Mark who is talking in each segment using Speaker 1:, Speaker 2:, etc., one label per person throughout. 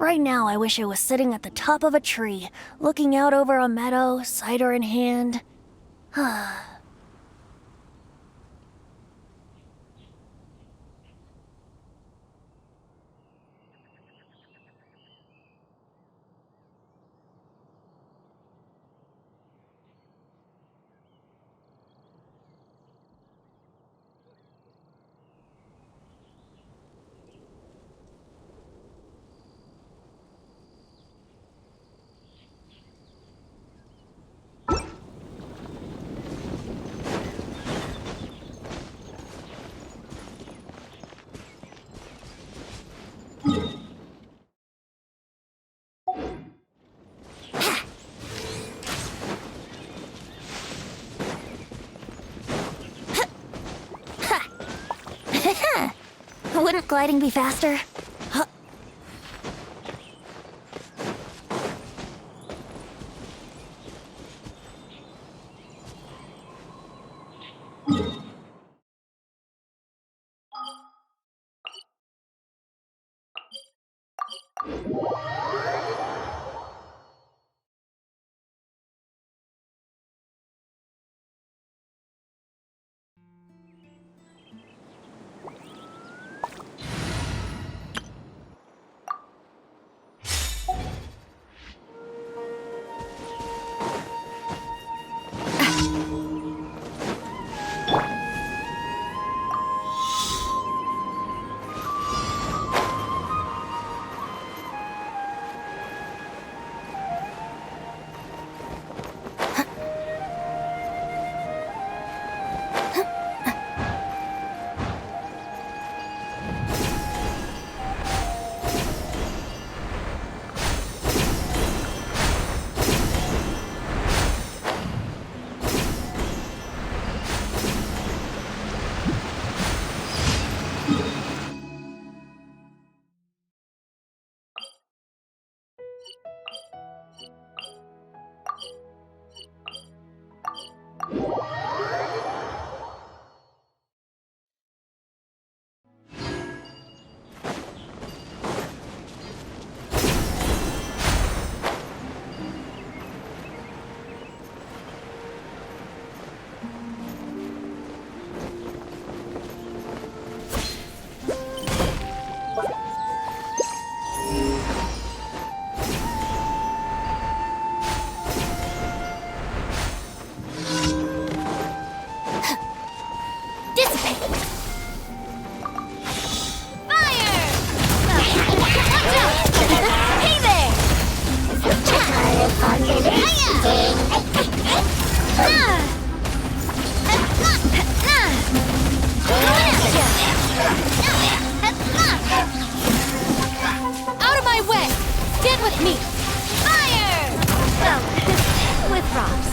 Speaker 1: Right now, I wish I was sitting at the top of a tree, looking out over a meadow, cider in hand. Wouldn't gliding be faster?
Speaker 2: Out of my way! Get with me! Fire! Well, with props.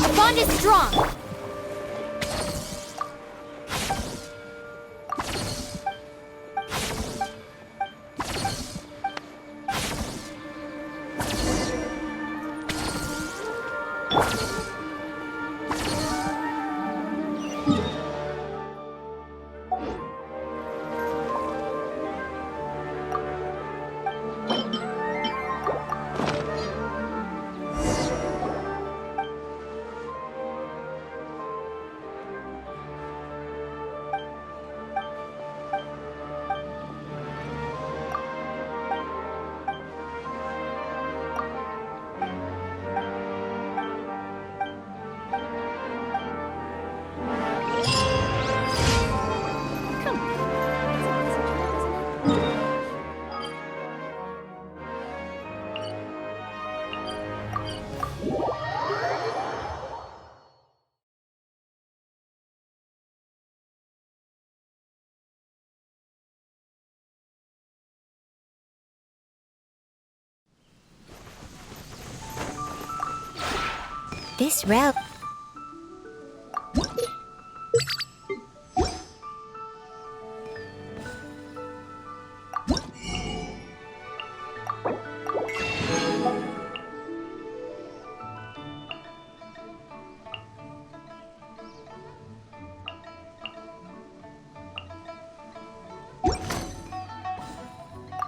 Speaker 2: The bond is strong! This route...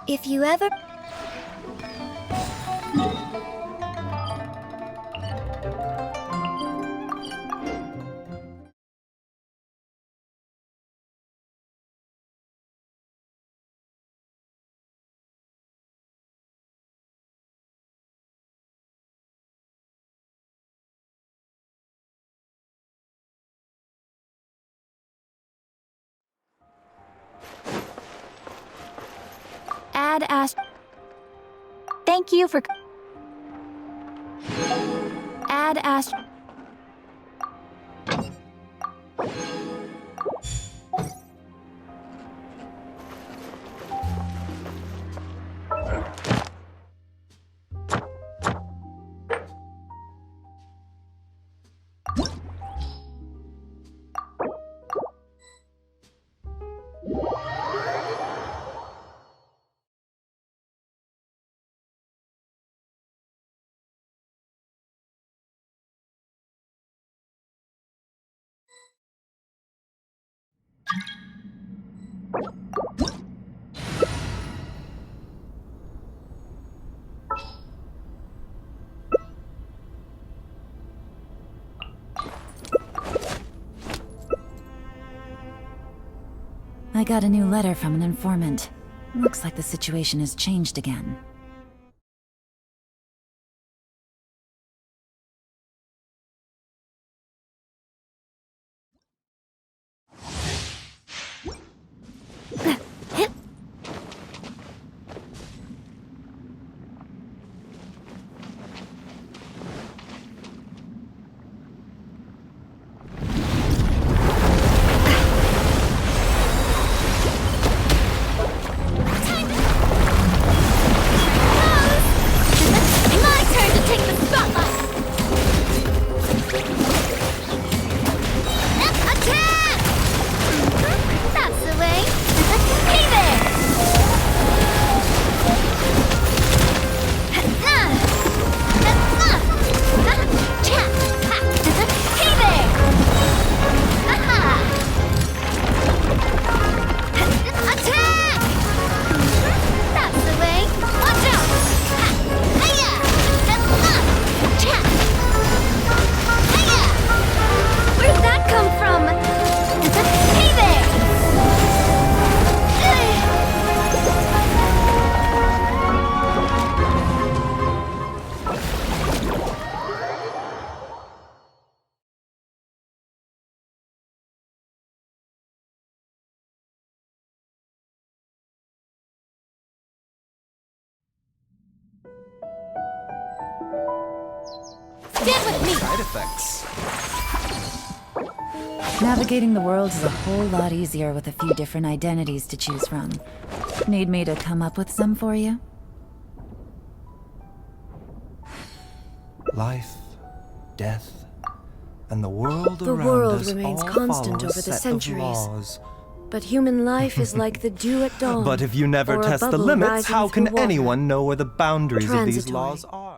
Speaker 2: If you ever... Add Ast... Thank you for... Add Ast...
Speaker 3: I got a new letter from an informant. Looks like the situation has changed again.
Speaker 2: Stand with me!
Speaker 4: Side effects.
Speaker 3: Navigating the world is a whole lot easier with a few different identities to choose from. Need me to come up with some for you?
Speaker 4: Life, death, and the world
Speaker 5: The
Speaker 4: around
Speaker 5: world
Speaker 4: us
Speaker 5: remains
Speaker 4: all
Speaker 5: constant
Speaker 4: follow a
Speaker 5: over the
Speaker 4: set of
Speaker 5: centuries.
Speaker 4: laws.
Speaker 5: But human life is like the dew at dawn.
Speaker 4: But if you never
Speaker 5: or a
Speaker 4: test the
Speaker 5: bubble
Speaker 4: limits,
Speaker 5: rising
Speaker 4: how can
Speaker 5: through water.
Speaker 4: anyone know where the boundaries of these
Speaker 5: Transitory.
Speaker 4: laws are?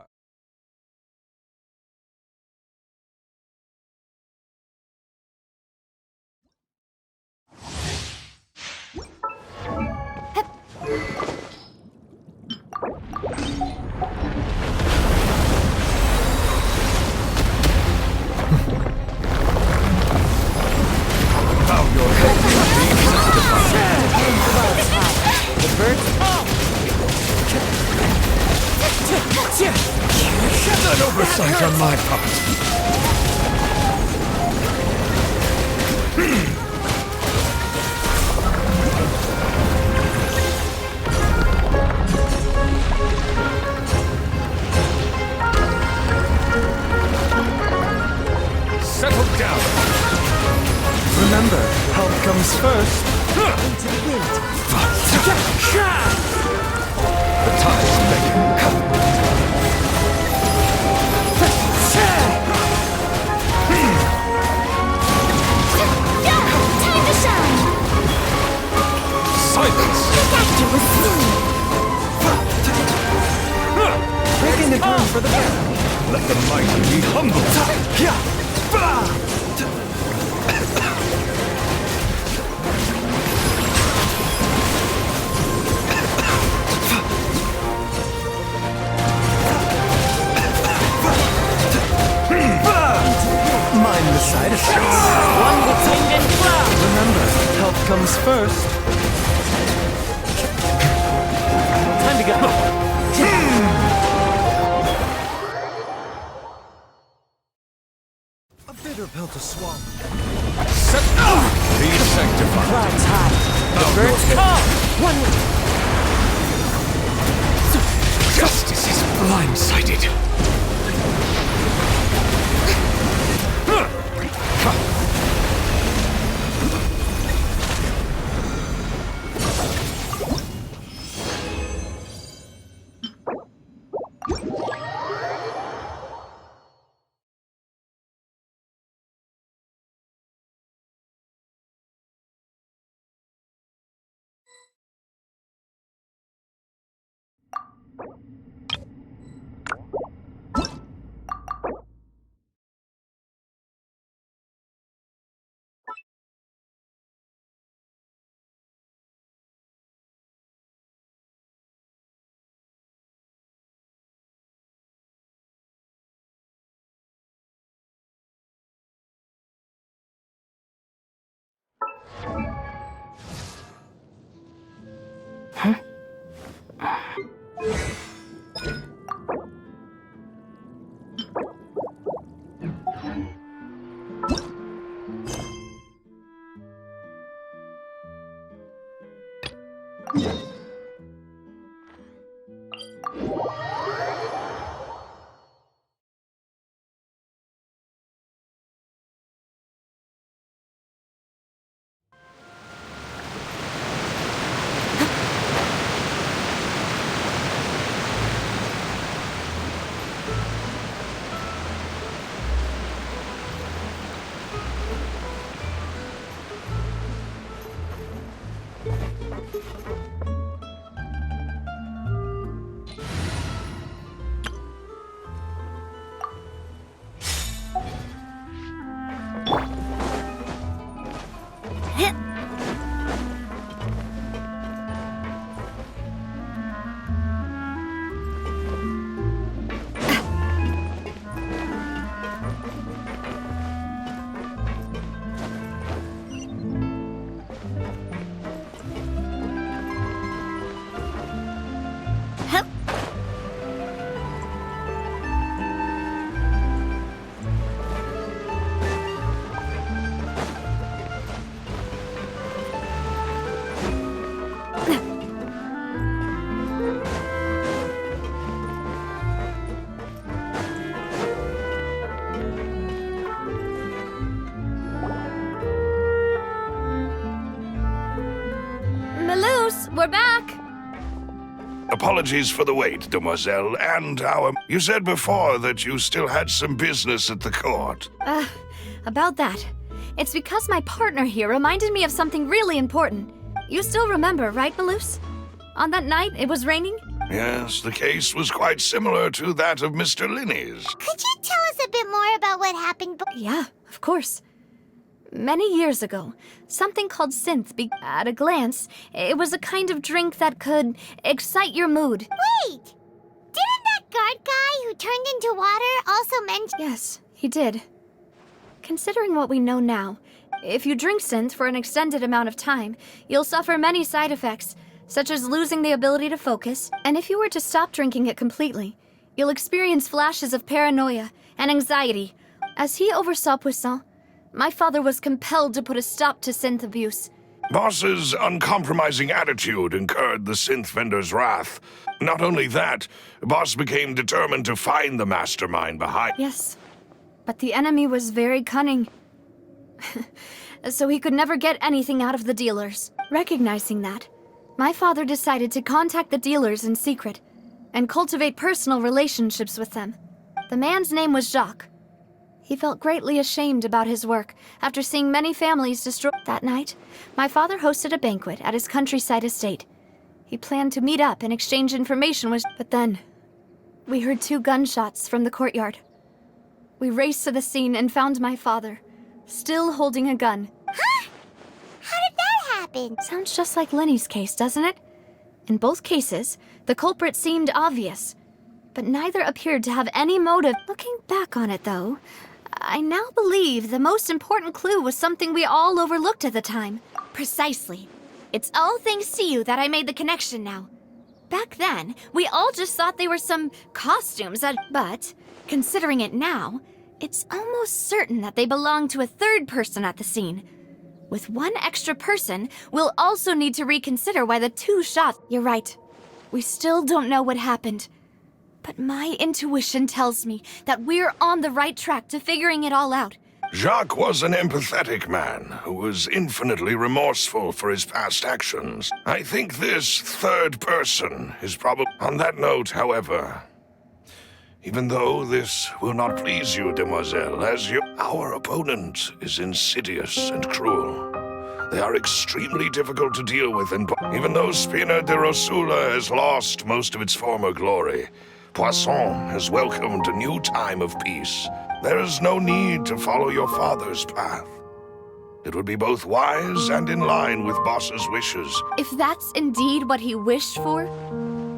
Speaker 4: Bow your head to the birds. An oversight on my part. Settle down. Remember, health comes first. Into the wind. The tide's begging. Be humble. Mind the side effects.
Speaker 5: One with wind and cloud.
Speaker 4: Remember, health comes first.
Speaker 5: Time to go.
Speaker 4: A bitter pill to swallow. Be sanctified.
Speaker 5: Clouds high. The birds call. One with
Speaker 4: Justice is blindsided.
Speaker 2: We're back!
Speaker 6: Apologies for the wait, demoiselle, and You said before that you still had some business at the court.
Speaker 2: About that. It's because my partner here reminded me of something really important. You still remember, right, Maloose? On that night, it was raining?
Speaker 6: Yes, the case was quite similar to that of Mr. Linney's.
Speaker 7: Could you tell us a bit more about what happened?
Speaker 2: Yeah, of course. Many years ago, something called synth at a glance, it was a kind of drink that could excite your mood.
Speaker 7: Wait! Didn't that guard guy who turned into water also mention—
Speaker 2: Yes, he did. Considering what we know now, if you drink synth for an extended amount of time, you'll suffer many side effects, such as losing the ability to focus, and if you were to stop drinking it completely, you'll experience flashes of paranoia and anxiety. As he oversaw Poisson, my father was compelled to put a stop to synth abuse.
Speaker 6: Boss's uncompromising attitude incurred the synth vendor's wrath. Not only that, Boss became determined to find the mastermind behind—
Speaker 2: Yes, but the enemy was very cunning. So he could never get anything out of the dealers. Recognizing that, my father decided to contact the dealers in secret and cultivate personal relationships with them. The man's name was Jacques. He felt greatly ashamed about his work after seeing many families destroyed. That night, my father hosted a banquet at his countryside estate. He planned to meet up and exchange information with— But then, we heard 2 gunshots from the courtyard. We raced to the scene and found my father, still holding a gun.
Speaker 7: Huh? How did that happen?
Speaker 2: Sounds just like Lenny's case, doesn't it? In both cases, the culprit seemed obvious, but neither appeared to have any motive. Looking back on it, though, I now believe the most important clue was something we all overlooked at the time.
Speaker 8: Precisely. It's all thanks to you that I made the connection now. Back then, we all just thought they were some costumes but, considering it now, it's almost certain that they belong to a third person at the scene. With one extra person, we'll also need to reconsider why the 2 shots—
Speaker 2: You're right. We still don't know what happened. But my intuition tells me that we're on the right track to figuring it all out.
Speaker 6: Jacques was an empathetic man who was infinitely remorseful for his past actions. I think this third person is probably— On that note, however, even though this will not please you, demoiselle, our opponent is insidious and cruel. They are extremely difficult to deal with, and even though Spina de Rosula has lost most of its former glory, Poisson has welcomed a new time of peace. There is no need to follow your father's path. It would be both wise and in line with Boss's wishes.
Speaker 2: If that's indeed what he wished for,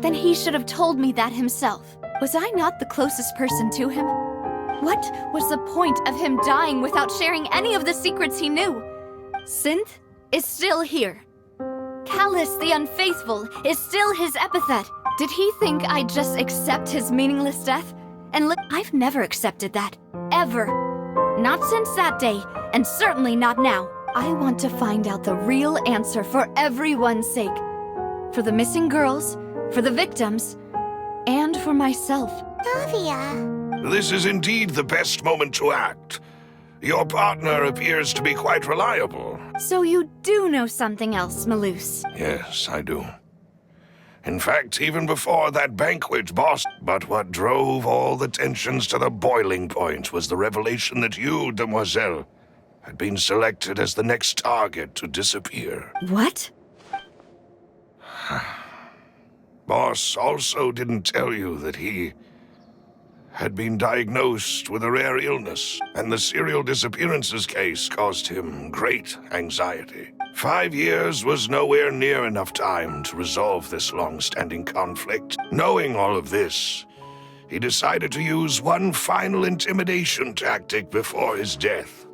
Speaker 2: then he should have told me that himself. Was I not the closest person to him? What was the point of him dying without sharing any of the secrets he knew? Synth is still here. Callus the Unfaithful is still his epithet. Did he think I'd just accept his meaningless death? And I've never accepted that. Ever. Not since that day, and certainly not now. I want to find out the real answer for everyone's sake. For the missing girls, for the victims, and for myself.
Speaker 7: Navia.
Speaker 6: This is indeed the best moment to act. Your partner appears to be quite reliable.
Speaker 2: So you do know something else, Malus?
Speaker 6: Yes, I do. In fact, even before that banquet, boss. But what drove all the tensions to the boiling point was the revelation that you, demoiselle, had been selected as the next target to disappear.
Speaker 2: What?
Speaker 6: Boss also didn't tell you that he had been diagnosed with a rare illness, and the serial disappearances case caused him great anxiety. 5 years was nowhere near enough time to resolve this long-standing conflict. Knowing all of this, he decided to use one final intimidation tactic before his death.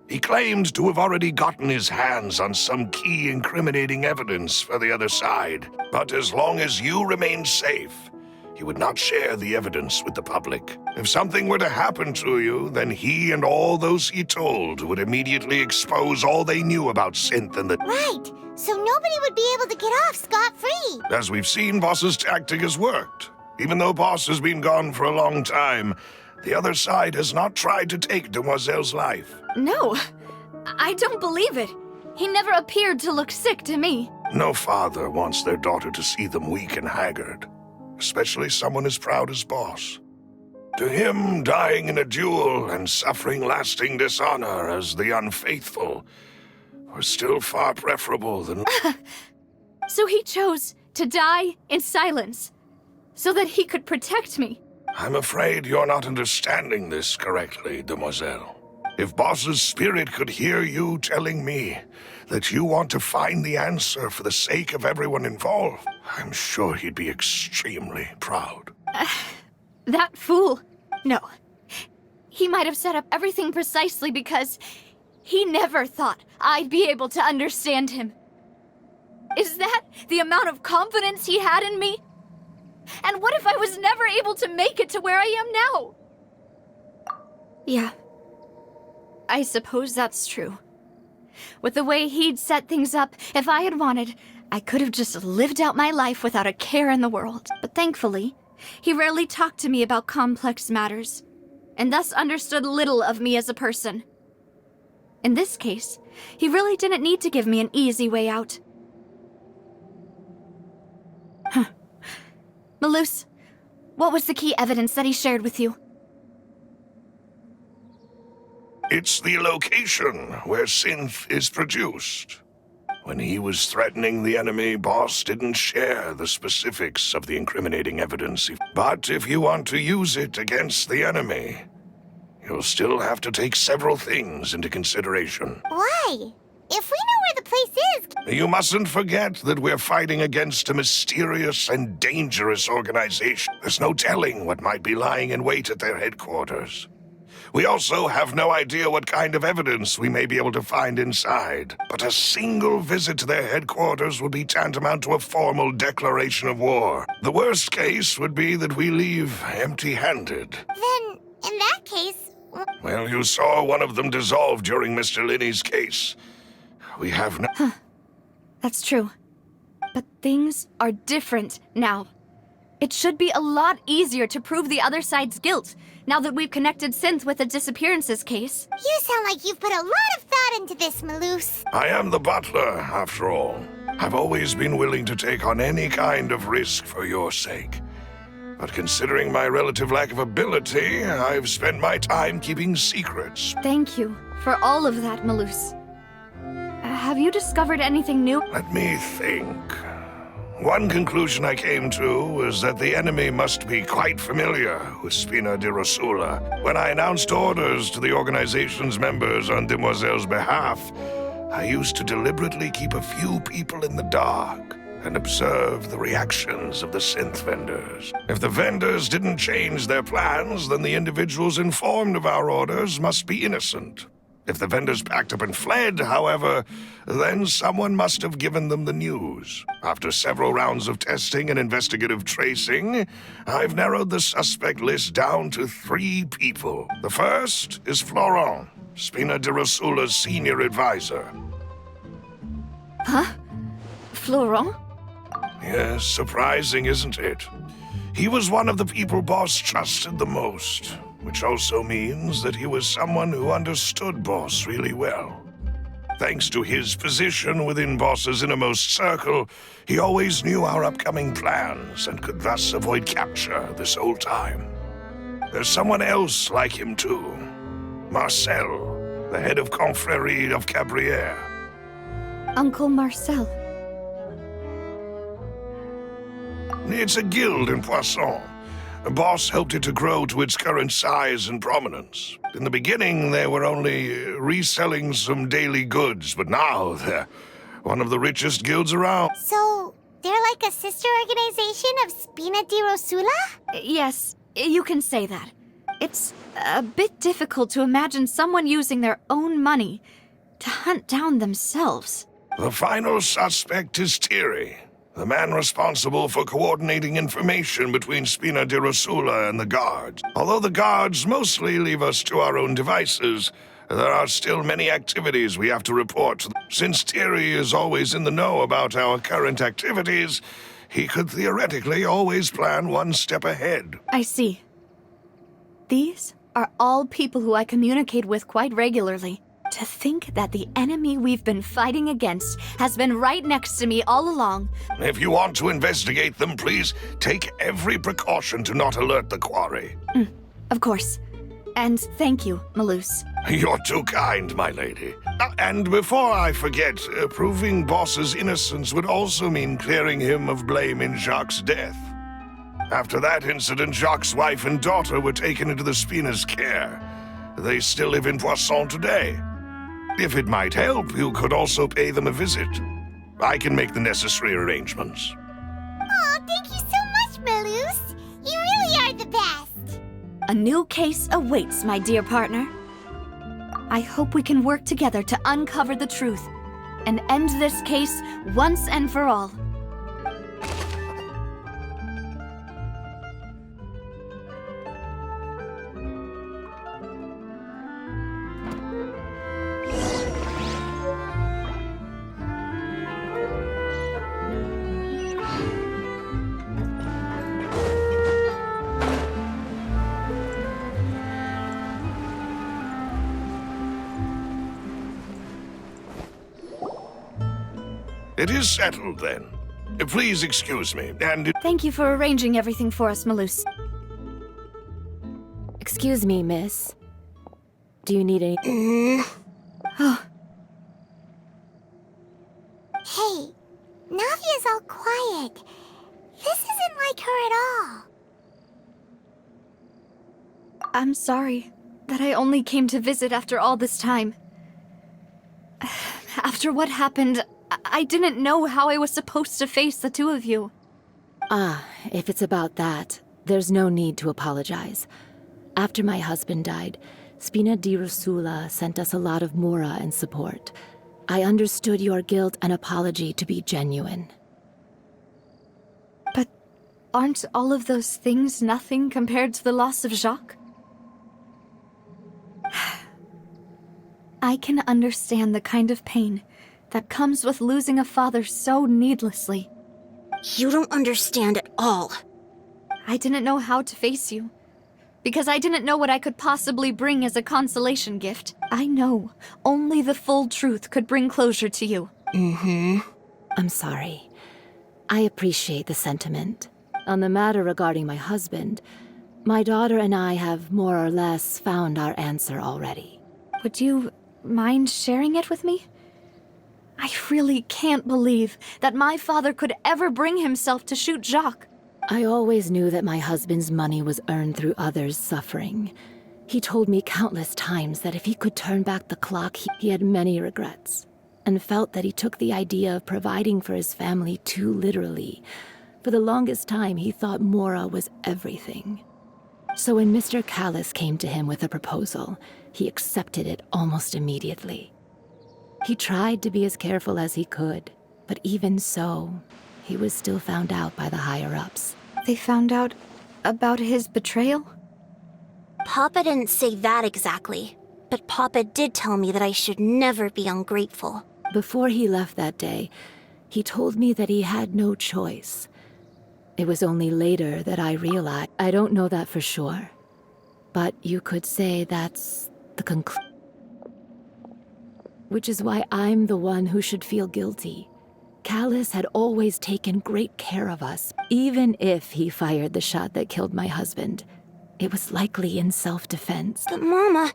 Speaker 6: He claimed to have already gotten his hands on some key incriminating evidence for the other side, but as long as you remained safe, he would not share the evidence with the public. If something were to happen to you, then he and all those he told would immediately expose all they knew about Synth and the—
Speaker 7: Right. So nobody would be able to get off scot-free.
Speaker 6: As we've seen, Boss's tactic has worked. Even though Boss has been gone for a long time, the other side has not tried to take Demoiselle's life.
Speaker 2: No, I don't believe it. He never appeared to look sick to me.
Speaker 6: No father wants their daughter to see them weak and haggard, especially someone as proud as Boss. To him, dying in a duel and suffering lasting dishonor as the unfaithful were still far preferable than—
Speaker 2: So he chose to die in silence, so that he could protect me.
Speaker 6: I'm afraid you're not understanding this correctly, demoiselle. If Boss's spirit could hear you telling me that you want to find the answer for the sake of everyone involved, I'm sure he'd be extremely proud.
Speaker 2: That fool. No. He might have set up everything precisely because he never thought I'd be able to understand him. Is that the amount of confidence he had in me? And what if I was never able to make it to where I am now? Yeah. I suppose that's true. With the way he'd set things up, if I had wanted, I could have just lived out my life without a care in the world. But thankfully, he rarely talked to me about complex matters, and thus understood little of me as a person. In this case, he really didn't need to give me an easy way out. Huh. Malus, what was the key evidence that he shared with you?
Speaker 6: It's the location where Synth is produced. When he was threatening the enemy, Boss didn't share the specifics of the incriminating evidence. But if you want to use it against the enemy, you'll still have to take several things into consideration.
Speaker 7: Why? If we know where the place is...
Speaker 6: You mustn't forget that we're fighting against a mysterious and dangerous organization. There's no telling what might be lying in wait at their headquarters. We also have no idea what kind of evidence we may be able to find inside. But a single visit to their headquarters would be tantamount to a formal declaration of war. The worst case would be that we leave empty-handed.
Speaker 7: Then, in that case...
Speaker 6: Well, you saw one of them dissolve during Mr. Linney's case. We have no...
Speaker 2: That's true. But things are different now. It should be a lot easier to prove the other side's guilt, now that we've connected Synth with the disappearances case.
Speaker 7: You sound like you've put a lot of thought into this, Maloose.
Speaker 6: I am the butler, after all. I've always been willing to take on any kind of risk for your sake. But considering my relative lack of ability, I've spent my time keeping secrets.
Speaker 2: Thank you for all of that, Maloose. Have you discovered anything new?
Speaker 6: Let me think. One conclusion I came to was that the enemy must be quite familiar with Spina di Rosula. When I announced orders to the organization's members on Demoiselle's behalf, I used to deliberately keep a few people in the dark and observe the reactions of the synth vendors. If the vendors didn't change their plans, then the individuals informed of our orders must be innocent. If the vendors packed up and fled, however, then someone must have given them the news. After several rounds of testing and investigative tracing, I've narrowed the suspect list down to 3 people. The first is Florent, Spina di Rosula's senior advisor.
Speaker 2: Huh? Florent?
Speaker 6: Yes, surprising, isn't it? He was one of the people Boss trusted the most, which also means that he was someone who understood Boss really well. Thanks to his position within Boss's innermost circle, he always knew our upcoming plans and could thus avoid capture this whole time. There's someone else like him too. Marcel, the head of Confrérie of Cabrières.
Speaker 2: Uncle Marcel.
Speaker 6: It's a guild in Poisson. Boss helped it to grow to its current size and prominence. In the beginning, they were only reselling some daily goods, but now they're one of the richest guilds around.
Speaker 7: So, they're like a sister organization of Spina di Rosula?
Speaker 2: Yes, you can say that. It's a bit difficult to imagine someone using their own money to hunt down themselves.
Speaker 6: The final suspect is Thierry, the man responsible for coordinating information between Spina di Rosula and the guards. Although the guards mostly leave us to our own devices, there are still many activities we have to report. Since Thierry is always in the know about our current activities, he could theoretically always plan one step ahead.
Speaker 2: I see. These are all people who I communicate with quite regularly. To think that the enemy we've been fighting against has been right next to me all along.
Speaker 6: If you want to investigate them, please take every precaution to not alert the quarry.
Speaker 2: Of course. And thank you, Maloose.
Speaker 6: You're too kind, my lady. And before I forget, proving Boss's innocence would also mean clearing him of blame in Jacques' death. After that incident, Jacques' wife and daughter were taken into the Spina's care. They still live in Poisson today. If it might help, you could also pay them a visit. I can make the necessary arrangements.
Speaker 7: Aw, thank you so much, Maloose. You really are the best.
Speaker 2: A new case awaits, my dear partner. I hope we can work together to uncover the truth and end this case once and for all.
Speaker 6: It is settled, then. Please excuse me, and...
Speaker 2: Thank you for arranging everything for us, Maloose.
Speaker 9: Excuse me, miss. Do you need any...
Speaker 7: Hey, Navia's all quiet. This isn't like her at all.
Speaker 2: I'm sorry. that I only came to visit after all this time. After what happened, I didn't know how I was supposed to face the two of you.
Speaker 9: Ah, if it's about that, there's no need to apologize. After my husband died, Spina di Rusula sent us a lot of mora and support. I understood your guilt and apology to be genuine.
Speaker 2: But aren't all of those things nothing compared to the loss of Jacques? I can understand the kind of pain that comes with losing a father so needlessly.
Speaker 8: You don't understand at all.
Speaker 2: I didn't know how to face you, because I didn't know what I could possibly bring as a consolation gift. I know only the full truth could bring closure to you.
Speaker 9: I'm sorry. I appreciate the sentiment. On the matter regarding my husband, my daughter and I have more or less found our answer already.
Speaker 2: Would you mind sharing it with me? I really can't believe that my father could ever bring himself to shoot Jacques.
Speaker 9: I always knew that my husband's money was earned through others' suffering. He told me countless times that if he could turn back the clock, he had many regrets, and felt that he took the idea of providing for his family too literally. For the longest time, he thought Mora was everything. So when Mr. Callis came to him with a proposal, he accepted it almost immediately. He tried to be as careful as he could, but even so, he was still found out by the higher-ups.
Speaker 2: They found out about his betrayal?
Speaker 7: Papa didn't say that exactly, but Papa did tell me that I should never be ungrateful.
Speaker 9: Before he left that day, he told me that he had no choice. It was only later that I realized. I don't know that for sure, but you could say that's the conclusion. Which is why I'm the one who should feel guilty. Callis had always taken great care of us, even if he fired the shot that killed my husband. It was likely in self-defense.
Speaker 7: But Mama,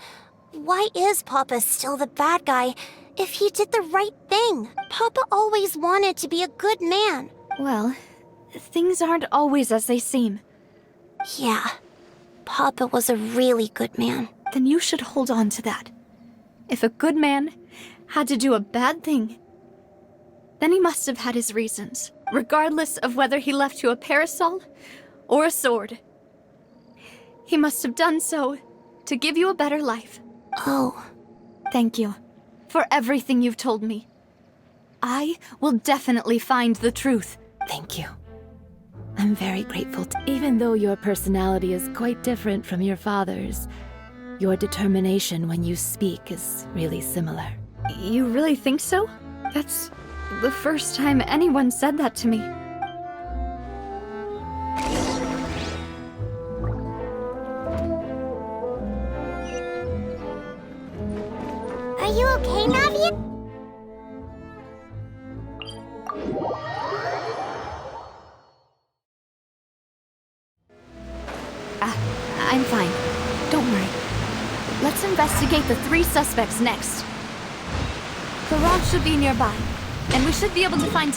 Speaker 7: why is Papa still the bad guy if he did the right thing? Papa always wanted to be a good man.
Speaker 2: Well, things aren't always as they seem.
Speaker 7: Yeah, Papa was a really good man.
Speaker 2: Then you should hold on to that. If a good man had to do a bad thing, then he must have had his reasons, regardless of whether he left you a parasol or a sword. He must have done so to give you a better life.
Speaker 7: Oh.
Speaker 2: Thank you for everything you've told me. I will definitely find the truth.
Speaker 9: Thank you. I'm very grateful even though your personality is quite different from your father's. Your determination when you speak is really similar.
Speaker 2: You really think so? That's the first time anyone said that to me.
Speaker 7: Are you okay, Navi?
Speaker 2: I'm fine. Don't worry. Let's investigate the 3 suspects next. The rock should be nearby, and we should be able to find...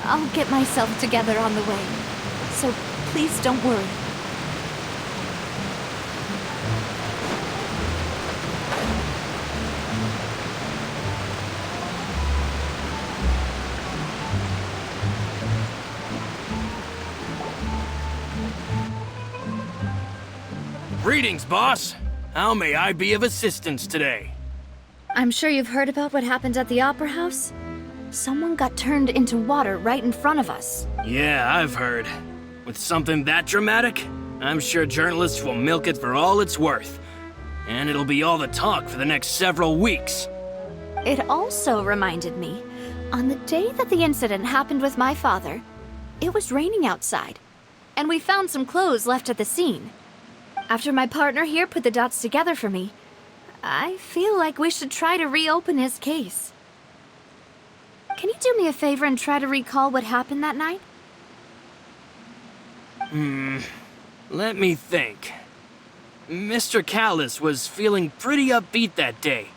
Speaker 2: I'll get myself together on the way, so please don't worry.
Speaker 5: Greetings, boss. How may I be of assistance today?
Speaker 2: I'm sure you've heard about what happened at the Opera House. Someone got turned into water right in front of us.
Speaker 5: Yeah, I've heard. With something that dramatic, I'm sure journalists will milk it for all it's worth. And it'll be all the talk for the next several weeks.
Speaker 2: It also reminded me, on the day that the incident happened with my father, it was raining outside, and we found some clothes left at the scene. After my partner here put the dots together for me, I feel like we should try to reopen his case. Can you do me a favor and try to recall what happened that night?
Speaker 5: Let me think. Mr. Callis was feeling pretty upbeat that day.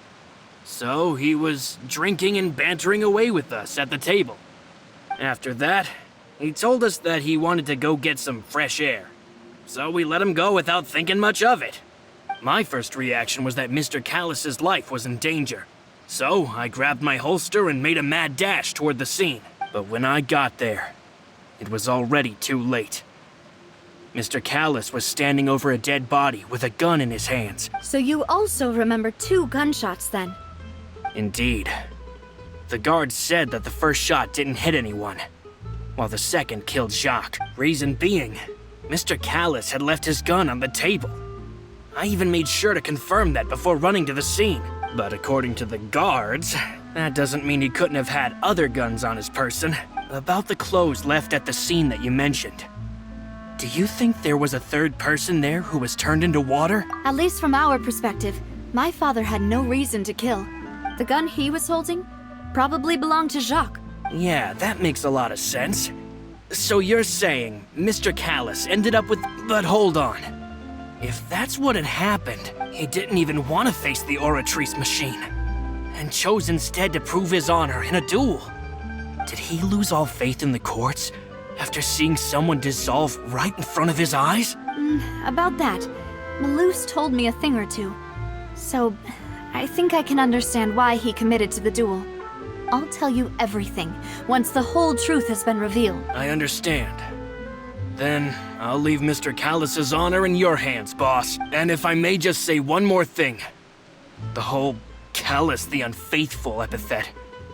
Speaker 5: So he was drinking and bantering away with us at the table. After that, he told us that he wanted to go get some fresh air. So we let him go without thinking much of it. My first reaction was that Mr. Callus's life was in danger. So I grabbed my holster and made a mad dash toward the scene. But when I got there, it was already too late. Mr. Callus was standing over a dead body with a gun in his hands.
Speaker 2: So you also remember 2 gunshots then?
Speaker 5: Indeed. The guard said that the first shot didn't hit anyone, while the second killed Jacques. Reason being, Mr. Callus had left his gun on the table. I even made sure to confirm that before running to the scene. But according to the guards, that doesn't mean he couldn't have had other guns on his person. About the clothes left at the scene that you mentioned, do you think there was a third person there who was turned into water?
Speaker 2: At least from our perspective, my father had no reason to kill. The gun he was holding probably belonged to Jacques.
Speaker 5: Yeah, that makes a lot of sense. So you're saying Mr. Callus ended up with... But hold on. If that's what had happened, he didn't even want to face the Oratrice machine, and chose instead to prove his honor in a duel. Did he lose all faith in the courts after seeing someone dissolve right in front of his eyes?
Speaker 2: About that, Malus told me a thing or two. So, I think I can understand why he committed to the duel. I'll tell you everything once the whole truth has been revealed.
Speaker 5: I understand. Then, I'll leave Mr. Callus's honor in your hands, boss. And if I may just say one more thing. The whole Callus the Unfaithful epithet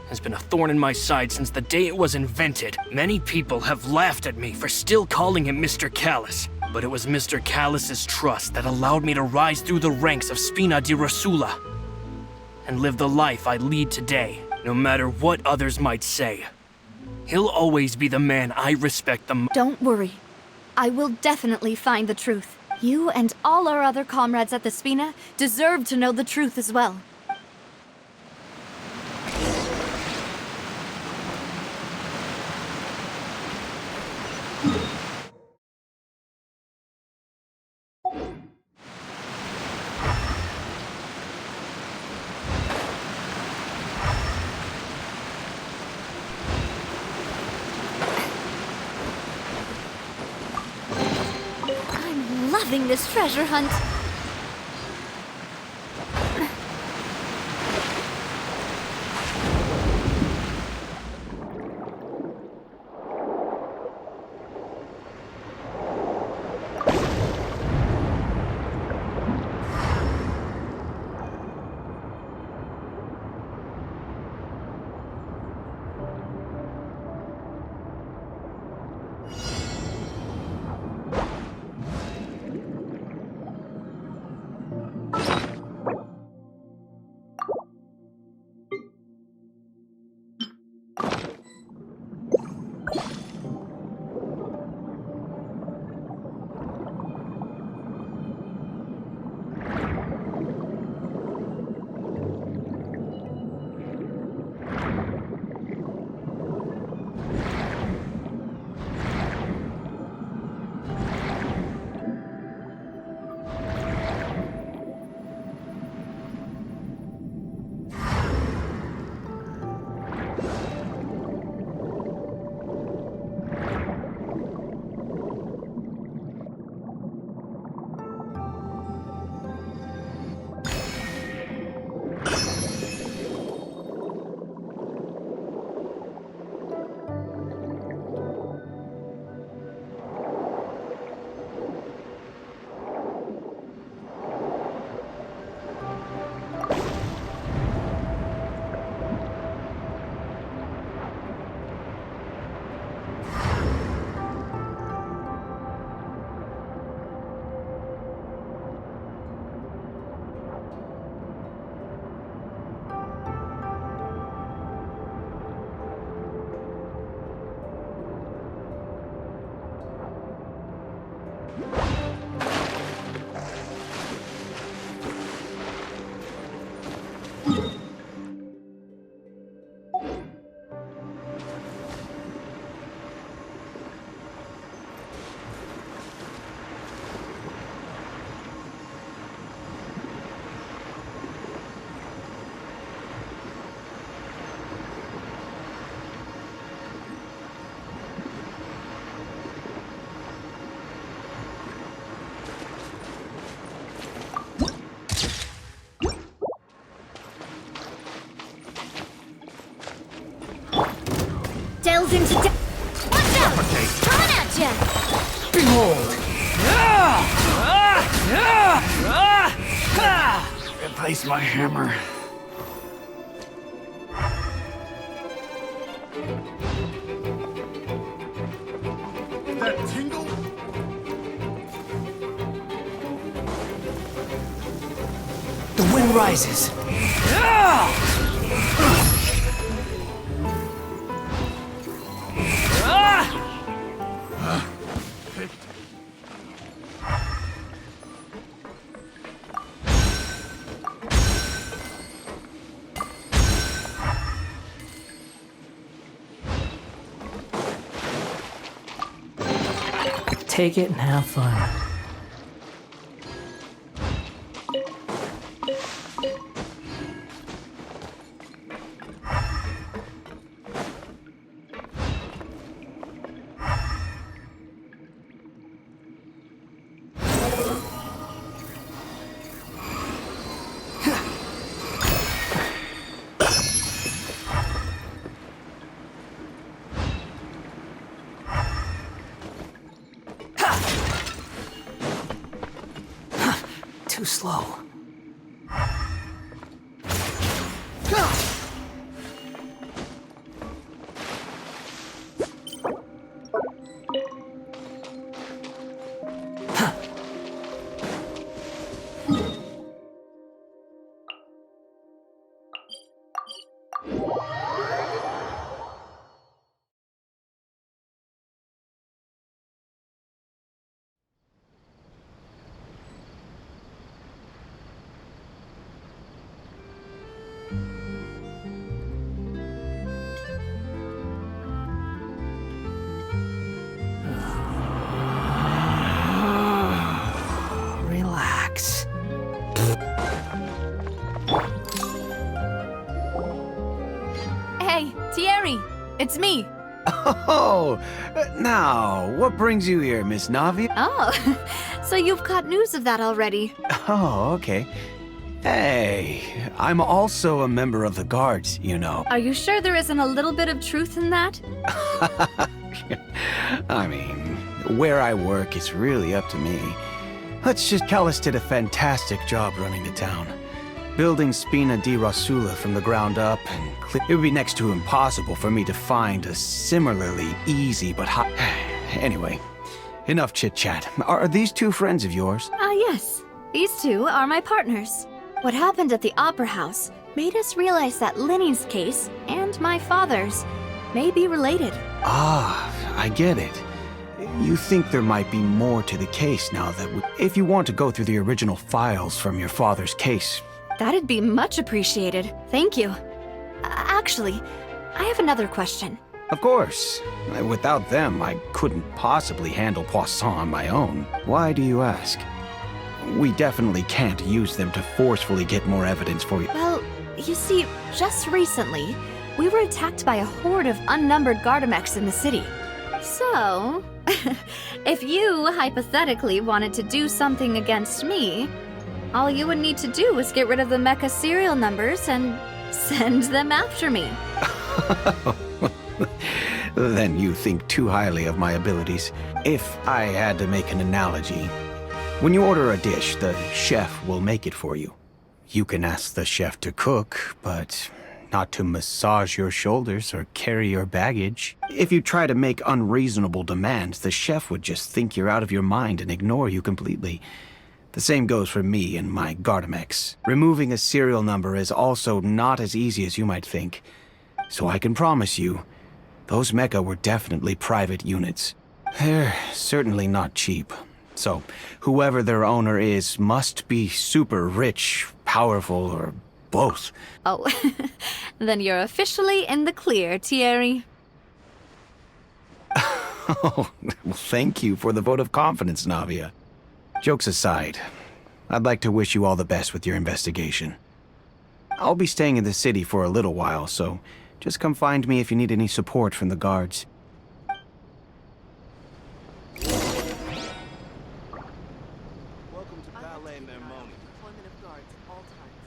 Speaker 5: has been a thorn in my side since the day it was invented. Many people have laughed at me for still calling him Mr. Callus. But it was Mr. Callus's trust that allowed me to rise through the ranks of Spina di Rosula and live the life I lead today, no matter what others might say. He'll always be the man I respect the most.
Speaker 2: Don't worry. I will definitely find the truth. You and all our other comrades at the Spina deserve to know the truth as well. I'm loving this treasure hunt.
Speaker 4: reciprocate.
Speaker 8: Coming at ya!
Speaker 4: Behold! Replace my hammer. That tingle?
Speaker 10: The wind rises. Take it and have fun. Too slow. Relax.
Speaker 2: Hey, Thierry! It's me!
Speaker 10: Oh, now, what brings you here, Miss Navia?
Speaker 2: Oh, so you've caught news of that already.
Speaker 10: Oh, okay. Hey, I'm also a member of the guards, you know.
Speaker 2: Are you sure there isn't a little bit of truth in that?
Speaker 10: I mean, where I work is really up to me. Let's just Callus did a fantastic job running the town. Building Spina di Rasula from the ground up, and it would be next to impossible for me to find a similarly easy but hot... Anyway, enough chit-chat. Are these two friends of yours?
Speaker 2: Yes. These two are my partners. What happened at the Opera House made us realize that Linny's case and my father's may be related.
Speaker 10: Ah, I get it. You think there might be more to the case now that if you want to go through the original files from your father's case.
Speaker 2: That'd be much appreciated. Thank you. Actually, I have another question.
Speaker 10: Of course. Without them, I couldn't possibly handle Poisson on my own. Why do you ask? We definitely can't use them to forcefully get more evidence for you.
Speaker 2: Well, you see, just recently, we were attacked by a horde of unnumbered Gardamex in the city. So, if you hypothetically wanted to do something against me, all you would need to do is get rid of the mecha serial numbers and send them after me.
Speaker 10: Then you think too highly of my abilities. If I had to make an analogy, when you order a dish, the chef will make it for you. You can ask the chef to cook, but not to massage your shoulders or carry your baggage. If you try to make unreasonable demands, the chef would just think you're out of your mind and ignore you completely. The same goes for me and my Gardamex. Removing a serial number is also not as easy as you might think. So I can promise you, those mecha were definitely private units. They're certainly not cheap. So, whoever their owner is must be super rich, powerful, or both.
Speaker 2: Oh, then you're officially in the clear, Thierry.
Speaker 10: Oh, well, thank you for the vote of confidence, Navia. Jokes aside, I'd like to wish you all the best with your investigation. I'll be staying in the city for a little while, so just come find me if you need any support from the guards.
Speaker 4: Welcome to Ballet Mermoni.
Speaker 11: Deployment of guards at all times.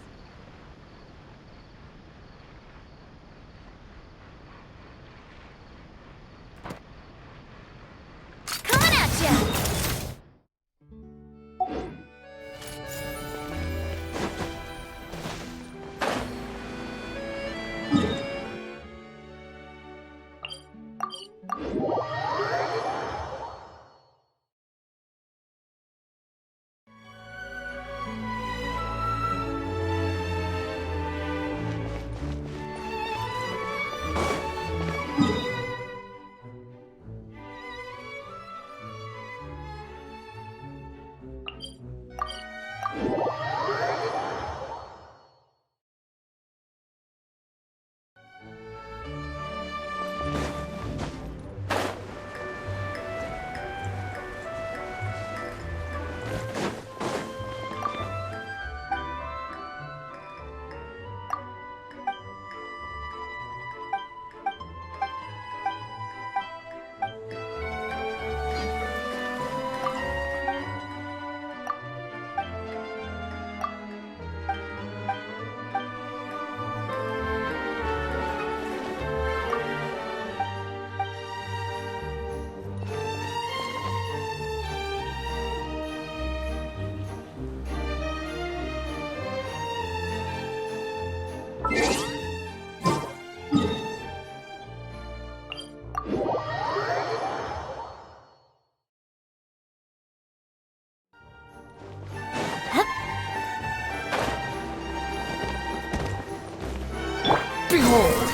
Speaker 1: Behold!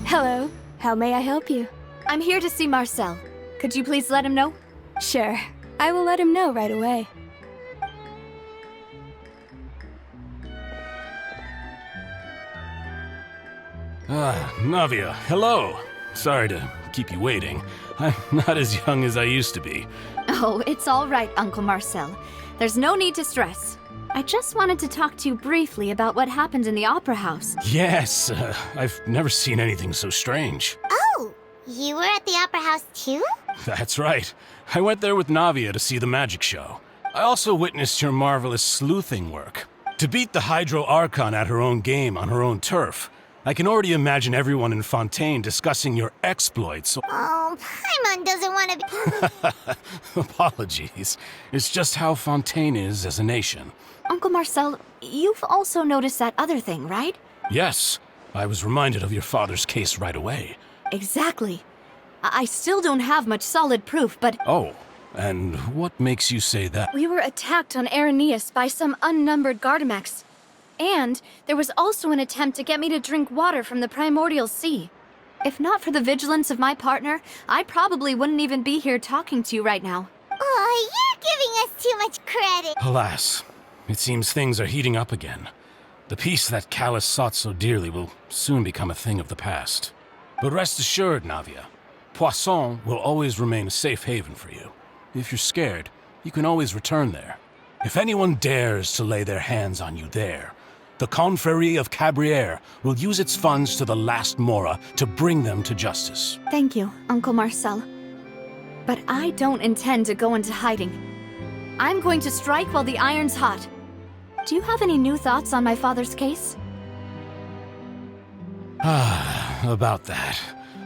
Speaker 2: Hello. How may I help you? I'm here to see Marcel. Could you please let him know? Sure. I will let him know right away.
Speaker 12: Navia, hello. Sorry to keep you waiting. I'm not as young as I used to be.
Speaker 2: Oh, it's all right, Uncle Marcel. There's no need to stress. I just wanted to talk to you briefly about what happened in the Opera House.
Speaker 12: Yes, I've never seen anything so strange.
Speaker 7: Oh, you were at the Opera House too?
Speaker 12: That's right. I went there with Navia to see the magic show. I also witnessed your marvelous sleuthing work. To beat the Hydro Archon at her own game on her own turf, I can already imagine everyone in Fontaine discussing your exploits.
Speaker 7: Oh, Paimon doesn't want to be...
Speaker 12: Apologies. It's just how Fontaine is as a nation.
Speaker 2: Uncle Marcel, you've also noticed that other thing, right?
Speaker 12: Yes, I was reminded of your father's case right away.
Speaker 2: Exactly. I still don't have much solid proof, but...
Speaker 12: Oh, and what makes you say that?
Speaker 2: We were attacked on Arrhenius by some unnumbered Gardamex. And there was also an attempt to get me to drink water from the primordial sea. If not for the vigilance of my partner, I probably wouldn't even be here talking to you right now.
Speaker 7: Oh, you're giving us too much credit.
Speaker 12: Alas, it seems things are heating up again. The peace that Callus sought so dearly will soon become a thing of the past. But rest assured, Navia, Poisson will always remain a safe haven for you. If you're scared, you can always return there. If anyone dares to lay their hands on you there, the Confrérie of Cabrières will use its funds to the last Mora to bring them to justice.
Speaker 2: Thank you, Uncle Marcel. But I don't intend to go into hiding. I'm going to strike while the iron's hot. Do you have any new thoughts on my father's case?
Speaker 12: About that.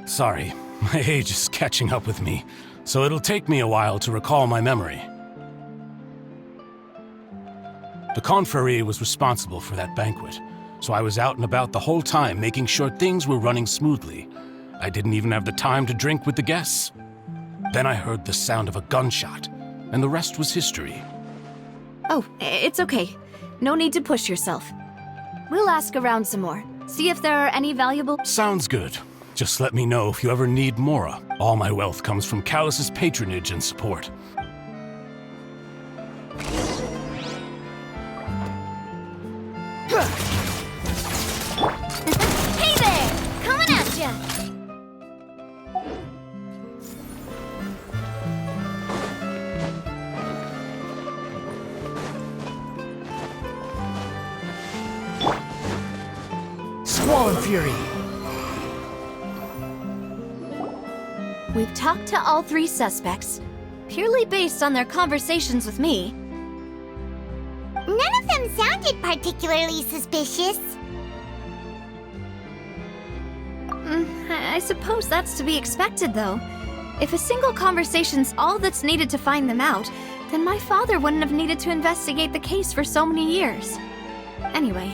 Speaker 12: Sorry, my age is catching up with me, so it'll take me a while to recall my memory. The Confrérie was responsible for that banquet, so I was out and about the whole time making sure things were running smoothly. I didn't even have the time to drink with the guests. Then I heard the sound of a gunshot, and the rest was history.
Speaker 2: Oh, it's okay. No need to push yourself. We'll ask around some more. See if there are any valuable...
Speaker 12: Sounds good. Just let me know if you ever need Mora. All my wealth comes from Callus's patronage and support.
Speaker 7: Hey there! Coming at ya!
Speaker 4: Squall and Fury!
Speaker 2: We've talked to all three suspects, purely based on their conversations with me.
Speaker 7: None of them sounded particularly suspicious.
Speaker 2: I suppose that's to be expected, though. If a single conversation's all that's needed to find them out, then my father wouldn't have needed to investigate the case for so many years. Anyway,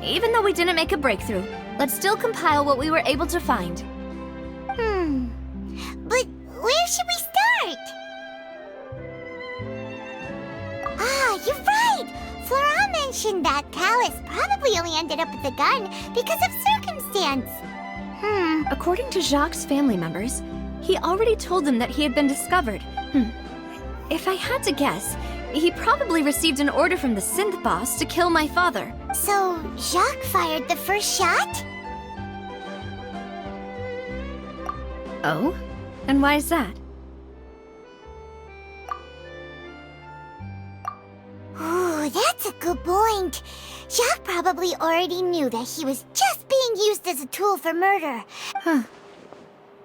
Speaker 2: even though we didn't make a breakthrough, let's still compile what we were able to find.
Speaker 7: But where should we start? Ah, you're right! Flora mentioned that Callus probably only ended up with the gun because of circumstance.
Speaker 2: According to Jacques' family members, he already told them that he had been discovered. If I had to guess, he probably received an order from the synth boss to kill my father.
Speaker 7: So, Jacques fired the first shot?
Speaker 2: Oh? And why is that?
Speaker 7: Ooh, that's a good point. Jacques probably already knew that he was just being used as a tool for murder.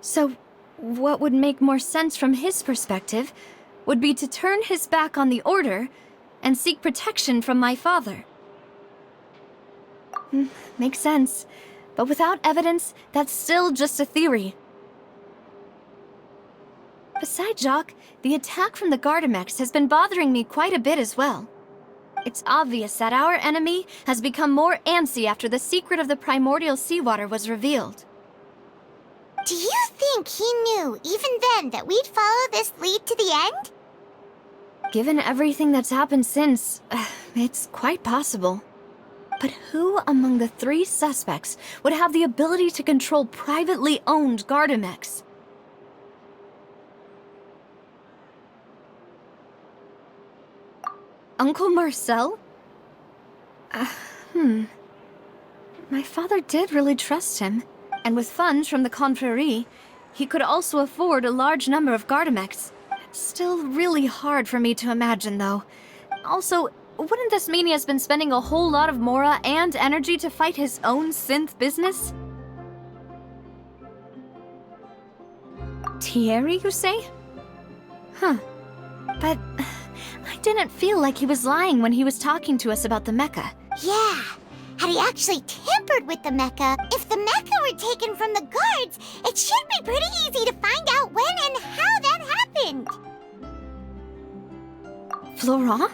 Speaker 2: So, what would make more sense from his perspective would be to turn his back on the order and seek protection from my father. Makes sense. But without evidence, that's still just a theory. Besides Jacques, the attack from the Gardamex has been bothering me quite a bit as well. It's obvious that our enemy has become more antsy after the secret of the primordial seawater was revealed.
Speaker 7: Do you think he knew, even then, that we'd follow this lead to the end?
Speaker 2: Given everything that's happened since, it's quite possible. But who among the 3 suspects would have the ability to control privately owned Gardamex? Uncle Marcel? My father did really trust him. And with funds from the Confrérie, he could also afford a large number of Gardamex. It's still really hard for me to imagine, though. Also, wouldn't this mean he has been spending a whole lot of mora and energy to fight his own synth business? Thierry, you say? But I didn't feel like he was lying when he was talking to us about the mecha.
Speaker 7: Yeah. Had he actually tampered with the mecha, if the mecha were taken from the guards, it should be pretty easy to find out when and how that happened.
Speaker 2: Florent?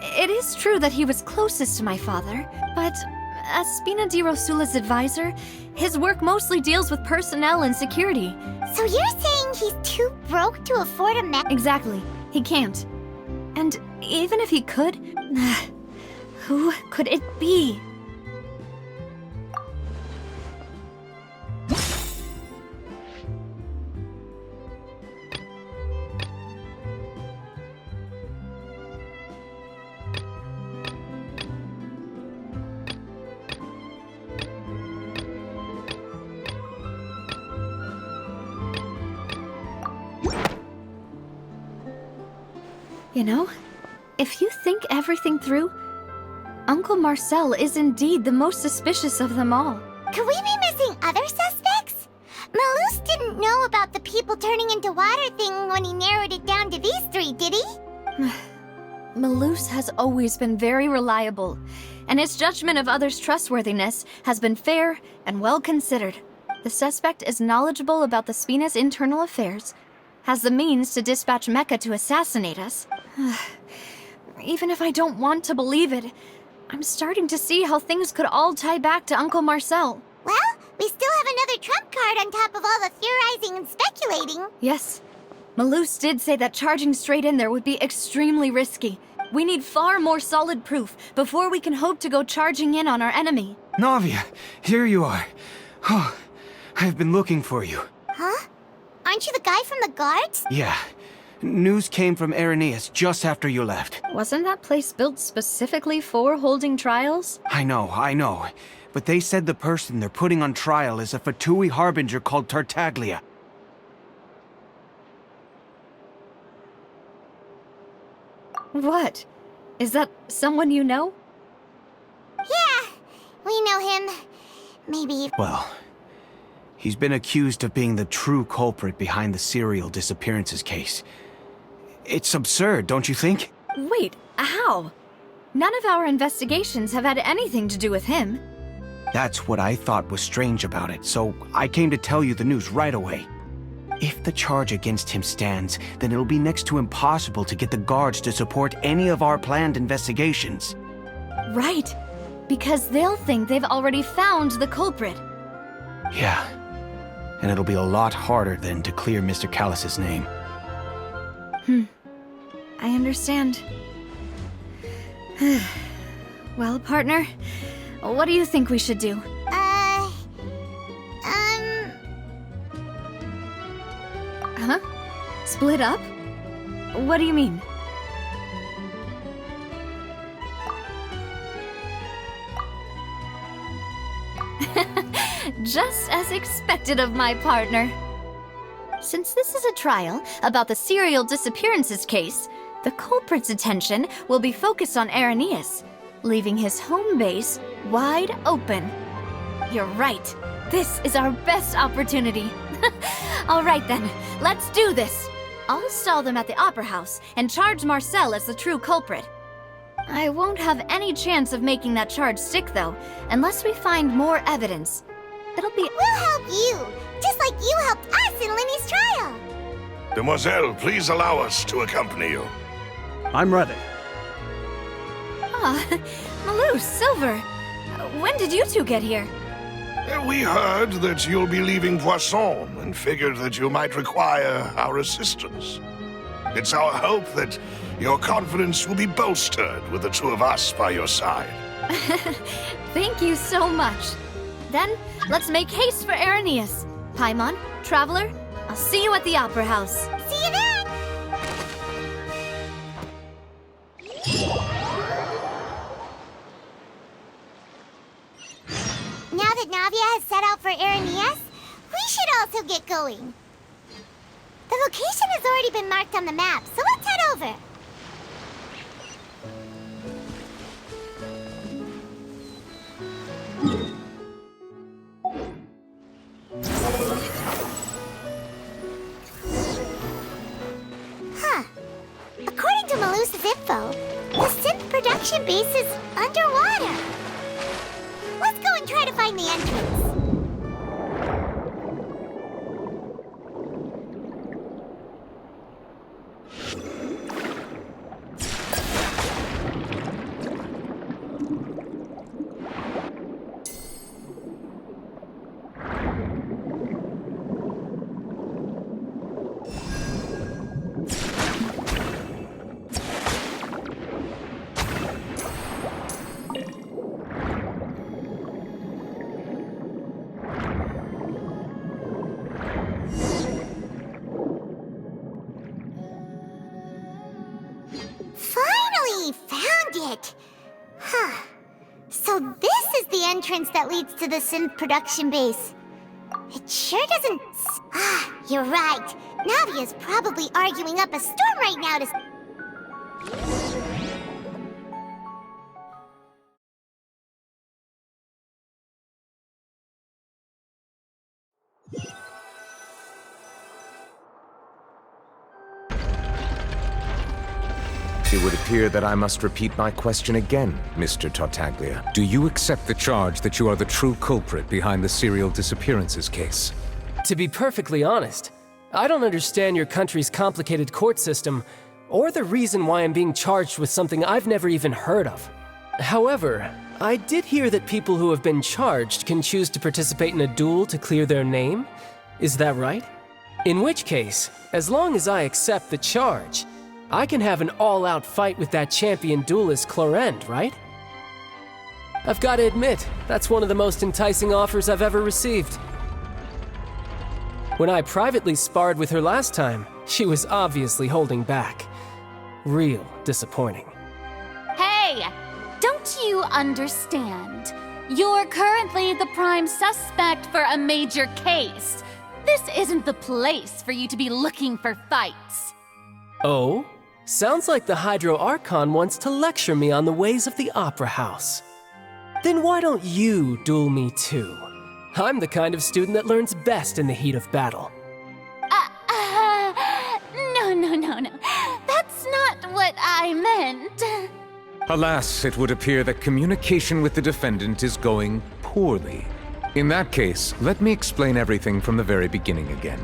Speaker 2: It is true that he was closest to my father, but as Spina di Rosula's advisor, his work mostly deals with personnel and security.
Speaker 7: So you're saying he's too broke to afford a mecha?
Speaker 2: Exactly. He can't. And even if he could, who could it be? You know, if you think everything through, Uncle Marcel is indeed the most suspicious of them all.
Speaker 7: Could we be missing other suspects? Malus didn't know about the people turning into water thing when he narrowed it down to these 3, did he?
Speaker 2: Malus has always been very reliable, and his judgment of others' trustworthiness has been fair and well considered. The suspect is knowledgeable about the Spina's internal affairs, has the means to dispatch Mecha to assassinate us. Even if I don't want to believe it, I'm starting to see how things could all tie back to Uncle Marcel.
Speaker 7: Well, we still have another trump card on top of all the theorizing and speculating.
Speaker 2: Yes. Malus did say that charging straight in there would be extremely risky. We need far more solid proof before we can hope to go charging in on our enemy.
Speaker 10: Navia, here you are. Oh, I've been looking for you.
Speaker 7: Huh? Aren't you the guy from the guards?
Speaker 10: Yeah. News came from Irenaeus just after you left.
Speaker 2: Wasn't that place built specifically for holding trials?
Speaker 10: I know. But they said the person they're putting on trial is a Fatui harbinger called Tartaglia.
Speaker 2: What? Is that someone you know?
Speaker 7: Yeah, we know him. Maybe.
Speaker 10: Well, he's been accused of being the true culprit behind the serial disappearances case. It's absurd, don't you think?
Speaker 2: Wait, how? None of our investigations have had anything to do with him.
Speaker 10: That's what I thought was strange about it, so I came to tell you the news right away. If the charge against him stands, then it'll be next to impossible to get the guards to support any of our planned investigations.
Speaker 2: Right. Because they'll think they've already found the culprit.
Speaker 10: Yeah. And it'll be a lot harder then to clear Mr. Callus's name.
Speaker 2: I understand. Well, partner, what do you think we should do? Huh? Split up? What do you mean?
Speaker 8: Just as expected of my partner. Since this is a trial about the serial disappearances case, the culprit's attention will be focused on Irenaeus, leaving his home base wide open. You're right. This is our best opportunity. All right then, let's do this. I'll stall them at the Opera House and charge Marcel as the true culprit. I won't have any chance of making that charge stick, though, unless we find more evidence. It'll be—
Speaker 7: We'll help you, just like you helped us in Linny's trial.
Speaker 6: Demoiselle, please allow us to accompany you.
Speaker 4: I'm ready.
Speaker 2: Ah, Malou, Silver. When did you two get here?
Speaker 6: We heard that you'll be leaving Poisson and figured that you might require our assistance. It's our hope that your confidence will be bolstered with the two of us by your side.
Speaker 2: Thank you so much. Then, let's make haste for Irenaeus. Paimon, Traveler, I'll see you at the Opera House.
Speaker 7: See you then! Now that Navia has set out for Irenaeus, we should also get going. The location has already been marked on the map, so let's head over. Huh. According to Malusa's info, the synth production base is underwater. Let's go and try to find the entrance. Finally found it! Huh. So this is the entrance that leads to the synth production base. It sure doesn't... you're right. Navia's probably arguing up a storm right now to...
Speaker 13: It would appear that I must repeat my question again, Mr. Tartaglia. Do you accept the charge that you are the true culprit behind the serial disappearances case?
Speaker 14: To be perfectly honest, I don't understand your country's complicated court system, or the reason why I'm being charged with something I've never even heard of. However, I did hear that people who have been charged can choose to participate in a duel to clear their name. Is that right? In which case, as long as I accept the charge, I can have an all-out fight with that champion duelist Clorend, right? I've got to admit, that's one of the most enticing offers I've ever received. When I privately sparred with her last time, she was obviously holding back. Real disappointing.
Speaker 15: Hey! Don't you understand? You're currently the prime suspect for a major case. This isn't the place for you to be looking for fights.
Speaker 14: Oh? Sounds like the Hydro Archon wants to lecture me on the ways of the Opera House. Then why don't you duel me too? I'm the kind of student that learns best in the heat of battle.
Speaker 15: No. That's not what I meant.
Speaker 13: Alas, it would appear that communication with the defendant is going poorly. In that case, let me explain everything from the very beginning again.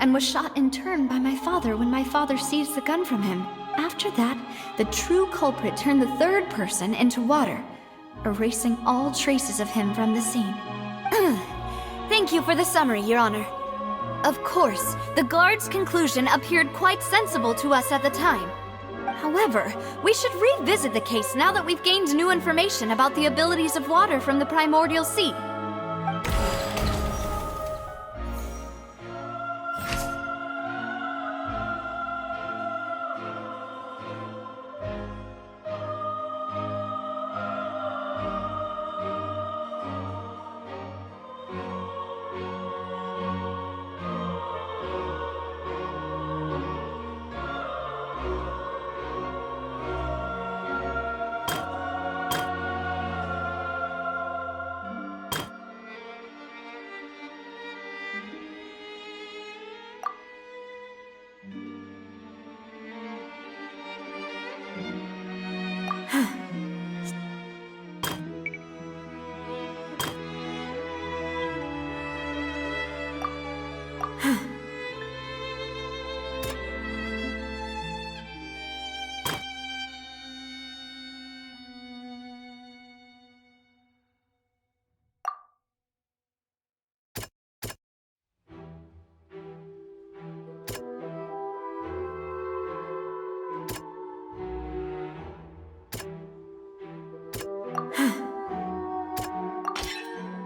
Speaker 2: and was shot in turn by my father when my father seized the gun from him. After that, the true culprit turned the third person into water, erasing all traces of him from the scene. Thank you for the summary, Your Honor. Of course, the guard's conclusion appeared quite sensible to us at the time. However, we should revisit the case now that we've gained new information about the abilities of water from the primordial sea.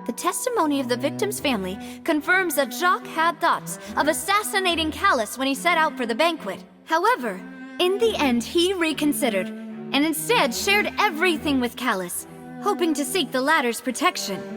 Speaker 2: The testimony of the victim's family confirms that Jacques had thoughts of assassinating Callus when he set out for the banquet. However, in the end, he reconsidered, and instead shared everything with Callus, hoping to seek the latter's protection.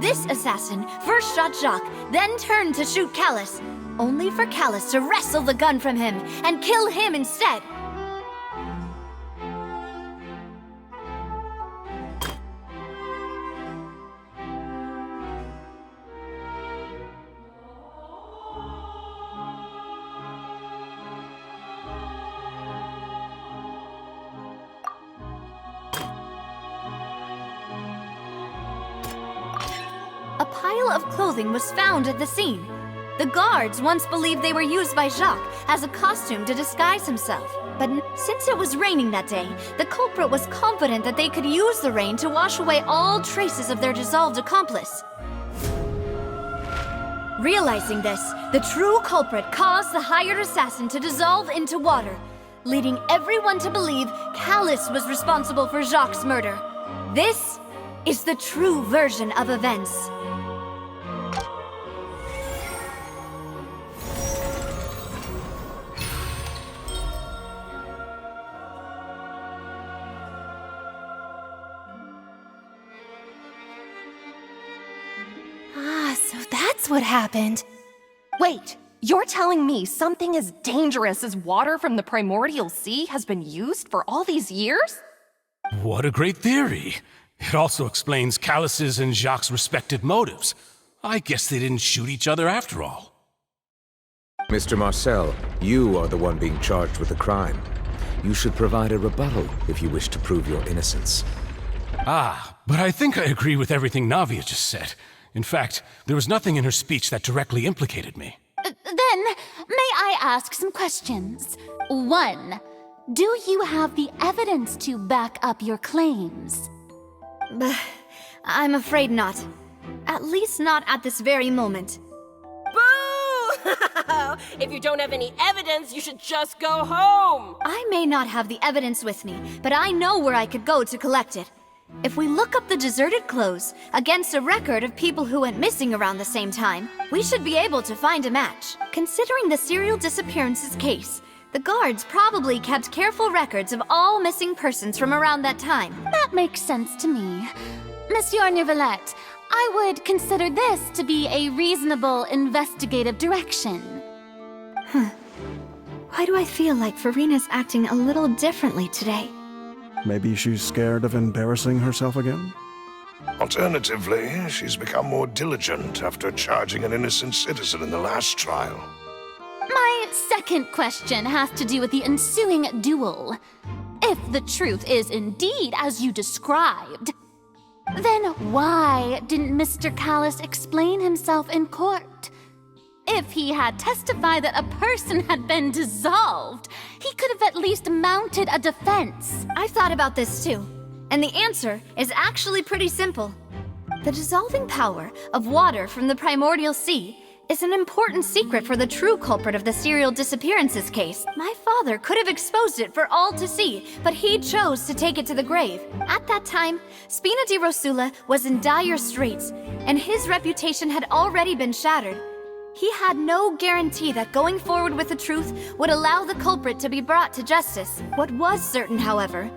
Speaker 2: This assassin first shot Jacques, then turned to shoot Callus, only for Callus to wrestle the gun from him and kill him instead. A pile of clothing was found at the scene. The guards once believed they were used by Jacques as a costume to disguise himself. But since it was raining that day, the culprit was confident that they could use the rain to wash away all traces of their dissolved accomplice. Realizing this, the true culprit caused the hired assassin to dissolve into water, leading everyone to believe Callus was responsible for Jacques' murder. This is the true version of events.
Speaker 16: So that's what happened. Wait, you're telling me something as dangerous as water from the primordial sea has been used for all these years?
Speaker 12: What a great theory. It also explains Callus's and Jacques' respective motives. I guess they didn't shoot each other after all.
Speaker 13: Mr. Marcel, you are the one being charged with the crime. You should provide a rebuttal if you wish to prove your innocence.
Speaker 12: Ah, but I think I agree with everything Navia just said. In fact, there was nothing in her speech that directly implicated me.
Speaker 15: Then, may I ask some questions? 1. Do you have the evidence to back up your claims?
Speaker 2: I'm afraid not. At least not at this very moment.
Speaker 17: Boo! If you don't have any evidence, you should just go home!
Speaker 2: I may not have the evidence with me, but I know where I could go to collect it. If we look up the deserted clothes against a record of people who went missing around the same time, we should be able to find a match. Considering the serial disappearances case, the guards probably kept careful records of all missing persons from around that time.
Speaker 15: That makes sense to me. Monsieur Neuvillette, I would consider this to be a reasonable investigative direction.
Speaker 2: Why do I feel like Farina's acting a little differently today?
Speaker 18: Maybe she's scared of embarrassing herself again?
Speaker 6: Alternatively, she's become more diligent after charging an innocent citizen in the last trial.
Speaker 15: My second question has to do with the ensuing duel. If the truth is indeed as you described, then why didn't Mr. Callus explain himself in court? If he had testified that a person had been dissolved, he could have at least mounted a defense.
Speaker 2: I thought about this too, and the answer is actually pretty simple. The dissolving power of water from the primordial sea is an important secret for the true culprit of the serial disappearances case. My father could have exposed it for all to see, but he chose to take it to the grave. At that time, Spina di Rosula was in dire straits, and his reputation had already been shattered. He had no guarantee that going forward with the truth would allow the culprit to be brought to justice. What was certain, however,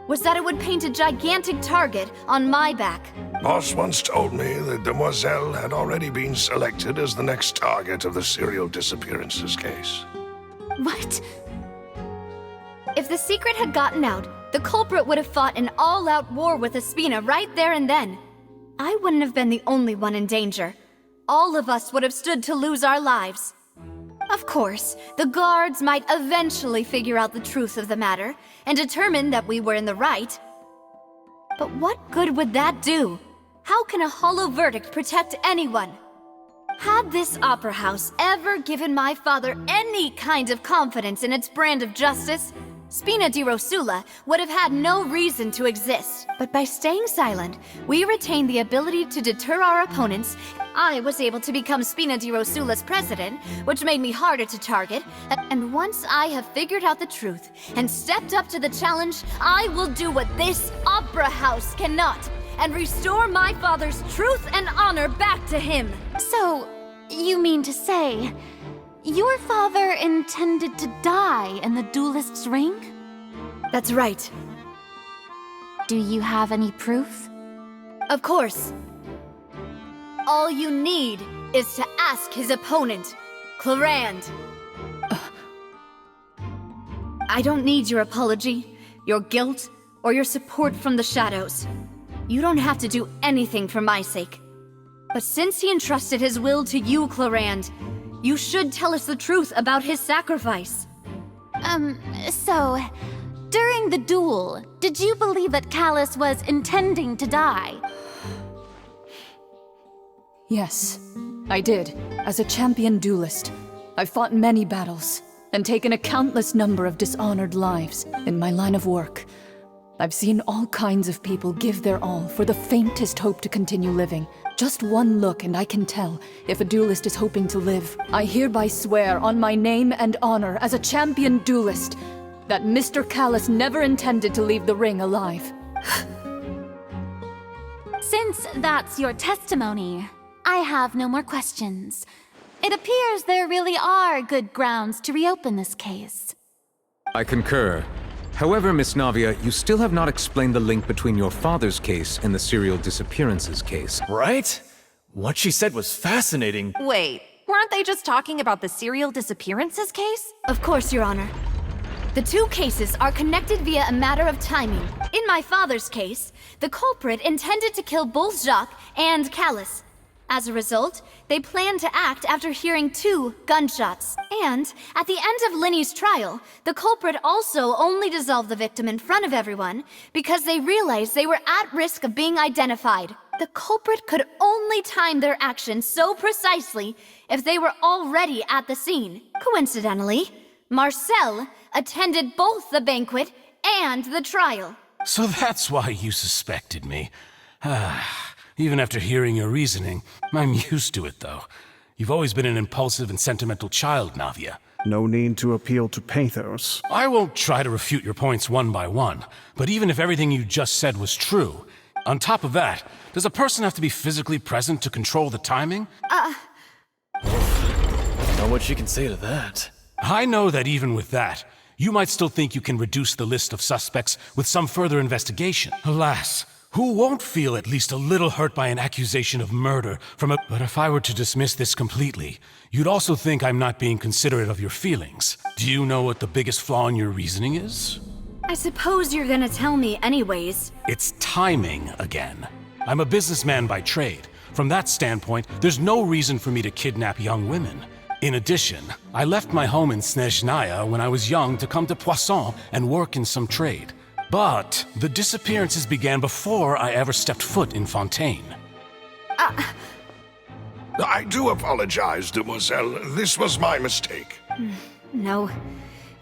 Speaker 2: was that it would paint a gigantic target on my back.
Speaker 6: Boss once told me that Demoiselle had already been selected as the next target of the serial disappearances case.
Speaker 15: What?
Speaker 2: If the secret had gotten out, the culprit would have fought an all-out war with Espina right there and then. I wouldn't have been the only one in danger. All of us would have stood to lose our lives. Of course, the guards might eventually figure out the truth of the matter and determine that we were in the right. But what good would that do? How can a hollow verdict protect anyone? Had this opera house ever given my father any kind of confidence in its brand of justice, Spina di Rosula would have had no reason to exist. But by staying silent, we retained the ability to deter our opponents. I was able to become Spina di Rosula's president, which made me harder to target. And once I have figured out the truth and stepped up to the challenge, I will do what this opera house cannot, and restore my father's truth and honor back to him.
Speaker 15: So, you mean to say, your father intended to die in the duelist's ring?
Speaker 2: That's right.
Speaker 15: Do you have any proof?
Speaker 2: Of course. All you need is to ask his opponent, Clarand. I don't need your apology, your guilt, or your support from the shadows. You don't have to do anything for my sake. But since he entrusted his will to you, Clarand, you should tell us the truth about his sacrifice.
Speaker 15: So, during the duel, did you believe that Callus was intending to die?
Speaker 18: Yes, I did. As a champion duelist, I've fought many battles and taken a countless number of dishonored lives in my line of work. I've seen all kinds of people give their all for the faintest hope to continue living. Just one look and I can tell if a duelist is hoping to live. I hereby swear on my name and honor as a champion duelist that Mr. Callus never intended to leave the ring alive.
Speaker 15: Since that's your testimony, I have no more questions. It appears there really are good grounds to reopen this case.
Speaker 13: I concur. However, Miss Navia, you still have not explained the link between your father's case and the serial disappearances case.
Speaker 19: Right? What she said was fascinating.
Speaker 16: Wait, weren't they just talking about the serial disappearances case?
Speaker 2: Of course, Your Honor. The two cases are connected via a matter of timing. In my father's case, the culprit intended to kill both Jacques and Callus. As a result, they planned to act after hearing 2 gunshots. And at the end of Linny's trial, the culprit also only dissolved the victim in front of everyone because they realized they were at risk of being identified. The culprit could only time their actions so precisely if they were already at the scene. Coincidentally, Marcel attended both the banquet and the trial.
Speaker 12: So that's why you suspected me. Even after hearing your reasoning, I'm used to it, though. You've always been an impulsive and sentimental child, Navia.
Speaker 4: No need to appeal to pathos.
Speaker 12: I won't try to refute your points one by one, but even if everything you just said was true, on top of that, does a person have to be physically present to control the timing?
Speaker 19: Know what you can say to that.
Speaker 12: I know that even with that, you might still think you can reduce the list of suspects with some further investigation. Alas, who won't feel at least a little hurt by an accusation of murder from a... But if I were to dismiss this completely, you'd also think I'm not being considerate of your feelings. Do you know what the biggest flaw in your reasoning is?
Speaker 2: I suppose you're gonna tell me anyways.
Speaker 12: It's timing again. I'm a businessman by trade. From that standpoint, there's no reason for me to kidnap young women. In addition, I left my home in Snezhnaya when I was young to come to Poisson and work in some trade. But the disappearances began before I ever stepped foot in Fontaine.
Speaker 6: I do apologize, demoiselle. This was my mistake.
Speaker 2: No,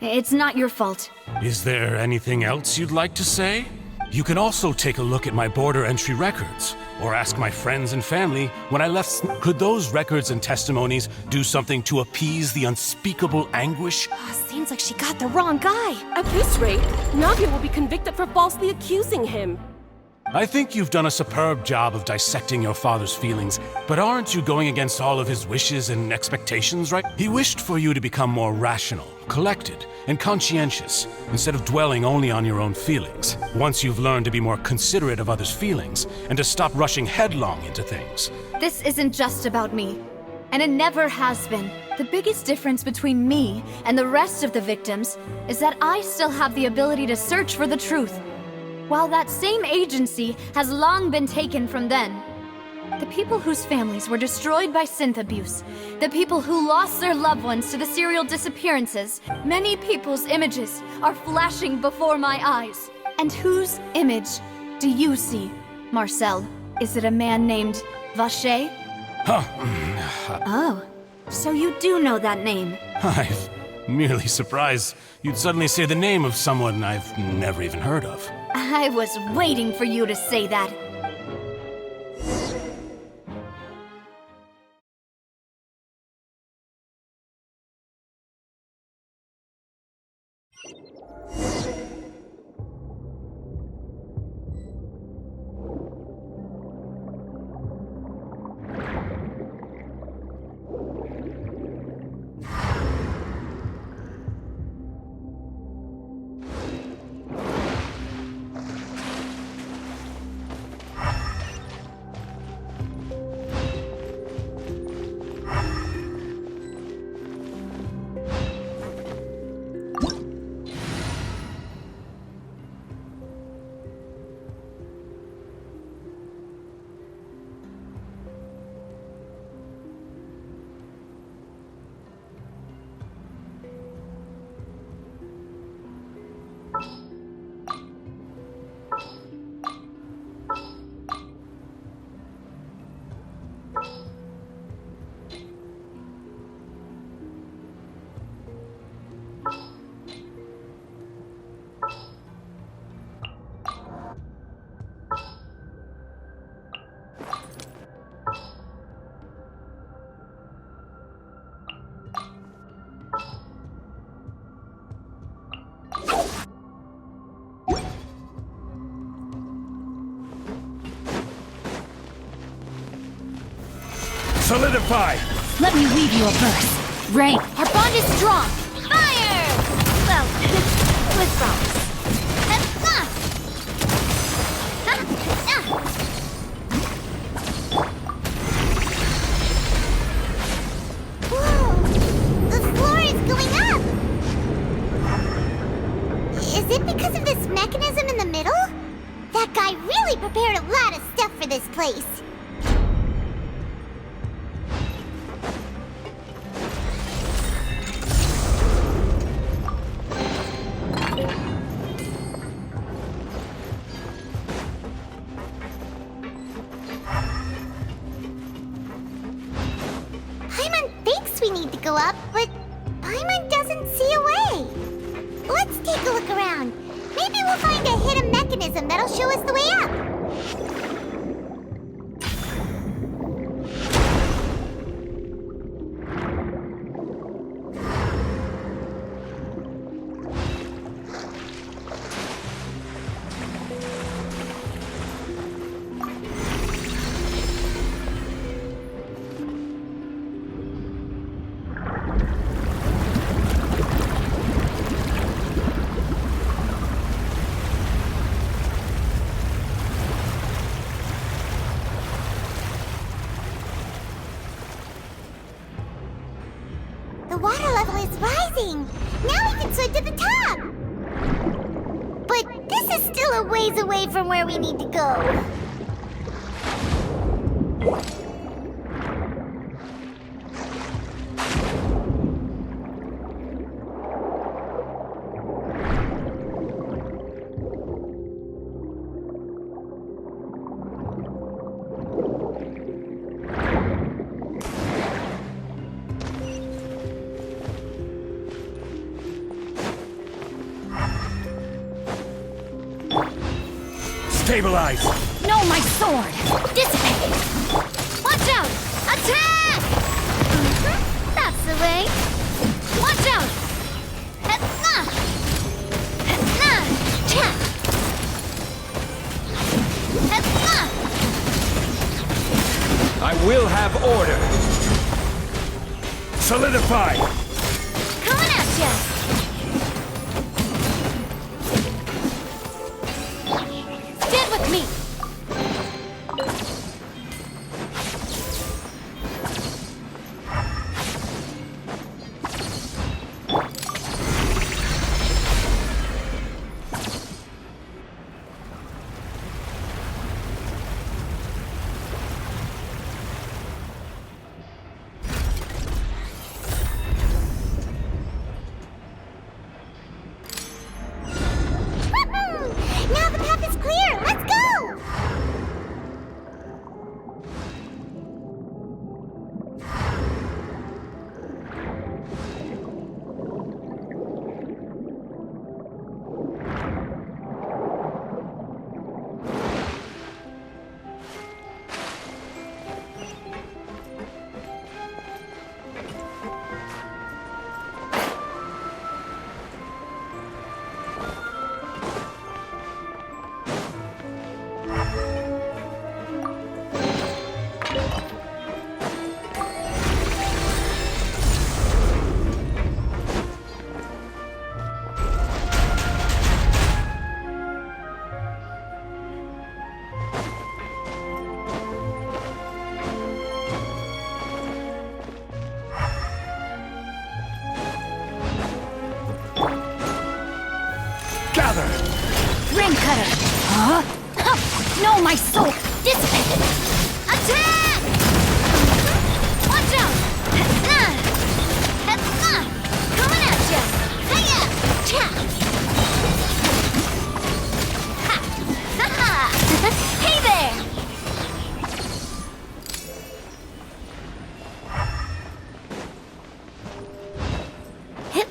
Speaker 2: it's not your fault.
Speaker 12: Is there anything else you'd like to say? You can also take a look at my border entry records, or ask my friends and family when I left. Could those records and testimonies do something to appease the unspeakable anguish?
Speaker 17: Seems like she got the wrong guy. At this rate, Navia will be convicted for falsely accusing him.
Speaker 12: I think you've done a superb job of dissecting your father's feelings, but aren't you going against all of his wishes and expectations, right? He wished for you to become more rational, collected, and conscientious, instead of dwelling only on your own feelings. Once you've learned to be more considerate of others' feelings, and to stop rushing headlong into things.
Speaker 2: This isn't just about me, and it never has been. The biggest difference between me and the rest of the victims is that I still have the ability to search for the truth, while that same agency has long been taken from them. The people whose families were destroyed by synth abuse, the people who lost their loved ones to the serial disappearances, many people's images are flashing before my eyes. And whose image do you see, Marcel? Is it a man named Vacher? Oh, so you do know that name.
Speaker 12: I'm merely surprised you'd suddenly say the name of someone I've never even heard of.
Speaker 2: I was waiting for you to say that.
Speaker 12: Solidify!
Speaker 15: Let me weave you a verse. Rain.
Speaker 2: Our bond is strong!
Speaker 7: Fire! Well, with bombs. Whoa! The floor is going up! Is it because of this mechanism in the middle? That guy really prepared a lot of stuff for this place. Go up, but Paimon doesn't see a way. Let's take a look around. Maybe we'll find a hidden mechanism that'll show us the way up. The water level is rising! Now we can swim to the top! But this is still a ways away from where we need to go.
Speaker 12: Stabilize!
Speaker 8: No, my sword! Dissipate! Watch out! Attack! That's the way. Watch out! Ha-na! Ha-na! Cha! Ha-na!
Speaker 12: I will have order! Solidify!
Speaker 8: Coming at ya! Stand with me!
Speaker 7: Now the path is clear! Let's go!
Speaker 12: Gather!
Speaker 8: Ring cutter! Huh? No, my sword! Dissipate! Attack! Watch out! Ha-na! Ha-na! Coming at ya! Hiya! Cha! Ha! Ha-ha! Hey there! Hip.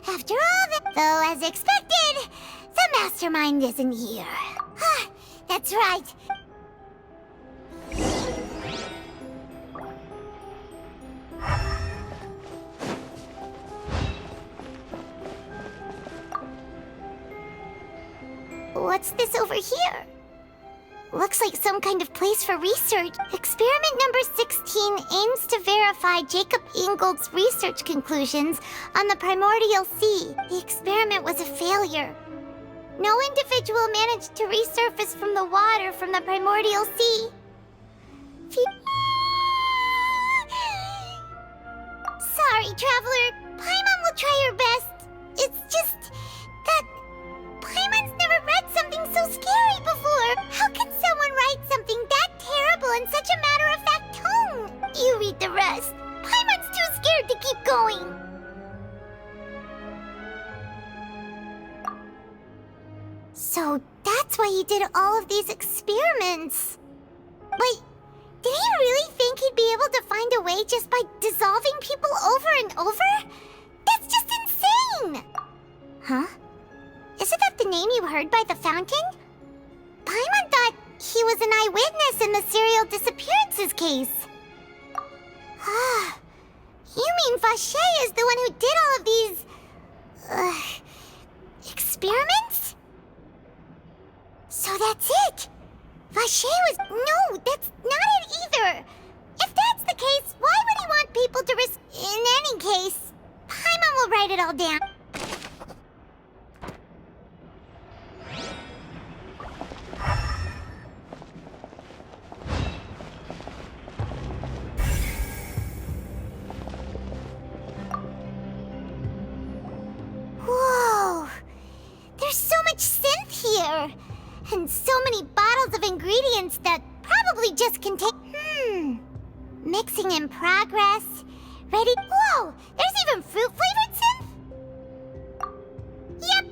Speaker 7: After all that, though, as expected, the mastermind isn't here. That's right. What's this over here? Looks like some kind of place for research. Experiment number 16 aims to verify Jacob Ingold's research conclusions on the primordial sea. The experiment was a failure. No individual managed to resurface from the water from the primordial sea. Sorry, Traveler. Paimon will try her best. It's just that Paimon's never read something so scary before. How can someone write something that terrible in such a matter-of-fact tone? You read the rest. Paimon's too scared to keep going. So that's why he did all of these experiments. Wait, did he really think he'd be able to find a way just by dissolving people over and over? That's just insane! Huh? Isn't that the name you heard by the fountain? Paimon thought he was an eyewitness in the serial disappearances case. Ah, you mean Vache is the one who did all of these... experiments? So that's it! Vache was... No, that's not it either! If that's the case, why would he want people to risk... In any case, Paimon will write it all down. water. And so many bottles of ingredients that probably just contain... Mixing in progress. Ready? Whoa! There's even fruit-flavored synth? Yep.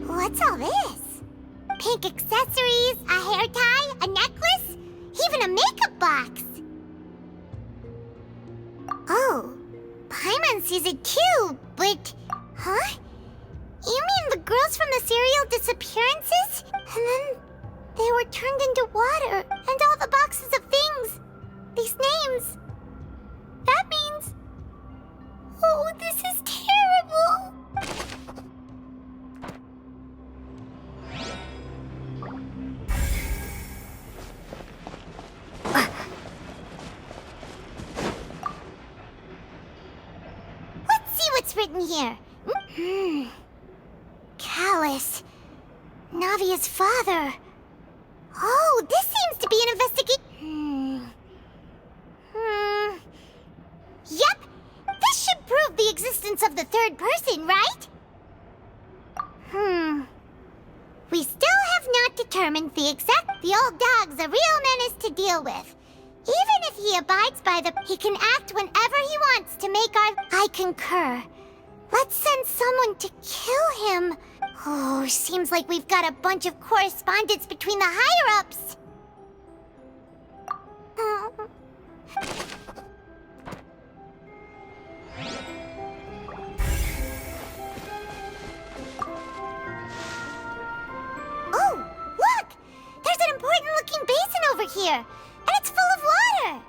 Speaker 7: What's all this? Pink accessories, a hair tie, a necklace, even a makeup box. Oh, Paimon sees it too, but... Huh? You mean the girls from the serial disappearances? And then they were turned into water, and all the boxes of things. These names. That means... Oh, this is terrible! What's written here? Callus. Navia's father. Oh, this seems to be an investigation. Yep. This should prove the existence of the third person, right? We still have not determined the old dog's a real menace to deal with. Even if he abides by he can act whenever he wants to make I concur. Let's send someone to kill him. Oh, seems like we've got a bunch of correspondence between the higher-ups. Oh, look! There's an important-looking basin over here, and it's full of water.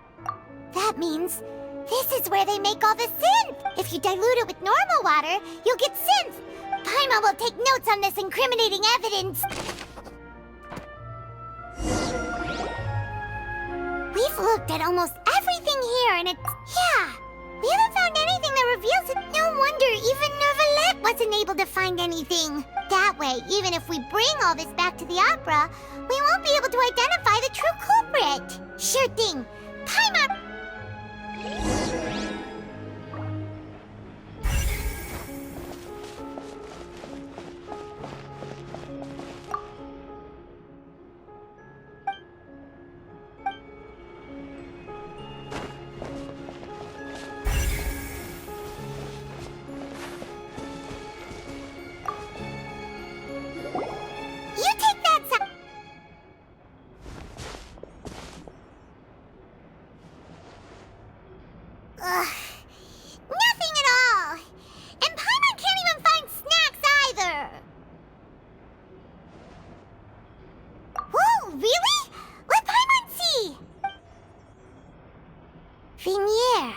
Speaker 7: That means this is where they make all the synth. If you dilute it with normal water, you'll get synth. Paimon will take notes on this incriminating evidence. We've looked at almost everything here, and we haven't found anything that reveals it. No wonder even Neuvillette wasn't able to find anything. That way, even if we bring all this back to the opera, we won't be able to identify the true culprit. Sure thing. Paimon... Nothing at all! And Paimon can't even find snacks either! Whoa, really? Let Paimon see! Vinier.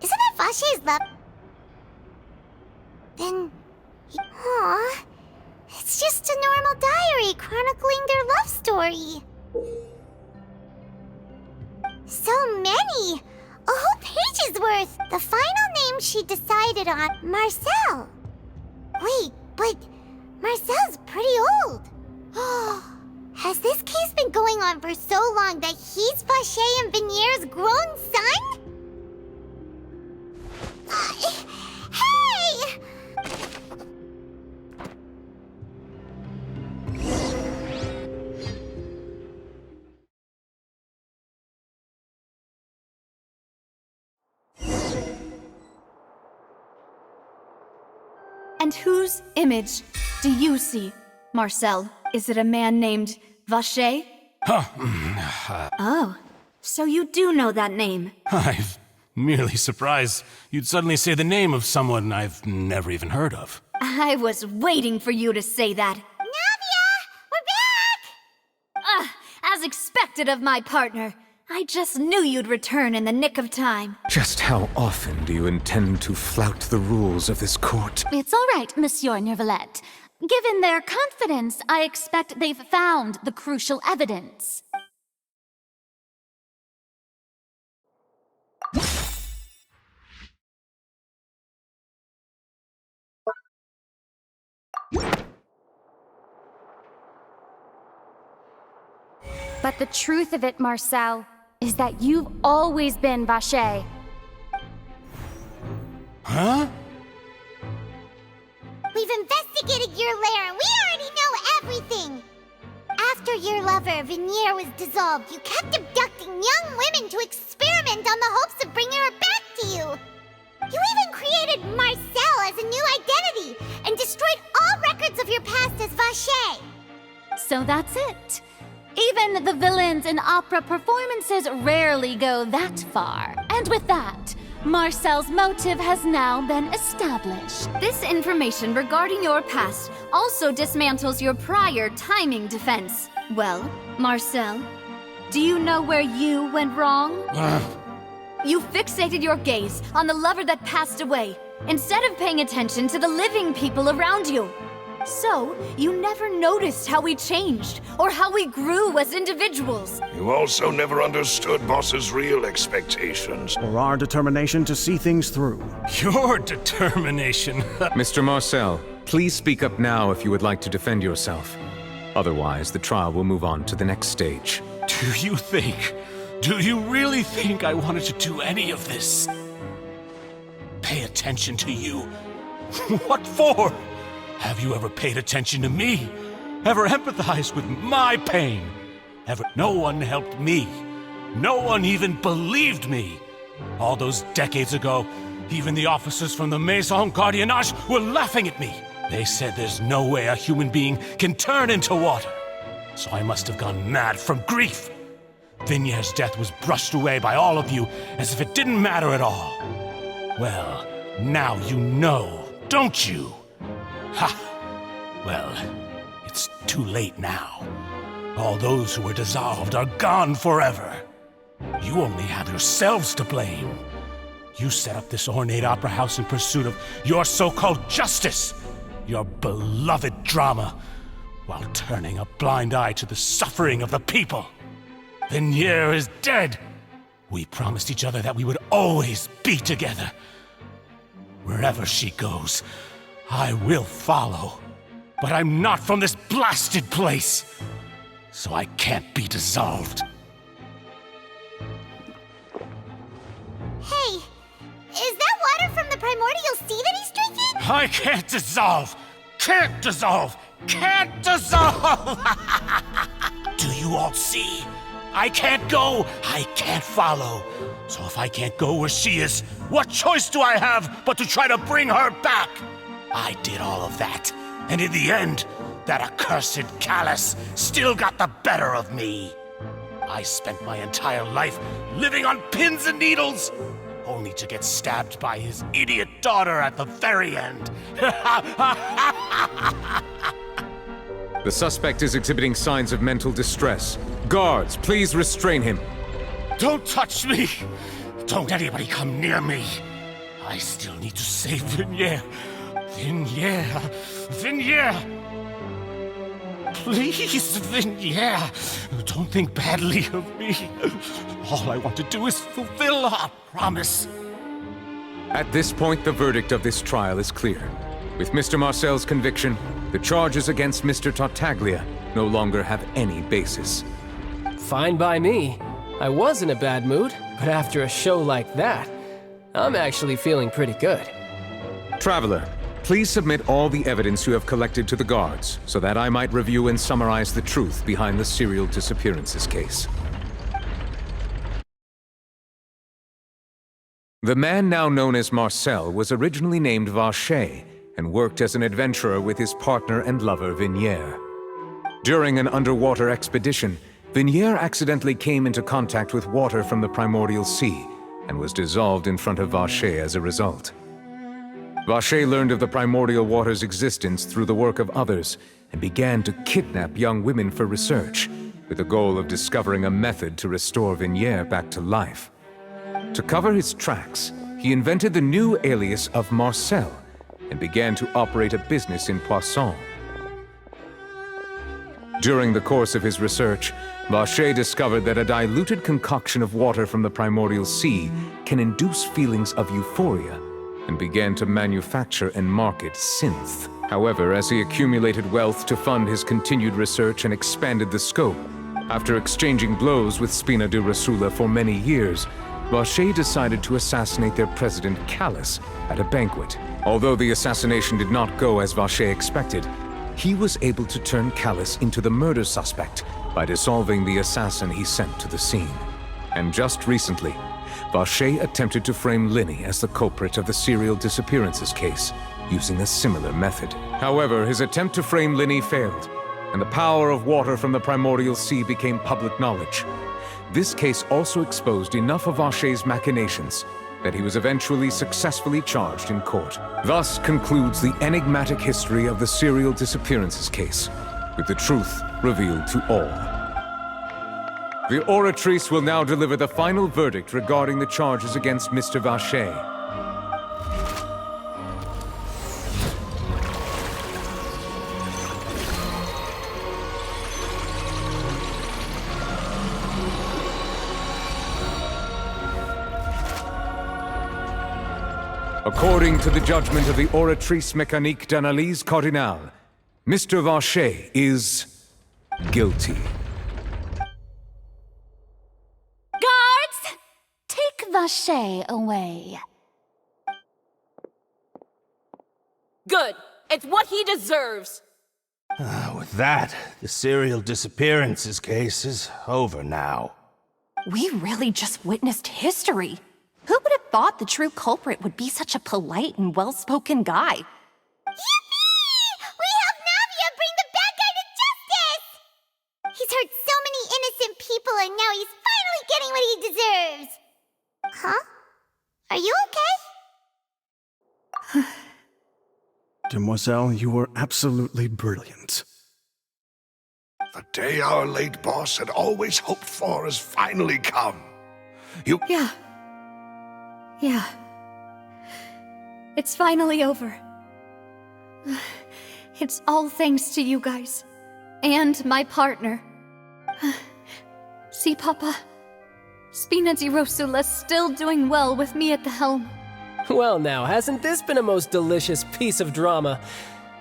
Speaker 7: Isn't that Vache's love? Then... Aw. It's just a normal diary chronicling their love story. So many! A whole page's worth! The final name she decided on, Marcel. Wait, but Marcel's pretty old. Has this case been going on for so long that he's Vache and Vinier's grown son? Hey!
Speaker 2: And whose image do you see, Marcel? Is it a man named Vache? Oh, so you do know that name.
Speaker 12: I'm merely surprised you'd suddenly say the name of someone I've never even heard of.
Speaker 2: I was waiting for you to say that.
Speaker 7: Navia! We're back!
Speaker 2: As expected of my partner. I just knew you'd return in the nick of time.
Speaker 13: Just how often do you intend to flout the rules of this court?
Speaker 15: It's all right, Monsieur Neuvillette. Given their confidence, I expect they've found the crucial evidence.
Speaker 2: But the truth of it, Marcel, is that you've always been Vacher.
Speaker 12: Huh?
Speaker 7: We've investigated your lair and we already know everything! After your lover, Venier, was dissolved, you kept abducting young women to experiment on the hopes of bringing her back to you! You even created Marcel as a new identity and destroyed all records of your past as Vacher!
Speaker 15: So that's it. Even the villains in opera performances rarely go that far. And with that, Marcel's motive has now been established.
Speaker 2: This information regarding your past also dismantles your prior timing defense. Well, Marcel, do you know where you went wrong? You fixated your gaze on the lover that passed away, instead of paying attention to the living people around you. So, you never noticed how we changed, or how we grew as individuals.
Speaker 6: You also never understood Boss's real expectations.
Speaker 20: Or our determination to see things through.
Speaker 12: Your determination.
Speaker 13: Mr. Marcel, please speak up now if you would like to defend yourself. Otherwise, the trial will move on to the next stage.
Speaker 12: Do you really think I wanted to do any of this? Pay attention to you? What for? Have you ever paid attention to me? Ever empathized with my pain? No one helped me. No one even believed me. All those decades ago, even the officers from the Maison Gardiennage were laughing at me. They said there's no way a human being can turn into water. So I must have gone mad from grief. Vinier's death was brushed away by all of you as if it didn't matter at all. Well, now you know, don't you? Ha! Well, it's too late now. All those who were dissolved are gone forever. You only have yourselves to blame. You set up this ornate opera house in pursuit of your so-called justice, your beloved drama, while turning a blind eye to the suffering of the people. Venier is dead. We promised each other that we would always be together. Wherever she goes, I will follow. But I'm not from this blasted place, so I can't be dissolved.
Speaker 7: Hey, is that water from the primordial sea that he's drinking?
Speaker 12: I can't dissolve! Can't dissolve! Can't dissolve! Do you all see? I can't go! I can't follow! So if I can't go where she is, what choice do I have but to try to bring her back? I did all of that, and in the end, that accursed Callus still got the better of me. I spent my entire life living on pins and needles, only to get stabbed by his idiot daughter at the very end.
Speaker 13: The suspect is exhibiting signs of mental distress. Guards, please restrain him.
Speaker 12: Don't touch me! Don't anybody come near me! I still need to save Venier. Venier! Please, Venier! Don't think badly of me. All I want to do is fulfill our promise.
Speaker 13: At this point, the verdict of this trial is clear. With Mr. Marcel's conviction, the charges against Mr. Tartaglia no longer have any basis.
Speaker 14: Fine by me. I was in a bad mood, but after a show like that, I'm actually feeling pretty good.
Speaker 13: Traveler, please submit all the evidence you have collected to the guards, so that I might review and summarize the truth behind the serial disappearances case. The man now known as Marcel was originally named Vacher and worked as an adventurer with his partner and lover Venier. During an underwater expedition, Venier accidentally came into contact with water from the primordial sea and was dissolved in front of Vacher as a result. Vacher learned of the primordial water's existence through the work of others and began to kidnap young women for research, with the goal of discovering a method to restore Venier back to life. To cover his tracks, he invented the new alias of Marcel and began to operate a business in Poisson. During the course of his research, Vacher discovered that a diluted concoction of water from the primordial sea can induce feelings of euphoria, and began to manufacture and market synth. However, as he accumulated wealth to fund his continued research and expanded the scope, After exchanging blows with Spina di Rosula for many years, Vacher decided to assassinate their president, Callus, at a banquet. Although the assassination did not go as Vacher expected, he was able to turn Callus into the murder suspect by dissolving the assassin he sent to the scene. And just recently, Vacher attempted to frame Linny as the culprit of the serial disappearances case, using a similar method. However, his attempt to frame Linny failed, and the power of water from the primordial sea became public knowledge. This case also exposed enough of Vacher's machinations that he was eventually successfully charged in court. Thus concludes the enigmatic history of the serial disappearances case, with the truth revealed to all. The Oratrice will now deliver the final verdict regarding the charges against Mr. Vacher. According to the judgment of the Oratrice Mécanique d'Analyse Cardinale, Mr. Vacher is guilty.
Speaker 15: Guards! Take Vacher away.
Speaker 17: Good. It's what he deserves.
Speaker 4: With that, the serial disappearances case is over now.
Speaker 16: We really just witnessed history. Who would have thought the true culprit would be such a polite and well-spoken guy?
Speaker 7: Yippee! We helped Navia bring the bad guy to justice! He's hurt so many innocent people and now he's finally getting what he deserves! Huh? Are you okay?
Speaker 20: Demoiselle, you were absolutely brilliant.
Speaker 6: The day our late boss had always hoped for has finally come.
Speaker 2: Yeah. It's finally over. It's all thanks to you guys. And my partner. See, Papa? Spina di Rosula's still doing well with me at the helm.
Speaker 14: Well now, hasn't this been a most delicious piece of drama?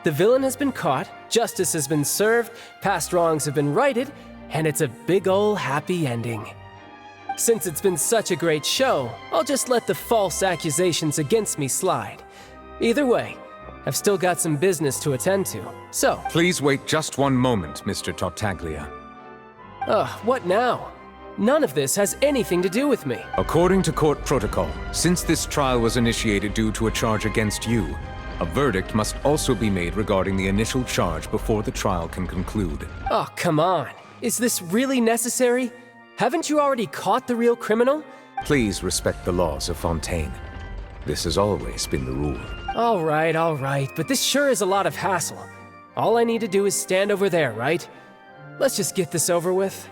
Speaker 14: The villain has been caught, justice has been served, past wrongs have been righted, and it's a big ol' happy ending. Since it's been such a great show, I'll just let the false accusations against me slide. Either way, I've still got some business to attend to, so...
Speaker 13: Please wait just one moment, Mr. Tartaglia.
Speaker 14: What now? None of this has anything to do with me.
Speaker 13: According to court protocol, since this trial was initiated due to a charge against you, a verdict must also be made regarding the initial charge before the trial can conclude.
Speaker 14: Oh, come on. Is this really necessary? Haven't you already caught the real criminal?
Speaker 13: Please respect the laws of Fontaine. This has always been the rule.
Speaker 14: All right, but this sure is a lot of hassle. All I need to do is stand over there, right? Let's just get this over with.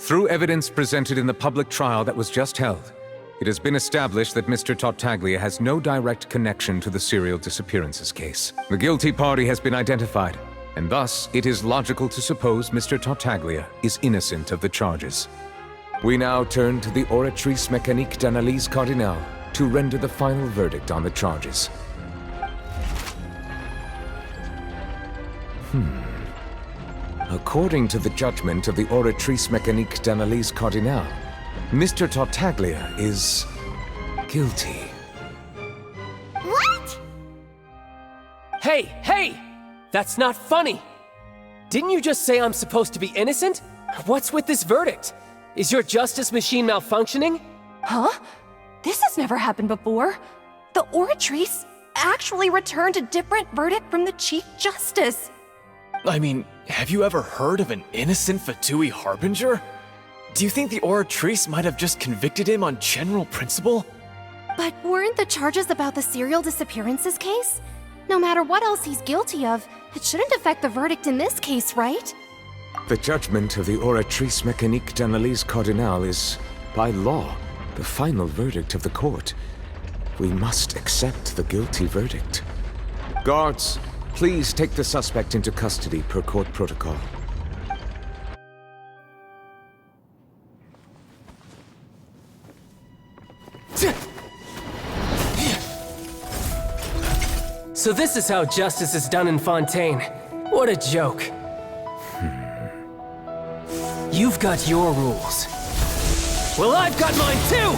Speaker 13: Through evidence presented in the public trial that was just held, it has been established that Mr. Tartaglia has no direct connection to the serial disappearances case. The guilty party has been identified, and thus it is logical to suppose Mr. Tartaglia is innocent of the charges. We now turn to the Oratrice Mécanique d'Analyse Cardinale to render the final verdict on the charges. According to the judgment of the Oratrice Mécanique d'Analyse Cardinale, Mr. Tartaglia is guilty.
Speaker 7: What?
Speaker 14: Hey! That's not funny! Didn't you just say I'm supposed to be innocent? What's with this verdict? Is your justice machine malfunctioning?
Speaker 16: Huh? This has never happened before. The Oratrice actually returned a different verdict from the Chief Justice.
Speaker 19: I mean, have you ever heard of an innocent Fatui Harbinger? Do you think the Oratrice might have just convicted him on general principle?
Speaker 2: But weren't the charges about the serial disappearances case? No matter what else he's guilty of, it shouldn't affect the verdict in this case, right?
Speaker 13: The judgment of the Oratrice Mécanique d'Analyse Cardinale is, by law, the final verdict of the court. We must accept the guilty verdict. Guards, please take the suspect into custody per court protocol.
Speaker 14: So this is how justice is done in Fontaine. What a joke. You've got your rules. Well, I've got mine too!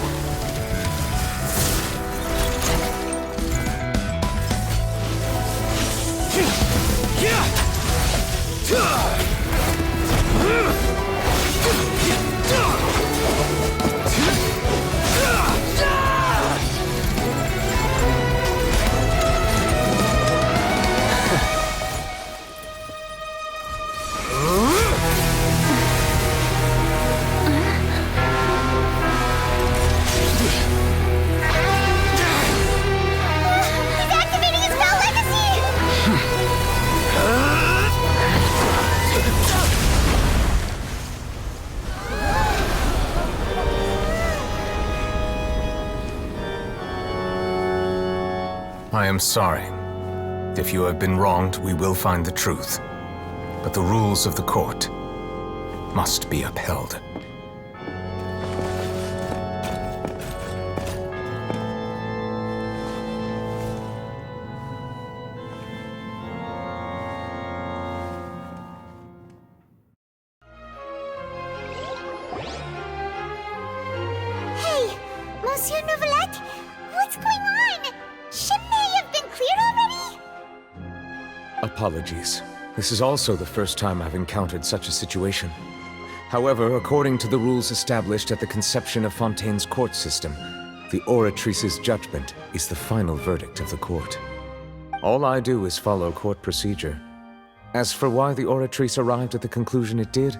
Speaker 13: I am sorry. If you have been wronged, we will find the truth. But the rules of the court must be upheld.
Speaker 7: Hey, Monsieur Novelette, what's going on? Shouldn't they have been cleared already?
Speaker 13: Apologies. This is also the first time I've encountered such a situation. However, according to the rules established at the conception of Fontaine's court system, the Oratrice's judgment is the final verdict of the court. All I do is follow court procedure. As for why the Oratrice arrived at the conclusion it did,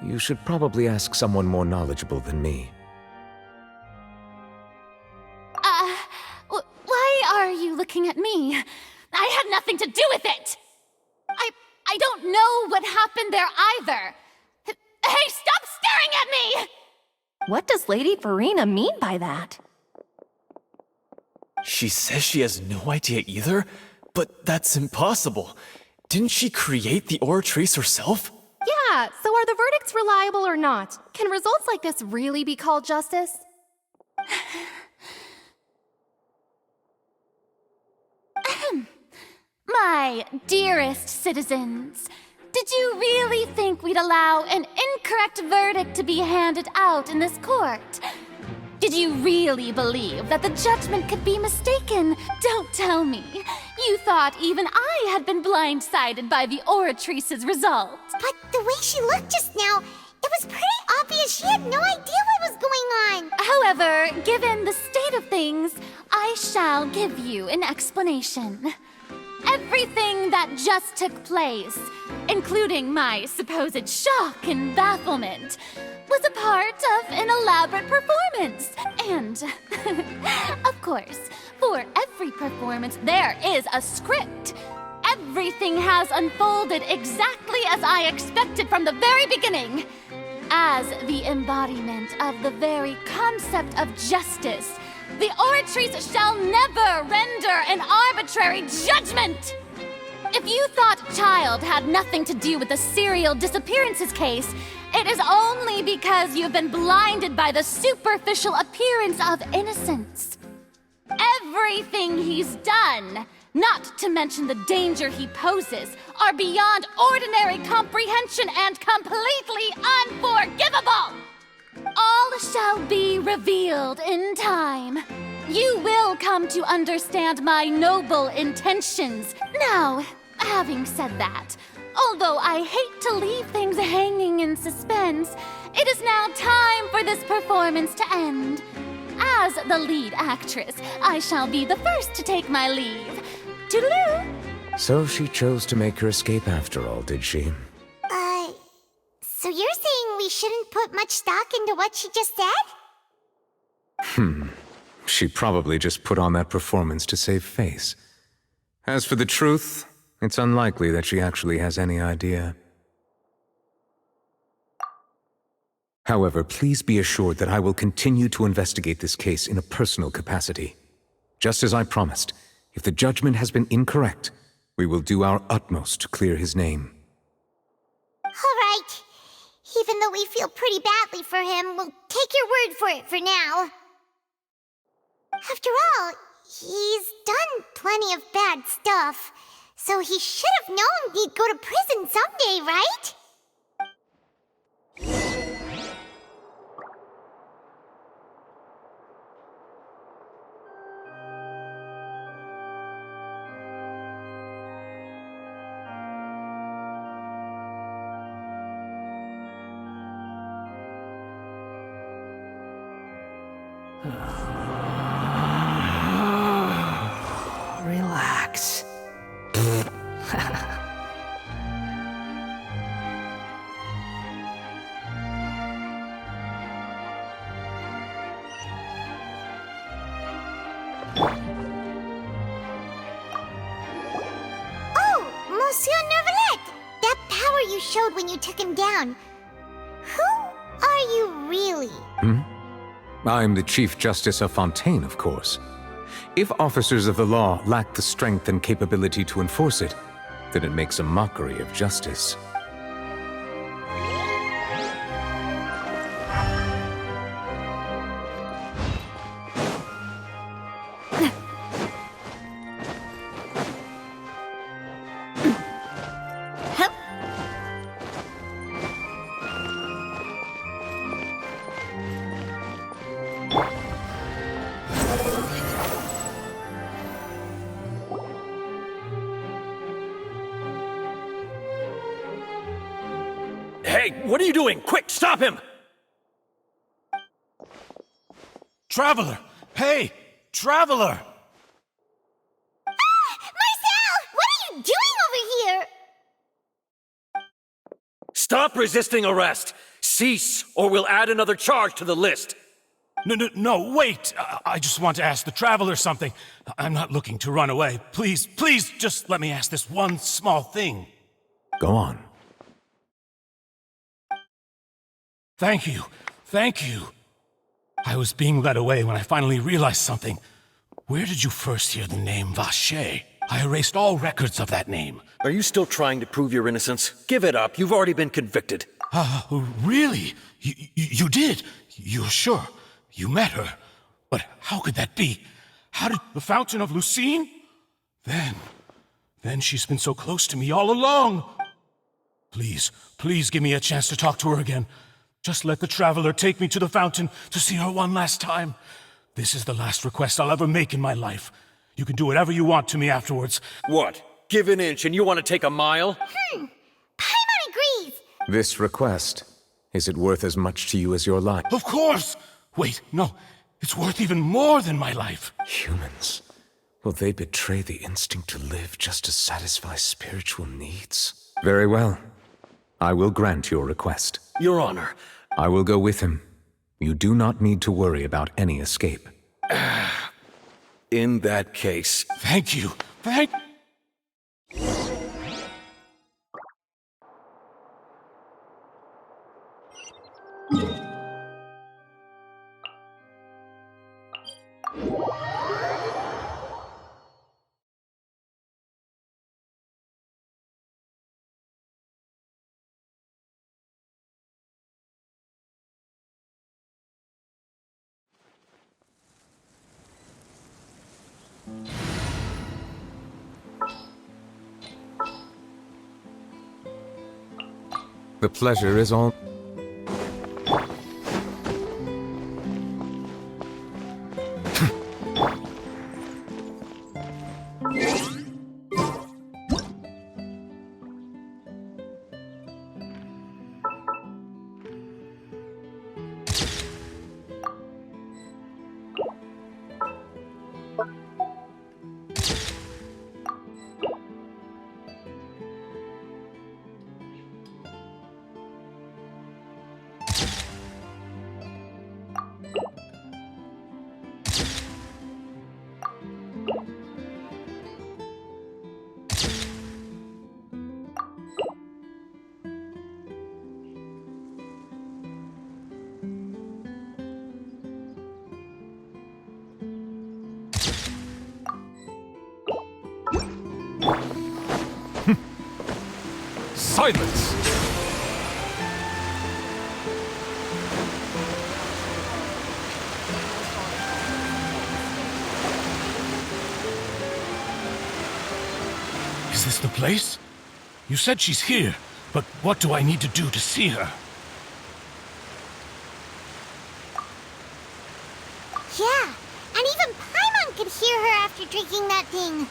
Speaker 13: you should probably ask someone more knowledgeable than me.
Speaker 15: Why are you looking at me? I had nothing to do with it! I don't know what happened there either! Hey, stop staring at me!
Speaker 16: What does Lady Farina mean by that?
Speaker 19: She says she has no idea either? But that's impossible. Didn't she create the Oratrice herself?
Speaker 16: Yeah, so are the verdicts reliable or not? Can results like this really be called justice?
Speaker 15: My dearest citizens, did you really think we'd allow an incorrect verdict to be handed out in this court? Did you really believe that the judgment could be mistaken? Don't tell me. You thought even I had been blindsided by the Oratrice's result.
Speaker 7: But the way she looked just now, it was pretty obvious she had no idea what was going on.
Speaker 15: However, given the state of things, I shall give you an explanation. Everything that just took place, including my supposed shock and bafflement, was a part of an elaborate performance. And, of course, for every performance, there is a script. Everything has unfolded exactly as I expected from the very beginning. As the embodiment of the very concept of justice, the Oratrice shall never render an arbitrary judgment! If you thought Child had nothing to do with the serial disappearances case, it is only because you've been blinded by the superficial appearance of innocence. Everything he's done, not to mention the danger he poses, are beyond ordinary comprehension and completely unforgivable! All shall be revealed in time. You will come to understand my noble intentions. Now, having said that, although I hate to leave things hanging in suspense, it is now time for this performance to end. As the lead actress, I shall be the first to take my leave. Toodaloo!
Speaker 13: So she chose to make her escape after all, did she?
Speaker 7: So you're saying we shouldn't put much stock into what she just said?
Speaker 13: She probably just put on that performance to save face. As for the truth, it's unlikely that she actually has any idea. However, please be assured that I will continue to investigate this case in a personal capacity. Just as I promised, if the judgment has been incorrect, we will do our utmost to clear his name.
Speaker 7: All right. Even though we feel pretty badly for him, we'll take your word for it for now. After all, he's done plenty of bad stuff, so he should have known he'd go to prison someday, right?
Speaker 16: Relax.
Speaker 7: Oh, Monsieur Neuvillette! That power you showed when you took him down. Who are you really?
Speaker 13: I'm the Chief Justice of Fontaine, of course. If officers of the law lack the strength and capability to enforce it, then it makes a mockery of justice.
Speaker 19: Hey, what are you doing? Quick, stop him!
Speaker 12: Traveler! Hey! Traveler!
Speaker 7: Marcel! What are you doing over here?
Speaker 19: Stop resisting arrest! Cease, or we'll add another charge to the list!
Speaker 12: No, wait! I just want to ask the Traveler something. I'm not looking to run away. Please, just let me ask this one small thing.
Speaker 13: Go on.
Speaker 12: Thank you. I was being led away when I finally realized something. Where did you first hear the name Vacher? I erased all records of that name.
Speaker 19: Are you still trying to prove your innocence? Give it up. You've already been convicted.
Speaker 12: Really? You did? You're sure? You met her? But how could that be? How did the Fountain of Lucine? Then she's been so close to me all along. Please give me a chance to talk to her again. Just let the Traveler take me to the fountain to see her one last time. This is the last request I'll ever make in my life. You can do whatever you want to me afterwards.
Speaker 19: What? Give an inch and you want to take a mile?
Speaker 7: Paimon agrees!
Speaker 13: This request, is it worth as much to you as your life?
Speaker 12: Of course! Wait, no. It's worth even more than my life.
Speaker 13: Humans? Will they betray the instinct to live just to satisfy spiritual needs? Very well. I will grant your request.
Speaker 19: Your Honor.
Speaker 13: I will go with him. You do not need to worry about any escape.
Speaker 19: In that case...
Speaker 12: Thank you.
Speaker 13: The pleasure is all... Silence!
Speaker 12: Is this the place? You said she's here, but what do I need to do to see her?
Speaker 7: Yeah, and even Paimon could hear her after drinking that thing.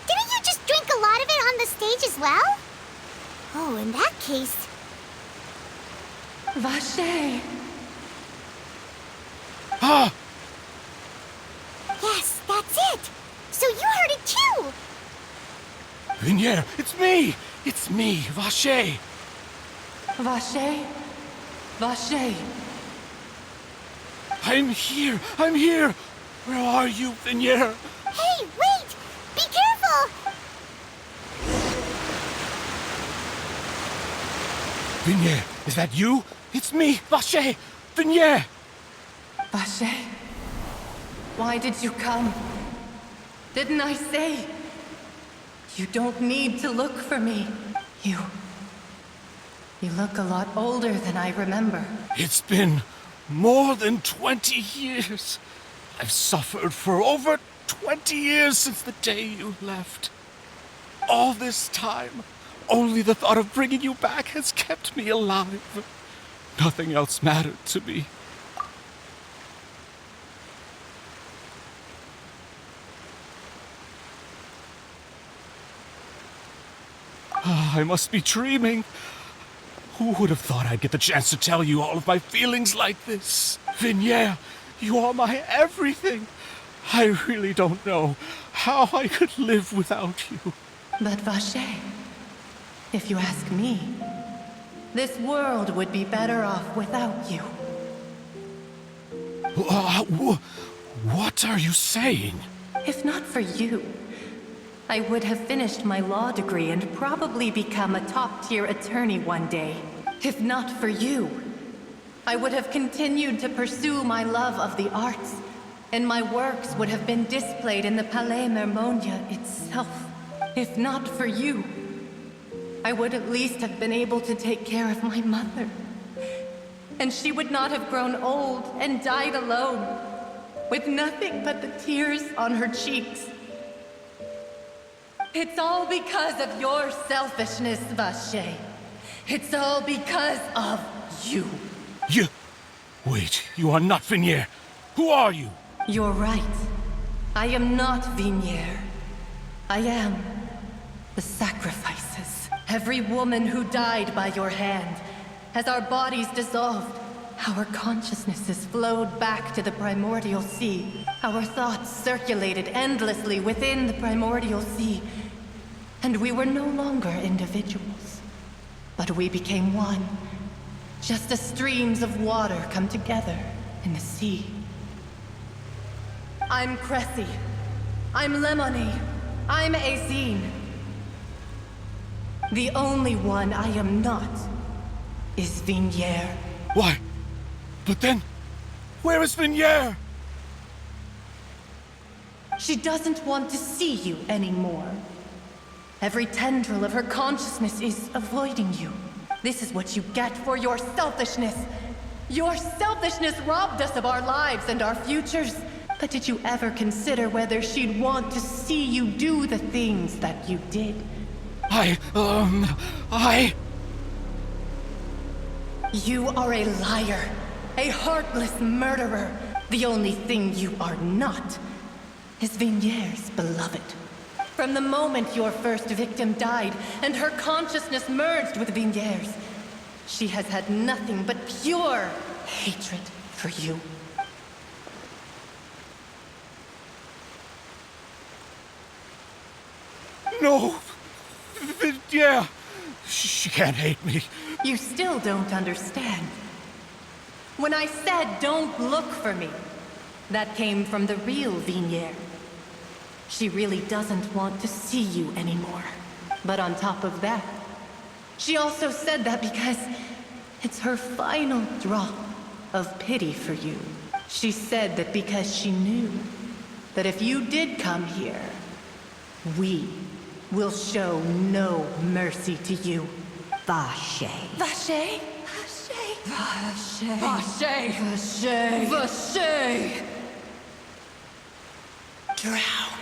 Speaker 7: Didn't you just drink a lot of it on the stage as well? Oh, in that case...
Speaker 18: Vacher!
Speaker 12: Ah! Vignier, it's me! It's me, Vache!
Speaker 18: Vache? Vache?
Speaker 12: I'm here! I'm here! Where are you, Vignier?
Speaker 7: Hey, wait! Be careful!
Speaker 12: Vignier, is that you? It's me, Vache! Vignier!
Speaker 18: Vache? Why did you come? Didn't I say? You don't need to look for me. You look a lot older than I remember.
Speaker 12: It's been more than 20 years. I've suffered for over 20 years since the day you left. All this time, only the thought of bringing you back has kept me alive. Nothing else mattered to me. I must be dreaming. Who would have thought I'd get the chance to tell you all of my feelings like this? Vignier, you are my everything. I really don't know how I could live without you.
Speaker 18: But Vache, if you ask me, this world would be better off without you.
Speaker 12: What are you saying?
Speaker 18: If not for you, I would have finished my law degree and probably become a top-tier attorney one day. If not for you, I would have continued to pursue my love of the arts, and my works would have been displayed in the Palais Mermonia itself. If not for you, I would at least have been able to take care of my mother. And she would not have grown old and died alone, with nothing but the tears on her cheeks. It's all because of your selfishness, Vache. It's all because of you.
Speaker 12: You... Wait, you are not Vignier. Who are you?
Speaker 18: You're right. I am not Vignier. I am the sacrifices. Every woman who died by your hand. As our bodies dissolved, our consciousnesses flowed back to the primordial sea. Our thoughts circulated endlessly within the primordial sea. And we were no longer individuals, but we became one, just as streams of water come together in the sea. I'm Cressy. I'm Lemony. I'm Azine. The only one I am not is Vignier.
Speaker 12: Why? But then, where is Vignier?
Speaker 18: She doesn't want to see you anymore. Every tendril of her consciousness is avoiding you. This is what you get for your selfishness. Your selfishness robbed us of our lives and our futures. But did you ever consider whether she'd want to see you do the things that you did? You are a liar. A heartless murderer. The only thing you are not is Vignier's beloved. From the moment your first victim died and her consciousness merged with Vignier's, she has had nothing but pure hatred for you.
Speaker 12: No! Vignier! She can't hate me.
Speaker 18: You still don't understand. When I said don't look for me, that came from the real Vignier. She really doesn't want to see you anymore. But on top of that, she also said that because it's her final drop of pity for you. She said that because she knew that if you did come here, we will show no mercy to you.
Speaker 9: Vache.
Speaker 18: Vache? Vache. Vache. Vache. Vache. Drown.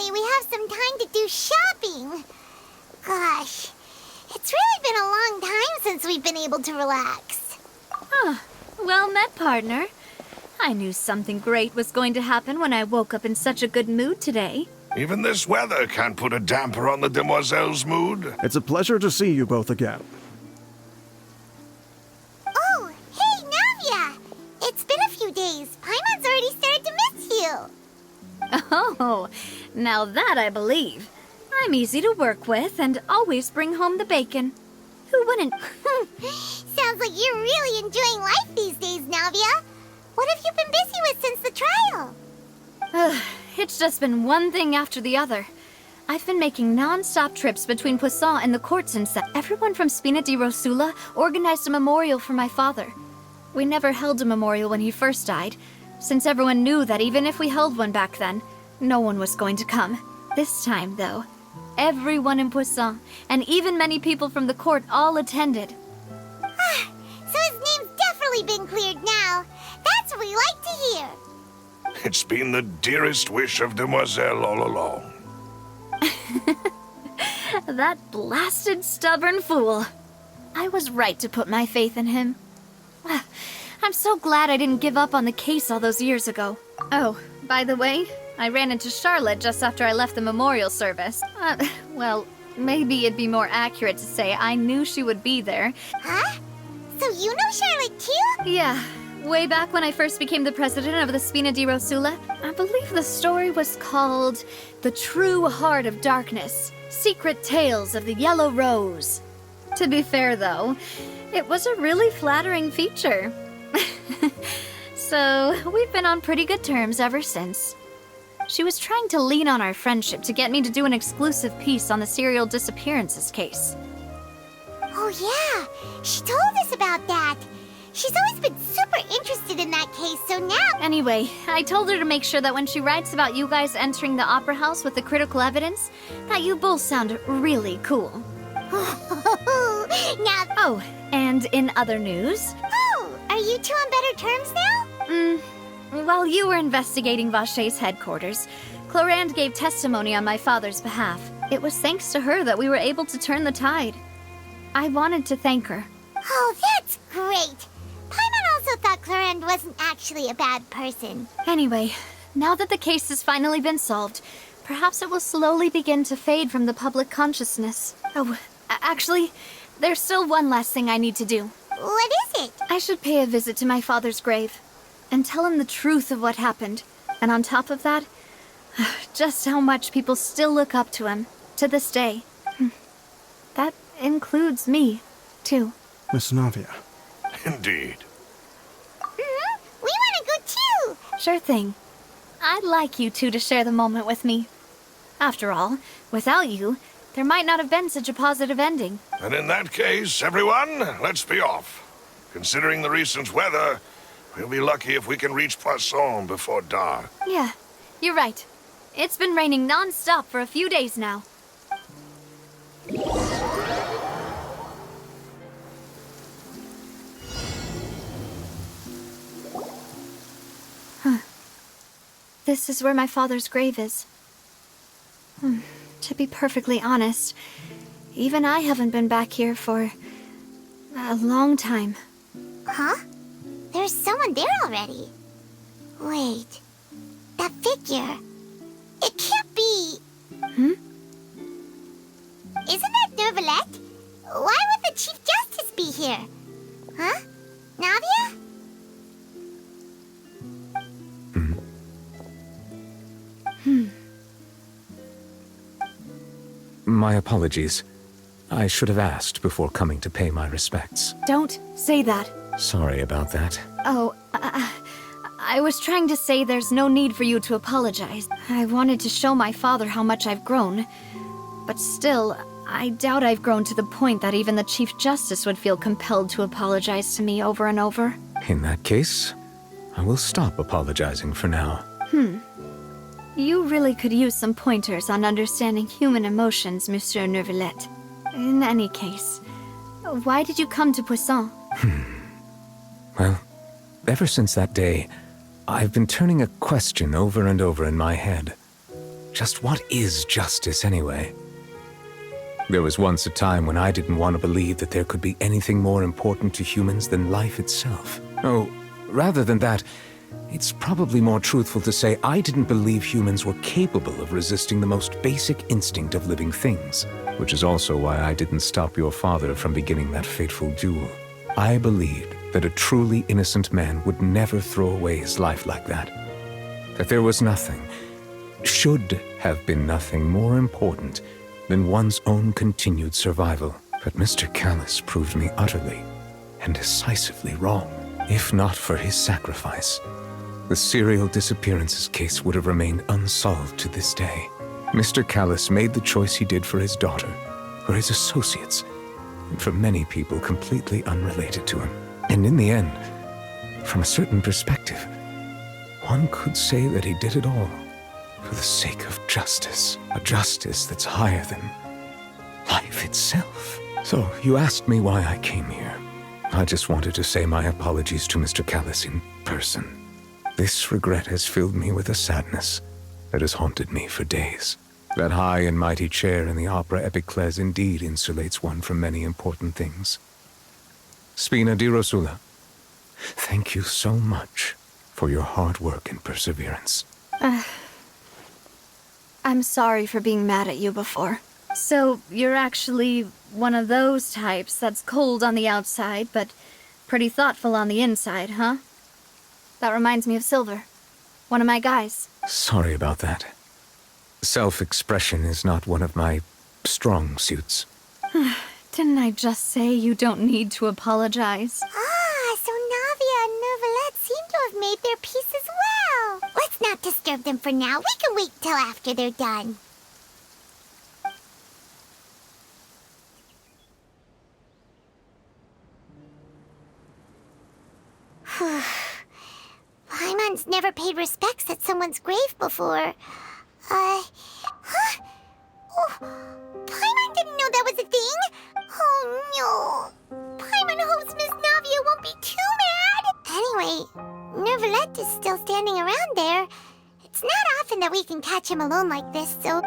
Speaker 7: finally we have some time to do shopping. Gosh, it's really been a long time since we've been able to relax.
Speaker 2: Huh. Well met, partner. I knew something great was going to happen when I woke up in such a good mood today.
Speaker 6: Even this weather can't put a damper on the demoiselle's mood.
Speaker 20: It's a pleasure to see you both again.
Speaker 7: Oh, hey, Navia! It's been a few days. Paimon's already started to miss you.
Speaker 2: Oh, now that I believe. I'm easy to work with and always bring home the bacon. Who wouldn't?
Speaker 7: Sounds like you're really enjoying life these days, Navia. What have you been busy with since the trial?
Speaker 2: It's just been one thing after the other. I've been making non-stop trips between Poisson and the courts and set. Everyone from Spina di Rosula organized a memorial for my father. We never held a memorial when he first died, since everyone knew that even if we held one back then, no one was going to come. This time, though, everyone in Poisson, and even many people from the court, all attended.
Speaker 7: So his name's definitely been cleared now. That's what we like to hear.
Speaker 6: It's been the dearest wish of Demoiselle all along.
Speaker 2: That blasted stubborn fool. I was right to put my faith in him. I'm so glad I didn't give up on the case all those years ago. Oh, by the way, I ran into Charlotte just after I left the memorial service. Well, maybe it'd be more accurate to say I knew she would be there.
Speaker 7: Huh? So you know Charlotte too?
Speaker 2: Yeah, way back when I first became the president of the Spina di Rosula. I believe the story was called The True Heart of Darkness, Secret Tales of the Yellow Rose. To be fair, though, it was a really flattering feature. So, we've been on pretty good terms ever since. She was trying to lean on our friendship to get me to do an exclusive piece on the serial disappearances case.
Speaker 7: Oh yeah, she told us about that. She's always been super interested in that case, so now...
Speaker 2: Anyway, I told her to make sure that when she writes about you guys entering the opera house with the critical evidence, that you both sound really cool.
Speaker 7: Now...
Speaker 2: Oh, and in other news...
Speaker 7: Oh, are you two on better terms now?
Speaker 2: While you were investigating Vaché's headquarters, Clorinde gave testimony on my father's behalf. It was thanks to her that we were able to turn the tide. I wanted to thank her.
Speaker 7: Oh, that's great. Paimon also thought Clorinde wasn't actually a bad person.
Speaker 2: Anyway, now that the case has finally been solved, perhaps it will slowly begin to fade from the public consciousness. Oh, actually, there's still one last thing I need to do.
Speaker 7: What is it?
Speaker 2: I should pay a visit to my father's grave and tell him the truth of what happened. And on top of that, just how much people still look up to him to this day. That includes me, too.
Speaker 20: Miss Navia.
Speaker 6: Indeed.
Speaker 7: We want to go too!
Speaker 2: Sure thing. I'd like you two to share the moment with me. After all, without you, there might not have been such a positive ending.
Speaker 6: And in that case, everyone, let's be off. Considering the recent weather, we'll be lucky if we can reach Poisson before dark.
Speaker 2: Yeah, you're right. It's been raining non-stop for a few days now. This is where my father's grave is. To be perfectly honest, even I haven't been back here for a long time.
Speaker 7: Huh? There's someone there already. Wait, that figure. It can't be... Isn't that Neuvillette? Why would the Chief Justice be here? Huh? Navia?
Speaker 13: My apologies. I should have asked before coming to pay my respects.
Speaker 2: Don't say that.
Speaker 13: Sorry about that.
Speaker 2: Oh, I was trying to say there's no need for you to apologize. I wanted to show my father how much I've grown. But still, I doubt I've grown to the point that even the Chief Justice would feel compelled to apologize to me over and over.
Speaker 13: In that case, I will stop apologizing for now.
Speaker 2: You really could use some pointers on understanding human emotions, Monsieur Neuvillette. In any case, why did you come to Poisson?
Speaker 13: Well, ever since that day, I've been turning a question over and over in my head. Just what is justice, anyway? There was once a time when I didn't want to believe that there could be anything more important to humans than life itself. Oh, rather than that, it's probably more truthful to say I didn't believe humans were capable of resisting the most basic instinct of living things, which is also why I didn't stop your father from beginning that fateful duel. I believed that a truly innocent man would never throw away his life like that. That there was nothing, should have been nothing more important than one's own continued survival. But Mr. Callus proved me utterly and decisively wrong. If not for his sacrifice, the serial disappearances case would have remained unsolved to this day. Mr. Callus made the choice he did for his daughter, for his associates, and for many people completely unrelated to him. And in the end, from a certain perspective, one could say that he did it all for the sake of justice. A justice that's higher than life itself. So, you asked me why I came here. I just wanted to say my apologies to Mr. Callus in person. This regret has filled me with a sadness that has haunted me for days. That high and mighty chair in the opera Epiclese indeed insulates one from many important things. Spina di Rosula, thank you so much for your hard work and perseverance.
Speaker 2: I'm sorry for being mad at you before. So, you're actually one of those types that's cold on the outside, but pretty thoughtful on the inside, huh? That reminds me of Silver, one of my guys.
Speaker 13: Sorry about that. Self-expression is not one of my strong suits.
Speaker 2: Didn't I just say you don't need to apologize?
Speaker 7: Ah, so Navia and Neuvillette seem to have made their peace as well. Let's not disturb them for now. We can wait till after they're done. Paimon's never paid respects at someone's grave before. Huh? Oh, Paimon didn't know that was a thing? Oh no. Paimon hopes Miss Navia won't be too mad. Anyway, Neuvillette is still standing around there. It's not often that we can catch him alone like this, so...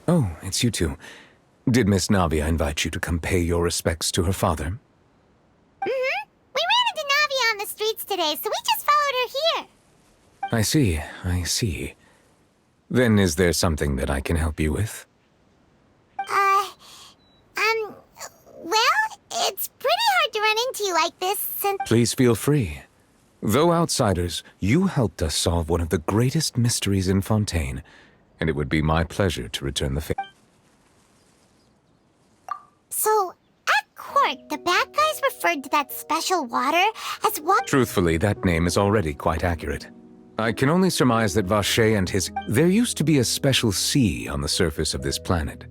Speaker 13: Oh, it's you two. Did Miss Navia invite you to come pay your respects to her father?
Speaker 7: Mm-hmm. We ran into Navia on the streets today, so we just followed her here.
Speaker 13: I see. Then is there something that I can help you with?
Speaker 7: Well, it's pretty hard to run into you like this since...
Speaker 13: Please feel free. Though outsiders, you helped us solve one of the greatest mysteries in Fontaine, and it would be my pleasure to return the favor.
Speaker 7: So, at court, the bad guys referred to that special water as what?
Speaker 13: Truthfully, that name is already quite accurate. I can only surmise that Vacher and his... There used to be a special sea on the surface of this planet.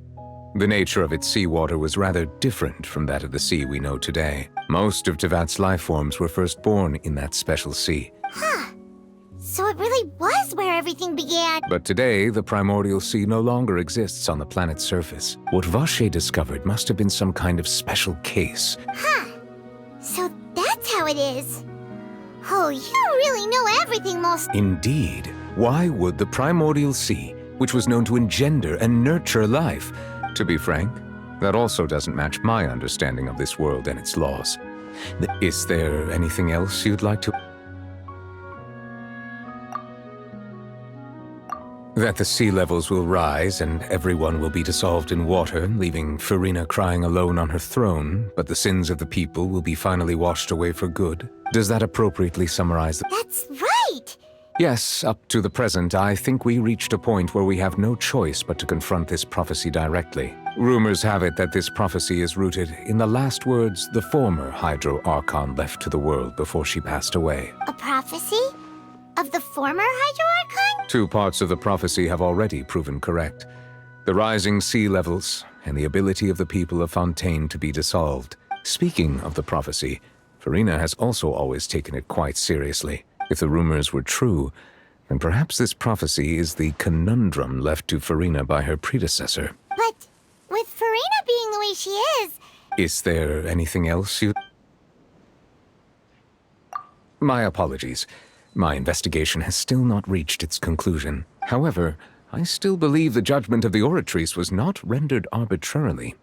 Speaker 13: The nature of its seawater was rather different from that of the sea we know today. Most of Tevat's life forms were first born in that special sea.
Speaker 7: Huh. So it really was where everything began.
Speaker 13: But today, the primordial sea no longer exists on the planet's surface. What Vacher discovered must have been some kind of special case.
Speaker 7: Huh. So that's how it is. Oh, you really know everything, most.
Speaker 13: Indeed. Why would the primordial sea, which was known to engender and nurture life? To be frank, that also doesn't match my understanding of this world and its laws. Is there anything else you'd like to... That the sea levels will rise and everyone will be dissolved in water, leaving Farina crying alone on her throne, but the sins of the people will be finally washed away for good. Does that appropriately summarize the...
Speaker 7: That's right!
Speaker 13: Yes, up to the present, I think we reached a point where we have no choice but to confront this prophecy directly. Rumors have it that this prophecy is rooted in the last words the former Hydro Archon left to the world before she passed away.
Speaker 7: A prophecy? Of the former Hydro Archon?
Speaker 13: 2 parts of the prophecy have already proven correct. The rising sea levels, and the ability of the people of Fontaine to be dissolved. Speaking of the prophecy, Farina has also always taken it quite seriously. If the rumors were true, then perhaps this prophecy is the conundrum left to Farina by her predecessor.
Speaker 7: But with Farina being the way she
Speaker 13: Is there anything else you... My apologies. My investigation has still not reached its conclusion. However, I still believe the judgment of the Oratrice was not rendered arbitrarily.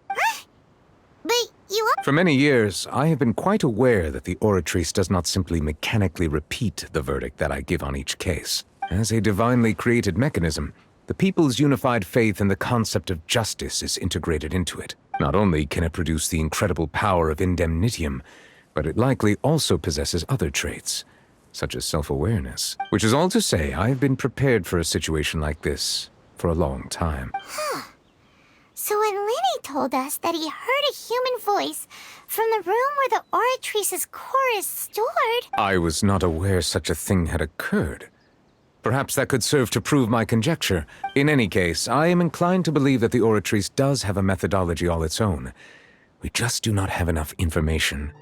Speaker 7: But you...
Speaker 13: For many years, I have been quite aware that the Oratrice does not simply mechanically repeat the verdict that I give on each case. As a divinely created mechanism, the people's unified faith in the concept of justice is integrated into it. Not only can it produce the incredible power of indemnitium, but it likely also possesses other traits, such as self-awareness. Which is all to say, I have been prepared for a situation like this for a long time.
Speaker 7: So when Lenny told us that he heard a human voice from the room where the Oratrice's core is stored...
Speaker 13: I was not aware such a thing had occurred. Perhaps that could serve to prove my conjecture. In any case, I am inclined to believe that the Oratrice does have a methodology all its own. We just do not have enough information.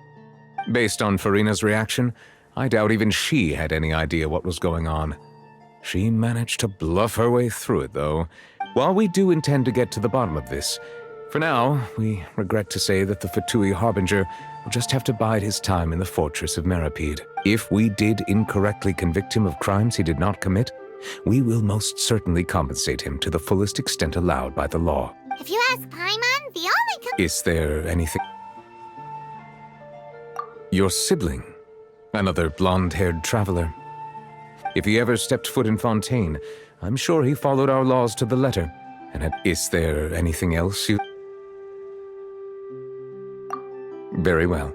Speaker 13: Based on Farina's reaction, I doubt even she had any idea what was going on. She managed to bluff her way through it, though. While we do intend to get to the bottom of this, for now, we regret to say that the Fatui Harbinger will just have to bide his time in the fortress of Meripede. If we did incorrectly convict him of crimes he did not commit, we will most certainly compensate him to the fullest extent allowed by the law.
Speaker 7: If you ask Paimon, the only...
Speaker 13: Is there anything... Your sibling, another blonde-haired traveler. If he ever stepped foot in Fontaine, I'm sure he followed our laws to the letter. And is there anything else you... Very well.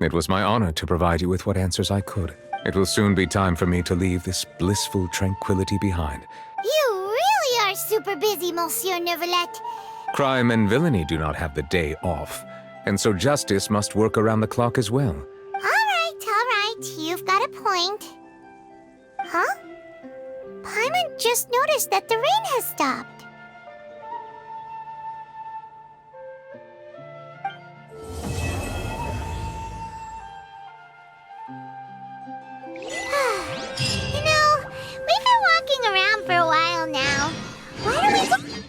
Speaker 13: It was my honor to provide you with what answers I could. It will soon be time for me to leave this blissful tranquility behind.
Speaker 7: You really are super busy, Monsieur Neuvillette.
Speaker 13: Crime and villainy do not have the day off, and so justice must work around the clock as well.
Speaker 7: All right. You've got a point. Huh? Paimon just noticed that the rain has stopped. You know, we've been walking around for a while now. Why don't we just...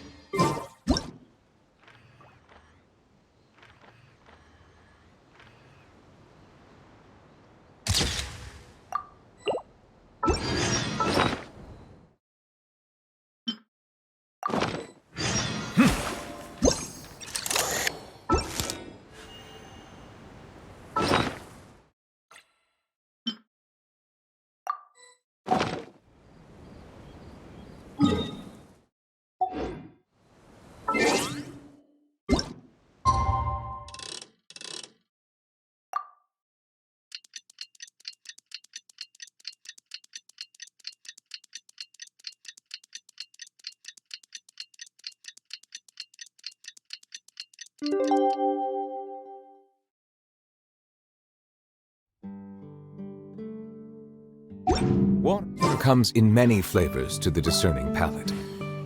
Speaker 13: Water comes in many flavors to the discerning palate.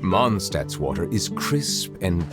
Speaker 13: Mondstadt's water is crisp and...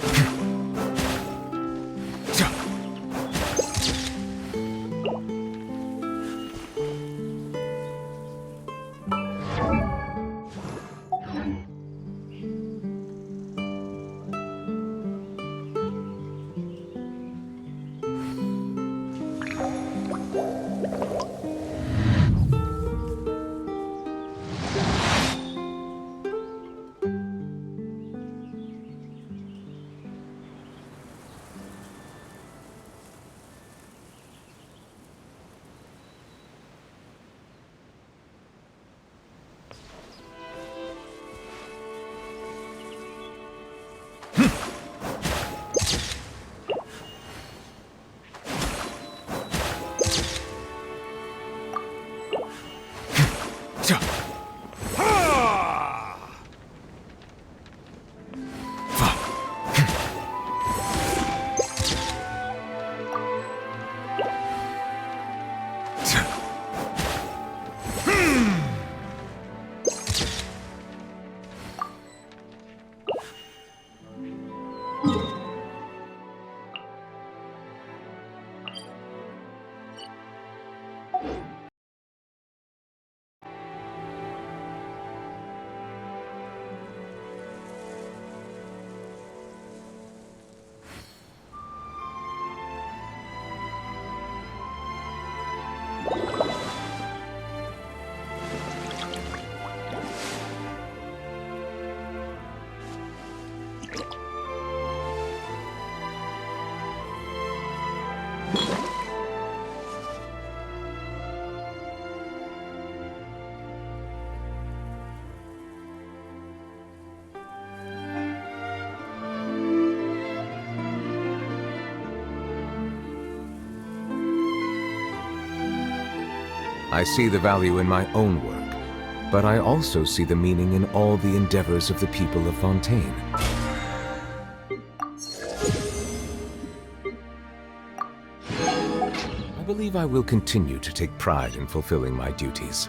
Speaker 13: I see the value in my own work, but I also see the meaning in all the endeavors of the people of Fontaine. I believe I will continue to take pride in fulfilling my duties.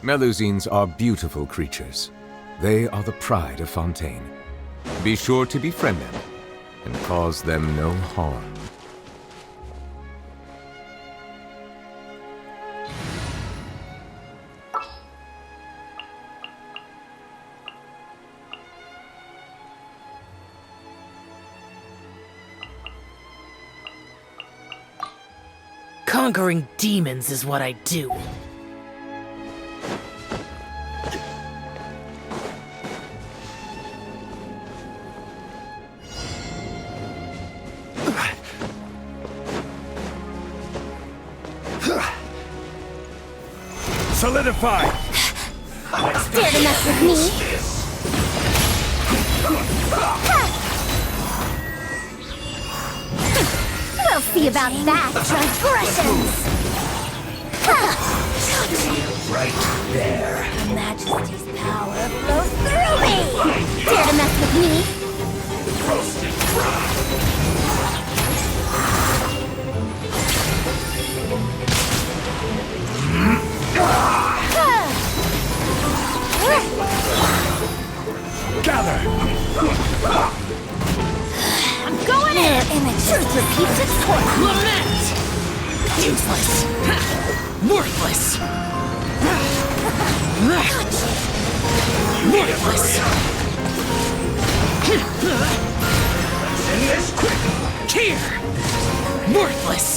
Speaker 13: Melusines are beautiful creatures. They are the pride of Fontaine. Be sure to befriend them and cause them no harm.
Speaker 21: Conquering demons is what I do.
Speaker 4: Solidify!
Speaker 7: Dare to mess with me? We'll see about that, transgressions!
Speaker 22: Right there.
Speaker 7: Her Majesty's power flows through me! Dare to mess with me?
Speaker 22: Roasted
Speaker 4: Gather!
Speaker 15: I'm going in! Truth repeats its course!
Speaker 21: Lament! Useless! Worthless! Worthless!
Speaker 4: Let's end this quick!
Speaker 21: Here! Worthless!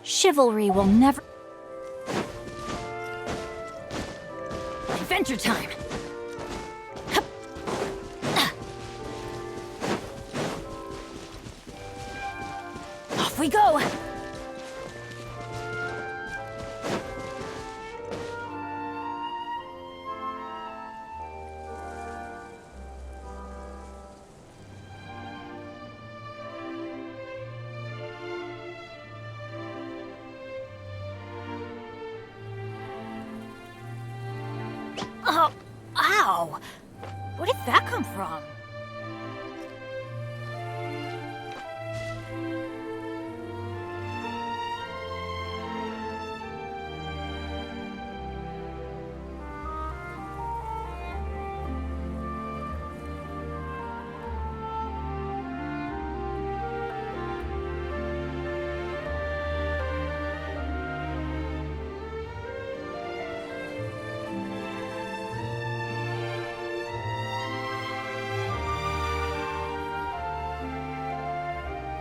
Speaker 1: Chivalry will never... Adventure time! Off we go!
Speaker 15: Oh, ow! Where did that come from?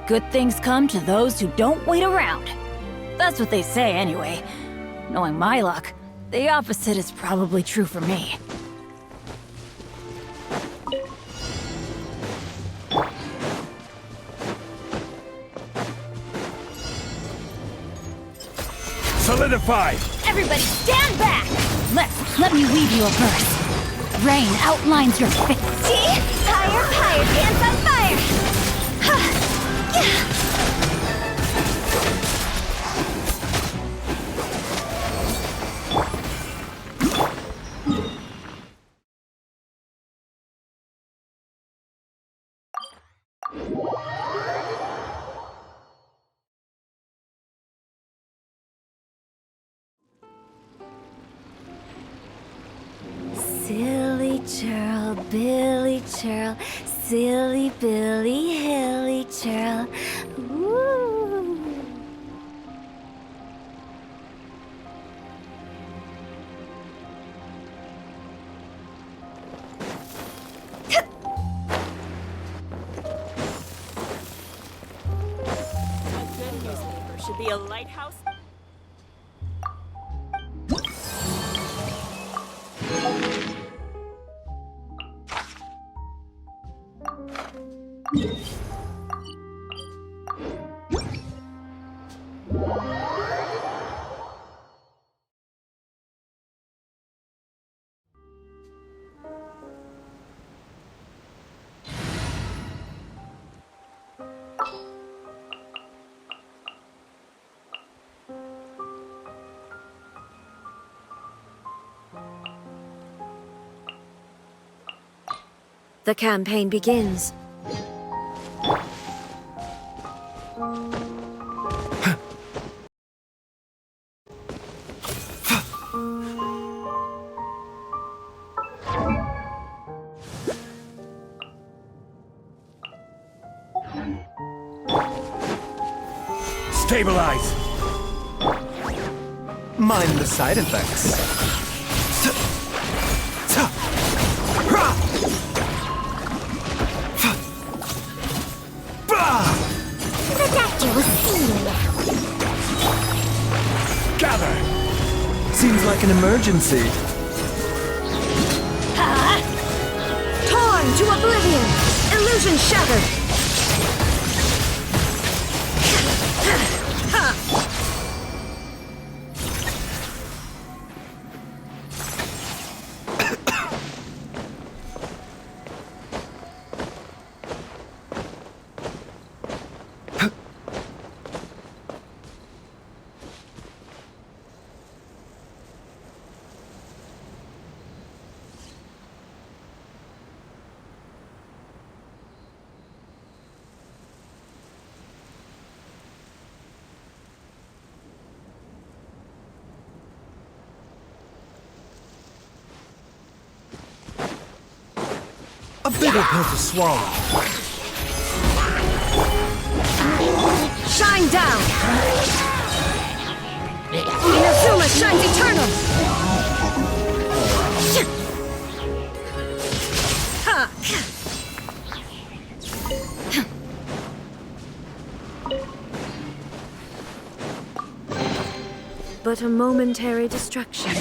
Speaker 1: Good things come to those who don't wait around. That's what they say anyway. Knowing my luck, the opposite is probably true for me.
Speaker 4: Solidify!
Speaker 15: Everybody stand back!
Speaker 1: Let me weave you a verse. Rain outlines your fate.
Speaker 15: See? Higher, dance on fire!
Speaker 1: Silly churl, Billy
Speaker 3: churl. Silly Billy Hilly churl. Woo!
Speaker 17: A good newspaper should be a lighthouse.
Speaker 2: The campaign begins.
Speaker 4: Stabilize!
Speaker 19: Mind the side effects.
Speaker 7: The doctor will see you now.
Speaker 19: Gather! Seems like an emergency.
Speaker 2: Torn to oblivion! Illusion shattered!
Speaker 19: A bitter pill to swallow.
Speaker 2: Shine down! Inazuma shines eternal! But a momentary distraction.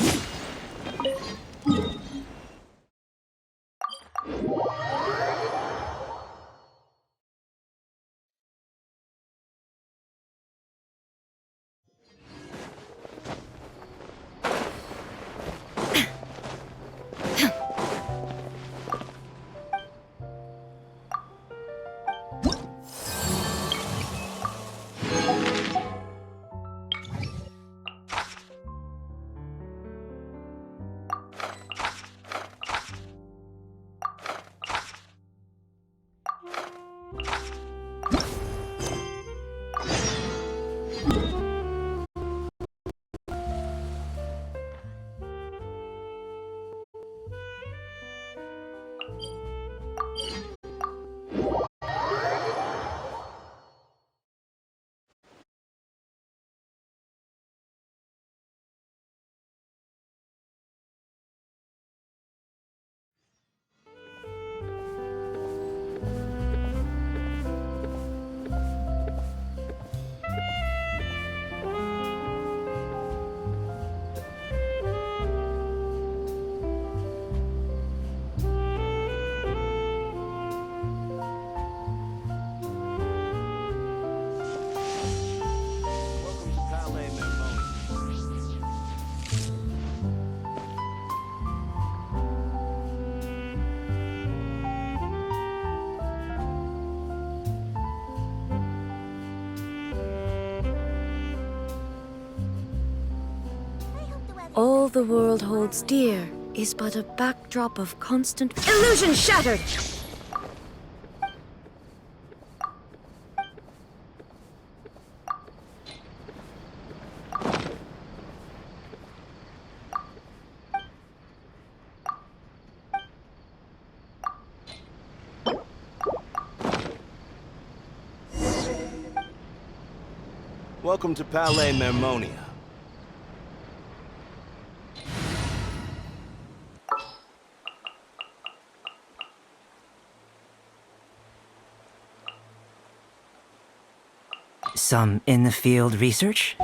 Speaker 2: All the world holds dear is but a backdrop of constant illusion shattered!
Speaker 5: Welcome to Palais Mermonia.
Speaker 11: Some in-the-field research?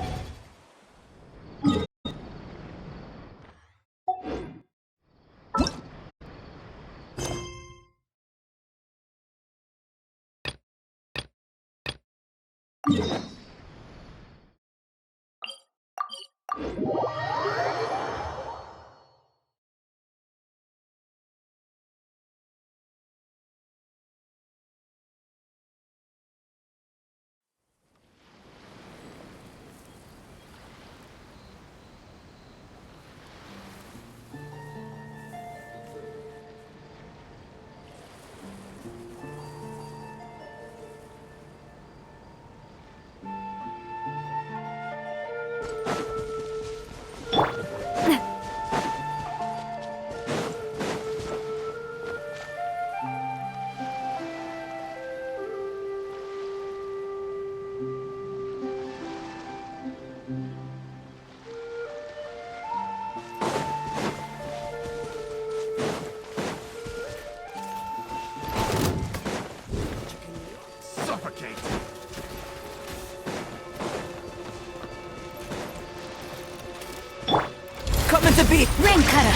Speaker 21: Coming to beat!
Speaker 8: Rain cutter!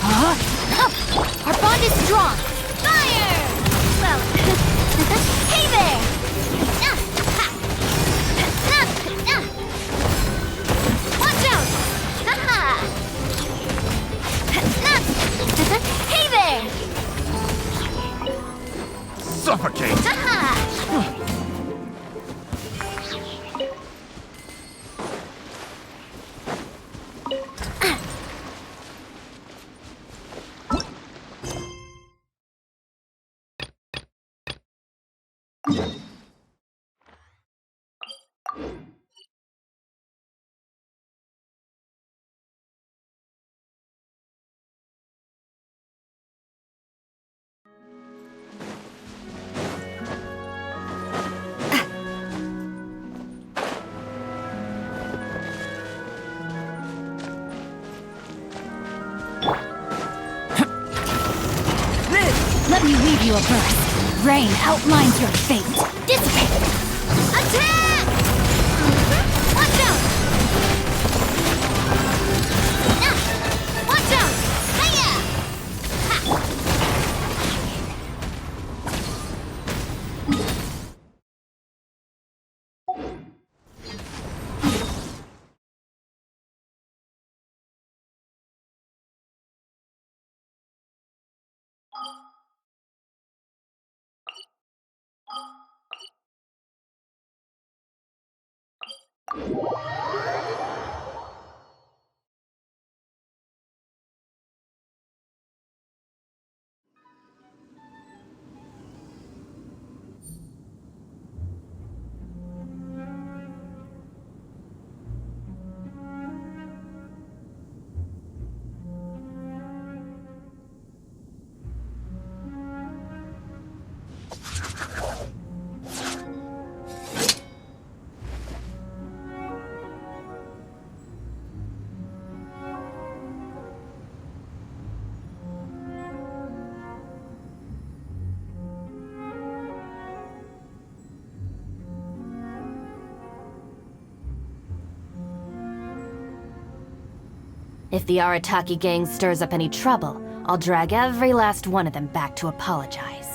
Speaker 8: Huh? Our bond is strong! Fire! Well, hey there! Watch out! Hey there!
Speaker 21: Suffocate!
Speaker 1: Let me weave you a verse. Rain outlines your fate. Dissipate!
Speaker 8: Attack! Watch out! Watch out! Hiya!
Speaker 23: If the Arataki gang stirs up any trouble, I'll drag every last one of them back to apologize.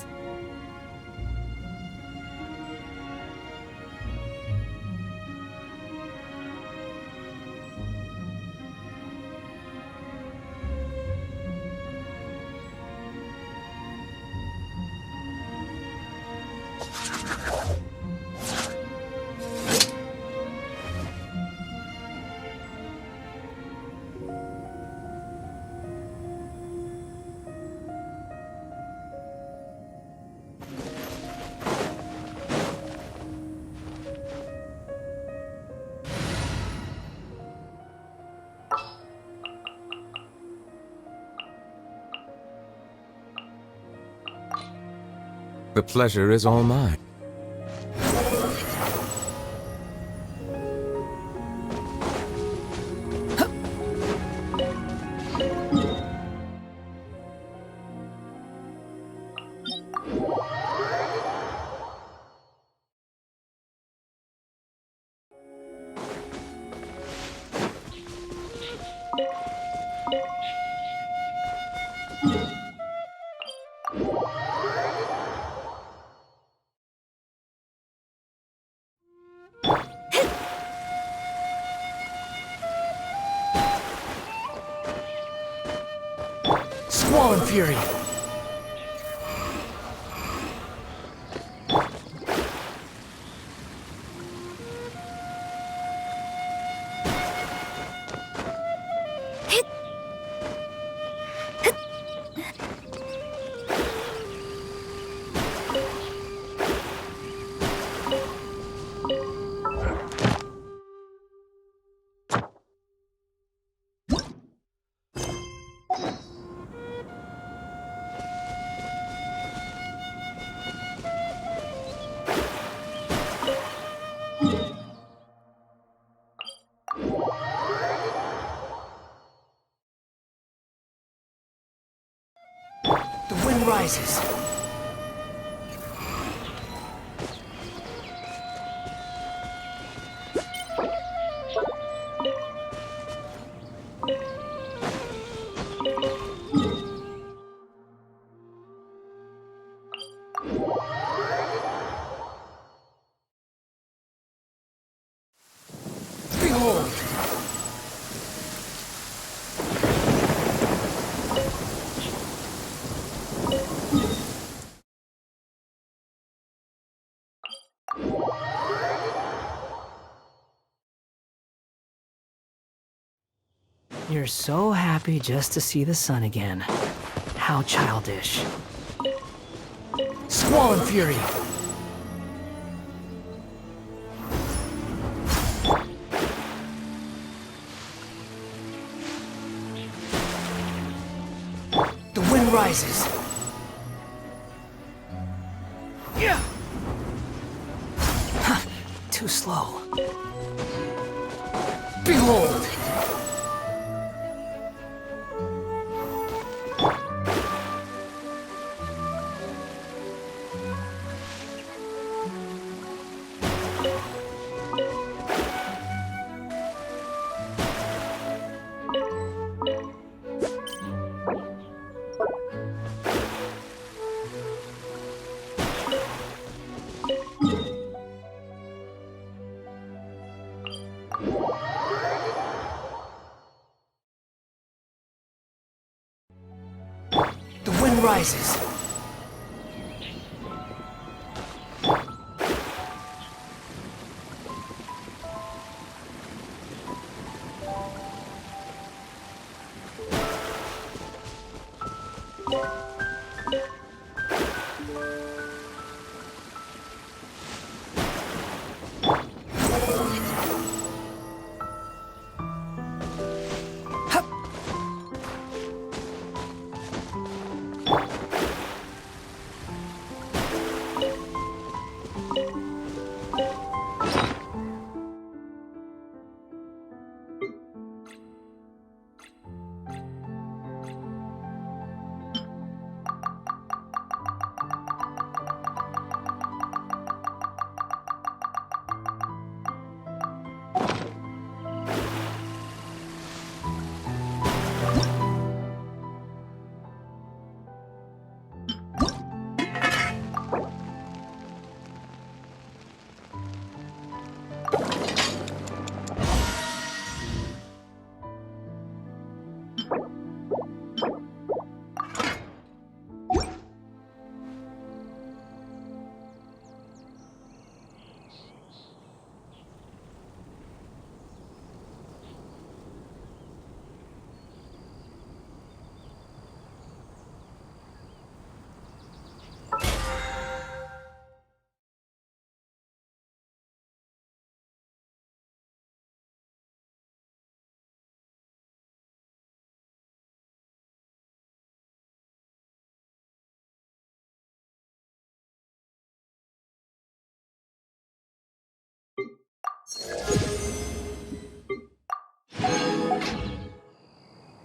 Speaker 13: The pleasure is all mine.
Speaker 4: Squall and Fury! The wind rises. Behold!
Speaker 10: You're so happy just to see the sun again. How childish.
Speaker 4: Squall and Fury! The wind rises. Yeah.
Speaker 10: Too slow.
Speaker 4: Behold! The wind rises.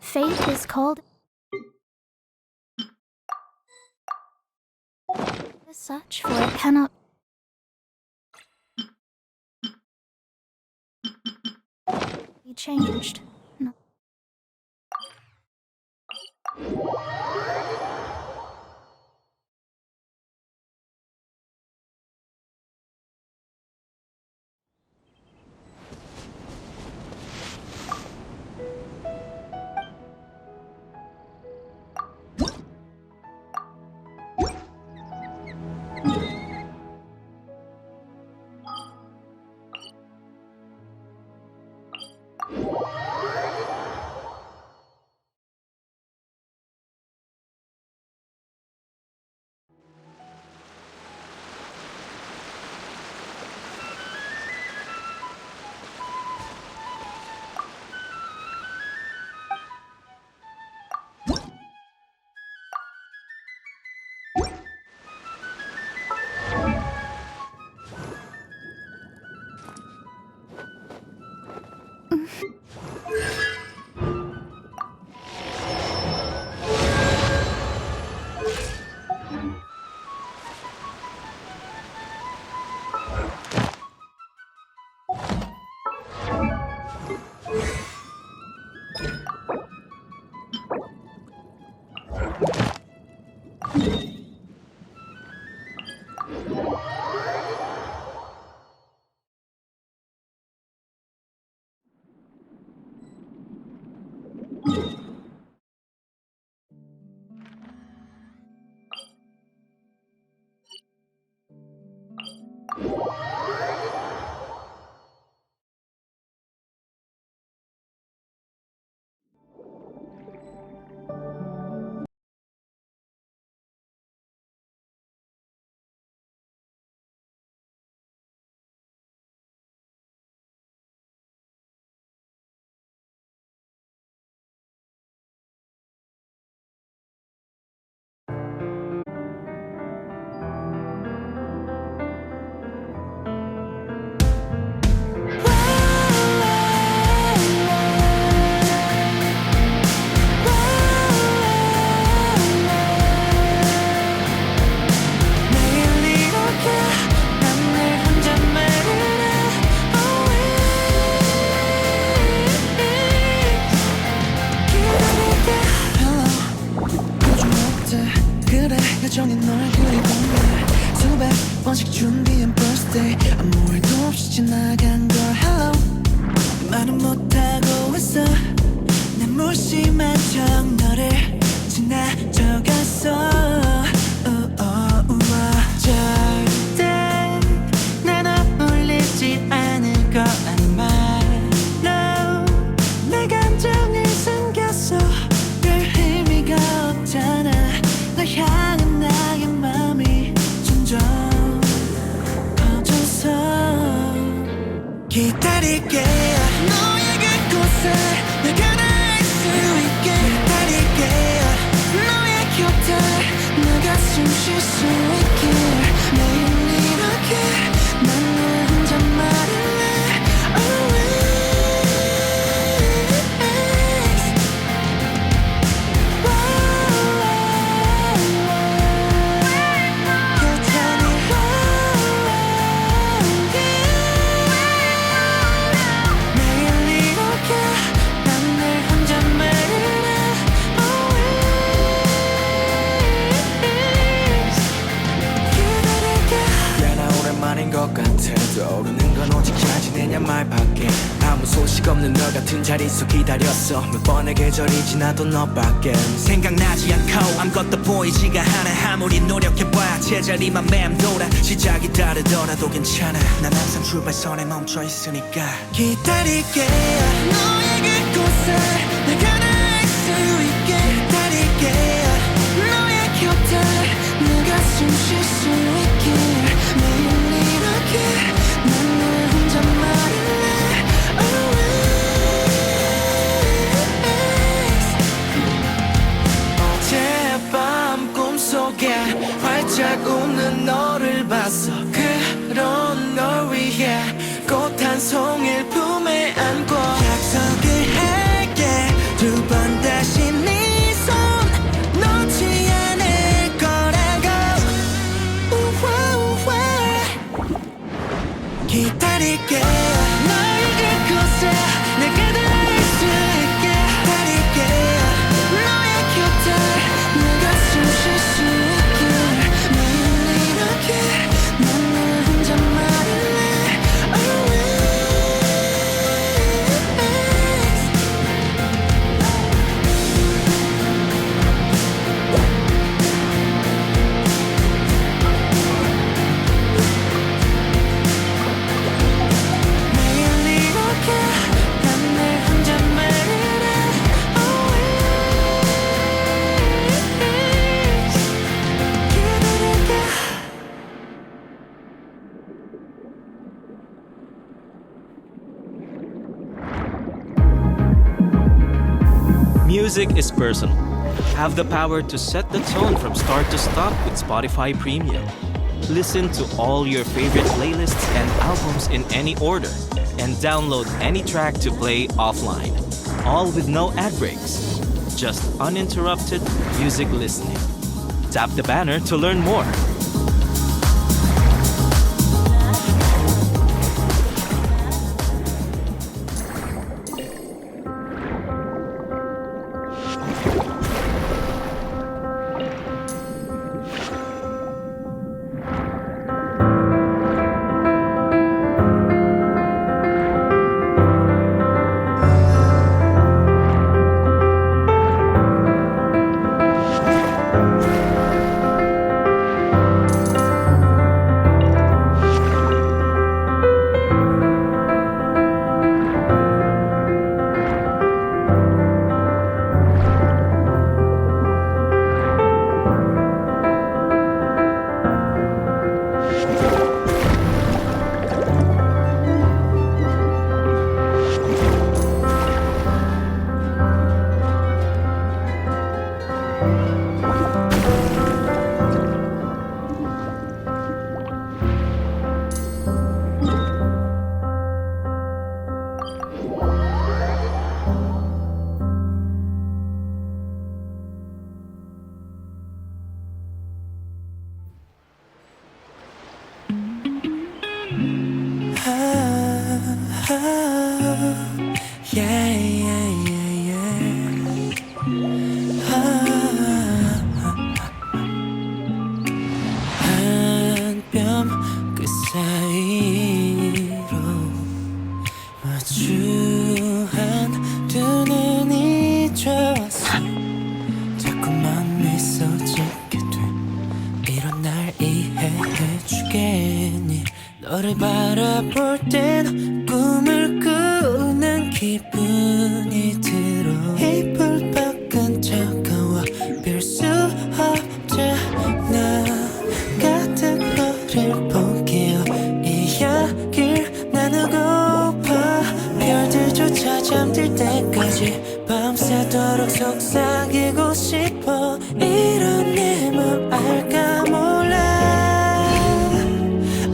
Speaker 7: Fate is called as such, for it cannot be changed. No.
Speaker 4: 오늘 수백 번씩 준비한 birthday 아무 일도 없이 지나간 걸 hello 말은 못하고 있어 난 무심한 척 너를 지나쳐갔어 절대 난 어울리지 않을 거란 말 No 내 감정을 숨겼어 별 의미가 없잖아 널 향한 나의 맘이 점점 커져서 기다릴게 너의 그곳에 내가 닿을 수 있게 기다릴게 너의 곁에 내가 숨 쉴 수 있게 매일 이렇게 난 널 혼자 말할래
Speaker 12: 것 같아 떠오르는 건 오직 자신이냐 말밖에 아무 소식 없는 너 같은 자리에서 기다렸어 몇 번의 계절이 지나도 너밖에 생각나지 않고 아무것도 보이지가 않아 아무리 노력해봐야 제자리만 맴돌아 시작이 다르더라도 괜찮아 난 항상 출발선에 멈춰 있으니까
Speaker 4: 기다릴게 너의 그곳에 내가 닿을 수 있게 기다릴게 너의 곁에 내가 숨 쉴 수 있게 매일 난 널 혼자 말할래
Speaker 12: 어젯밤 꿈속에 활짝 웃는 너를 봤어 그런 널 위해 꽃 한 송이를 품에 안고
Speaker 4: 약속을 할게 두 번 다시 네 손 놓지 않을 거라고 기다릴게 너의 그곳에 내가 닿을 수 있게 기다릴게 너의 곁에 내가 숨 쉴 수 있게 매일 이렇게 난 널 혼자 말할래
Speaker 14: Music is personal. Have the power to set the tone from start to stop with Spotify Premium. Listen to all your favorite playlists and albums in any order, and download any track to play offline. All with no ad breaks. Just uninterrupted music listening. Tap the banner to learn more.
Speaker 4: 있겠니 너를 바라볼 땐 꿈을 꾸는 기분이 들어 이 불밖은 차가워 별 수 없잖아 같은 너를 포기해 이야기를 나누고파 별들조차 잠들 때까지 밤새도록 속삭이고 싶어 이런 내 맘 알까 몰라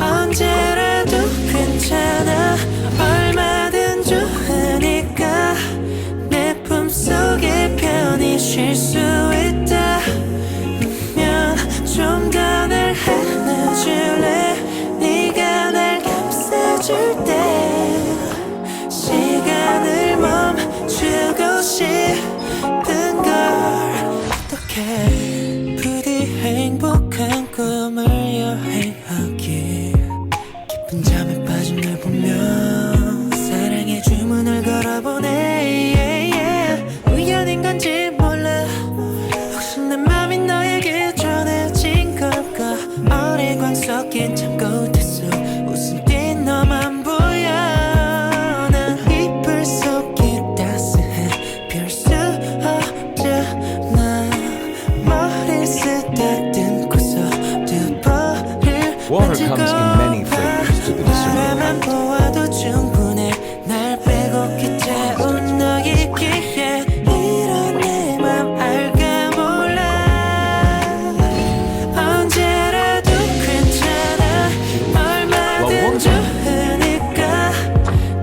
Speaker 4: 언제라도 괜찮아 얼마든 좋으니까 내 품속에 편히 쉴 수 있다면 좀 더 날 안아줄래 네가 날 감싸줄 때 시간을 멈추고 싶은 걸 어떡해 부디 행복한 꿈을 여행하길 깊은 잠에 빠진 널 보며 사랑의 주문을 걸어보네 우연인 건지 몰라 혹시 내 맘이 너에게 전해진 걸까 어린 광 섞인 참고 됐어 웃음 띤 너만 보여 난 이불 속이 따스해 별 수 없잖아 머리 쓰다듬고서 두 벌을
Speaker 13: Water comes in many flavors to the
Speaker 4: 바라만
Speaker 13: discerning.
Speaker 4: 보아도 충분해 날 빼고 기태운 너이기에 이런 내 맘 알까 몰라 언제라도 괜찮아 얼마든 좋으니까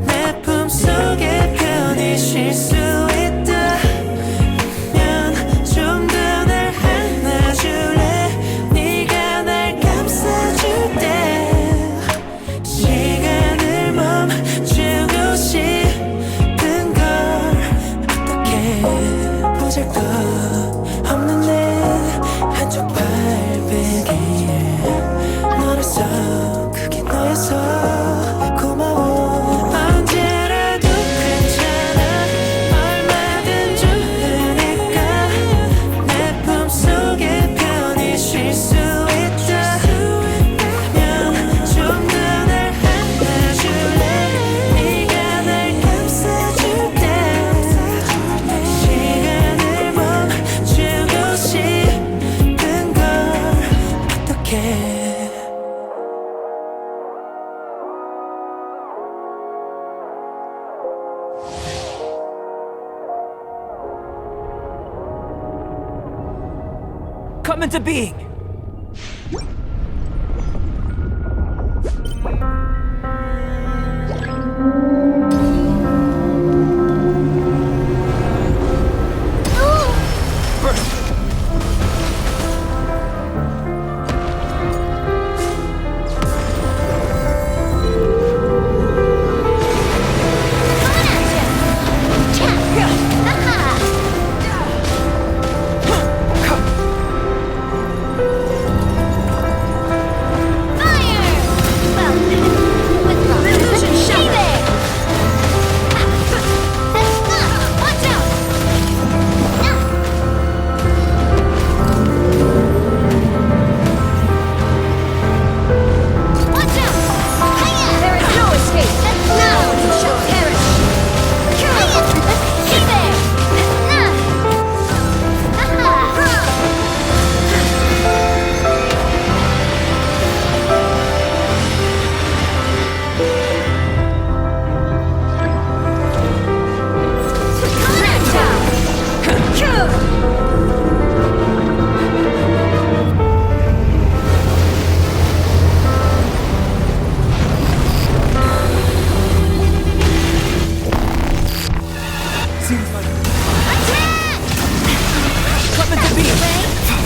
Speaker 4: 내 품속에 편히 쉴 수 있다면 좀 더 날 안아줄래 네가 날 감싸줄 때 시간을 멈추고 싶은 걸 어떡해 보잘것없는 내 한쪽 발베개에 너라서 그게 너여서 고마워 언제라도 괜찮아 얼마든 좋으니까 내 품속에 편히 쉴 수 있다면 좀 더 날 안아줄래 네가 날 감싸줄 때 시간을 멈추고 싶은 걸 어떡해
Speaker 10: Come into being!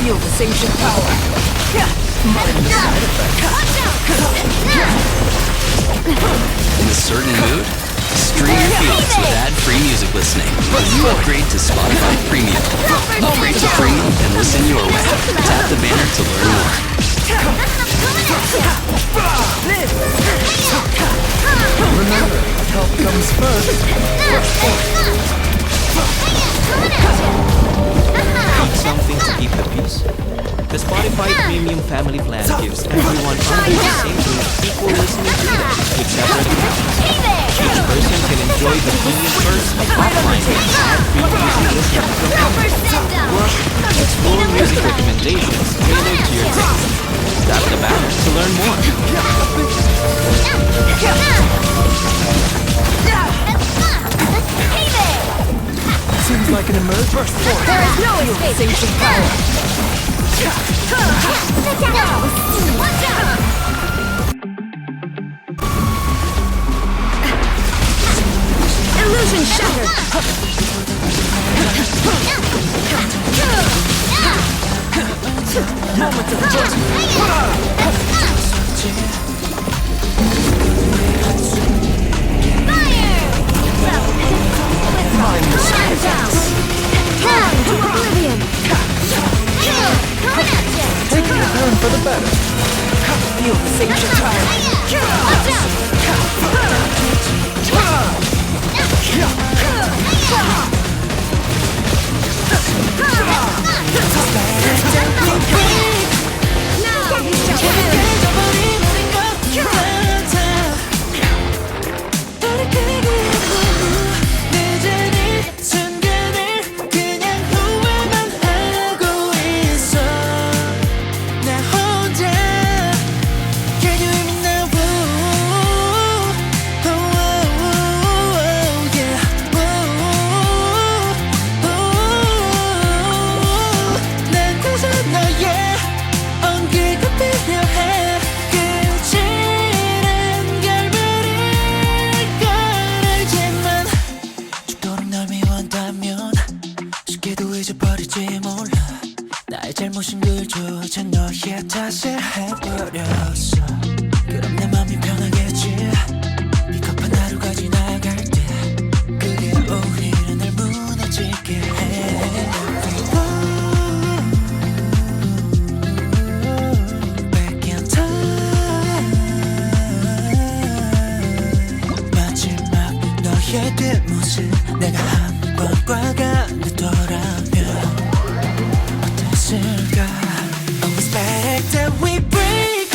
Speaker 4: Feel the sensation power.
Speaker 9: In a certain mood? Stream your feelings with ad-free music listening. When you upgrade to Spotify Premium, upgrade to free and listen your way. Tap the banner to learn more.
Speaker 4: Remember, health comes first.
Speaker 14: Need something to keep the peace? The Spotify Premium Family Plan gives everyone under the same roof equal listening freedom with separate accounts. Each person can enjoy the premium perks of offline and ad-free music listening from or explore music recommendations tailored to your taste. Tap the banner to learn more.
Speaker 12: Seems like an emergency. Burst forth.
Speaker 8: There is no escape.
Speaker 12: Sing some power.
Speaker 8: Illusion shattered.
Speaker 12: Moment of judgment. Mindless attacks.
Speaker 8: Flying to oblivion.
Speaker 12: Taking a turn for the better. Feel the signature tire.
Speaker 4: 잘못인 그조차 너의 탓을 해버렸어. 그럼 내 맘이 편하겠지. 비겁한 하루가 지나갈 때 그게 오히려 날 무너지게 해. Back in time. 마지막 너의 뒷모습 내가 한 번과 같이 돌아면 Always better that we break.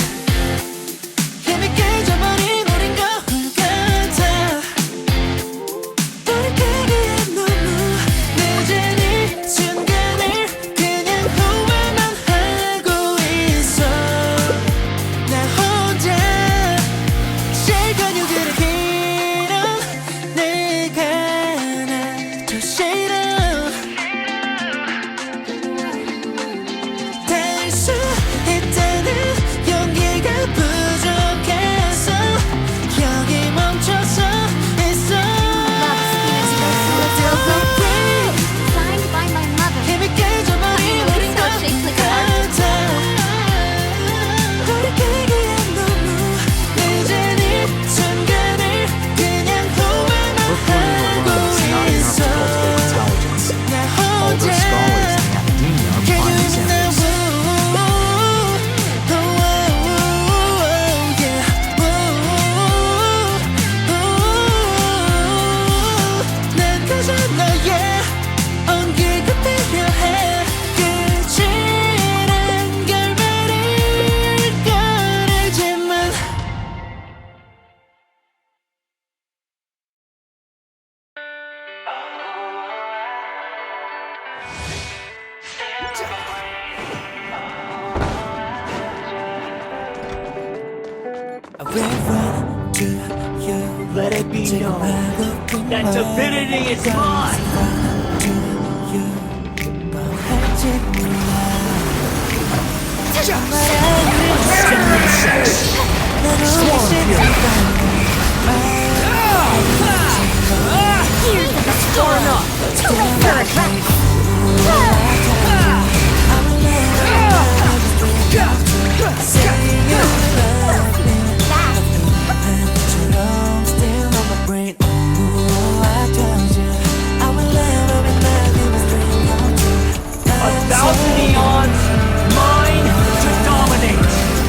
Speaker 4: 힘이 깨져버린 우린 거울 같아. 돌이키기에 너무 늦은 이 순간을 그냥 후회만 하고 있어. 나 혼자 쉴 근육들을 길어. 내가 나도 싫어.
Speaker 12: Let it be known that divinity is mine. Eons, mine to dominate.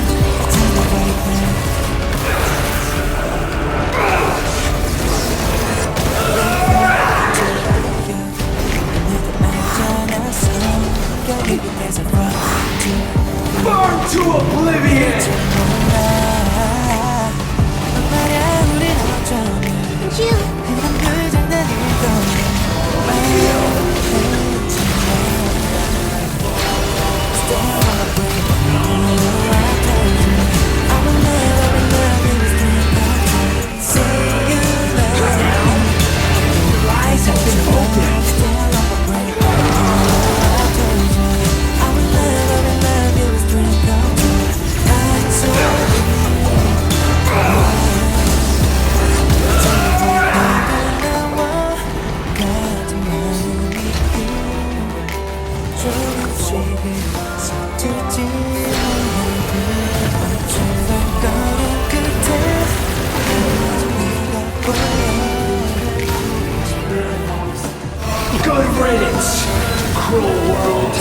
Speaker 12: Good riddance, cruel world.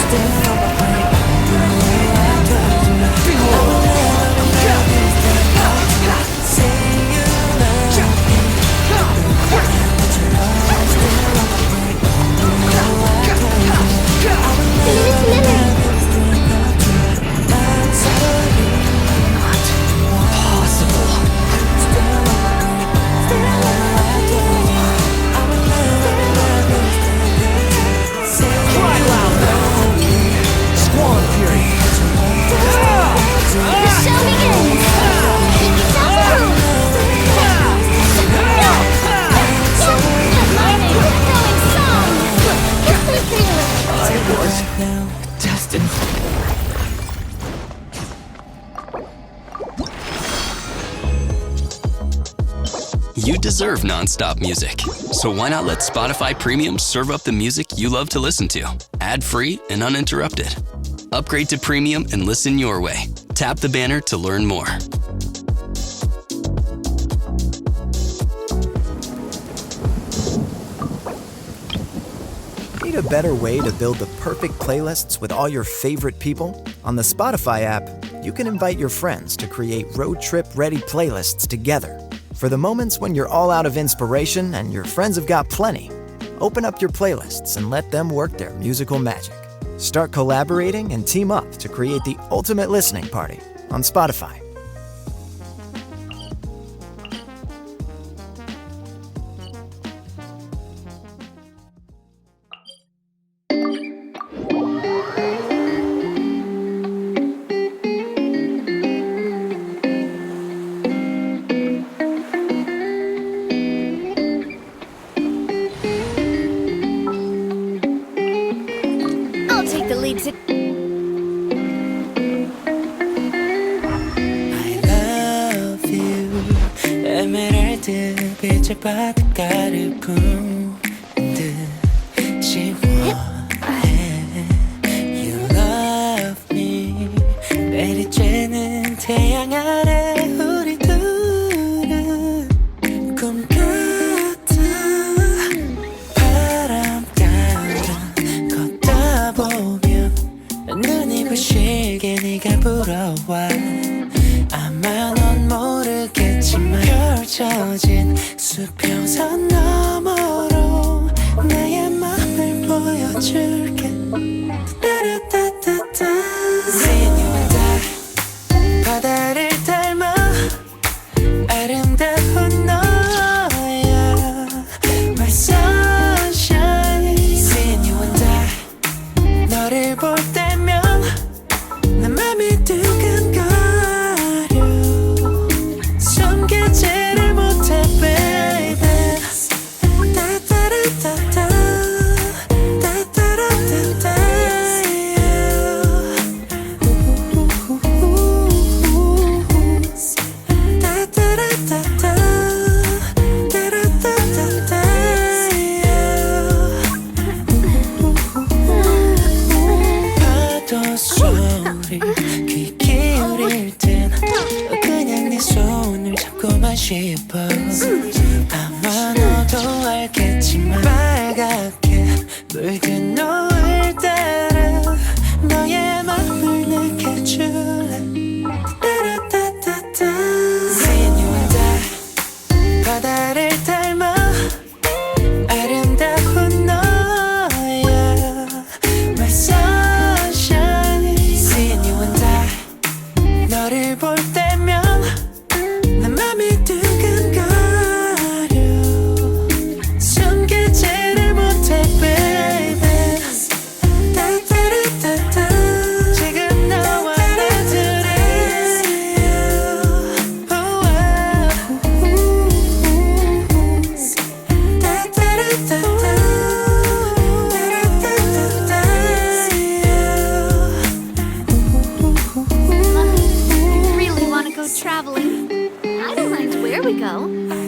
Speaker 9: You deserve non-stop music. So why not let Spotify Premium serve up the music you love to listen to, ad-free and uninterrupted. Upgrade to Premium and listen your way. Tap the banner to learn more.
Speaker 16: Need a better way to build the perfect playlists with all your favorite people? On the Spotify app, you can invite your friends to create road trip-ready playlists together. For the moments when you're all out of inspiration and your friends have got plenty, open up your playlists and let them work their musical magic. Start collaborating and team up to create the ultimate listening party on Spotify.
Speaker 2: I'll take the lead to...
Speaker 4: 에메랄드 빛을 바닷가를 품듯 시원해 You love me 내리쬐는 태양 아래 우리 둘은 꿈 같아 바람 따라 걷다 보면 눈이 부시게 네가 부러워 아마 넌 모르겠지만 펼쳐진 수평선 너머로 나의 맘을 보여줄게 따라따따따 Seeing you and I 바다를 닮아 아름다운 너야 My sunshine Seeing you and I 너를 볼 때면 내 맘이 두근거려 숨기지를 못해 baby 따따라따따 따따라따따 따따라따따 따따라따따 파도 소리 귀 기울일 땐 그냥 네 손을 잡고만 싶어 아마 너도 알겠지만 빨갛게 물든 노을 따라 너의 맘을 느껴줄래 따라따따따 Seeing you and I 바다를 닮아 아름다운 너야 My sunshine Seeing you and I 별을 볼 때면 내 맘이 두근거려 숨기지를 못해 baby 따따라따따 지금 너와 나 둘이
Speaker 2: Really want to go traveling. I don't mind where we go.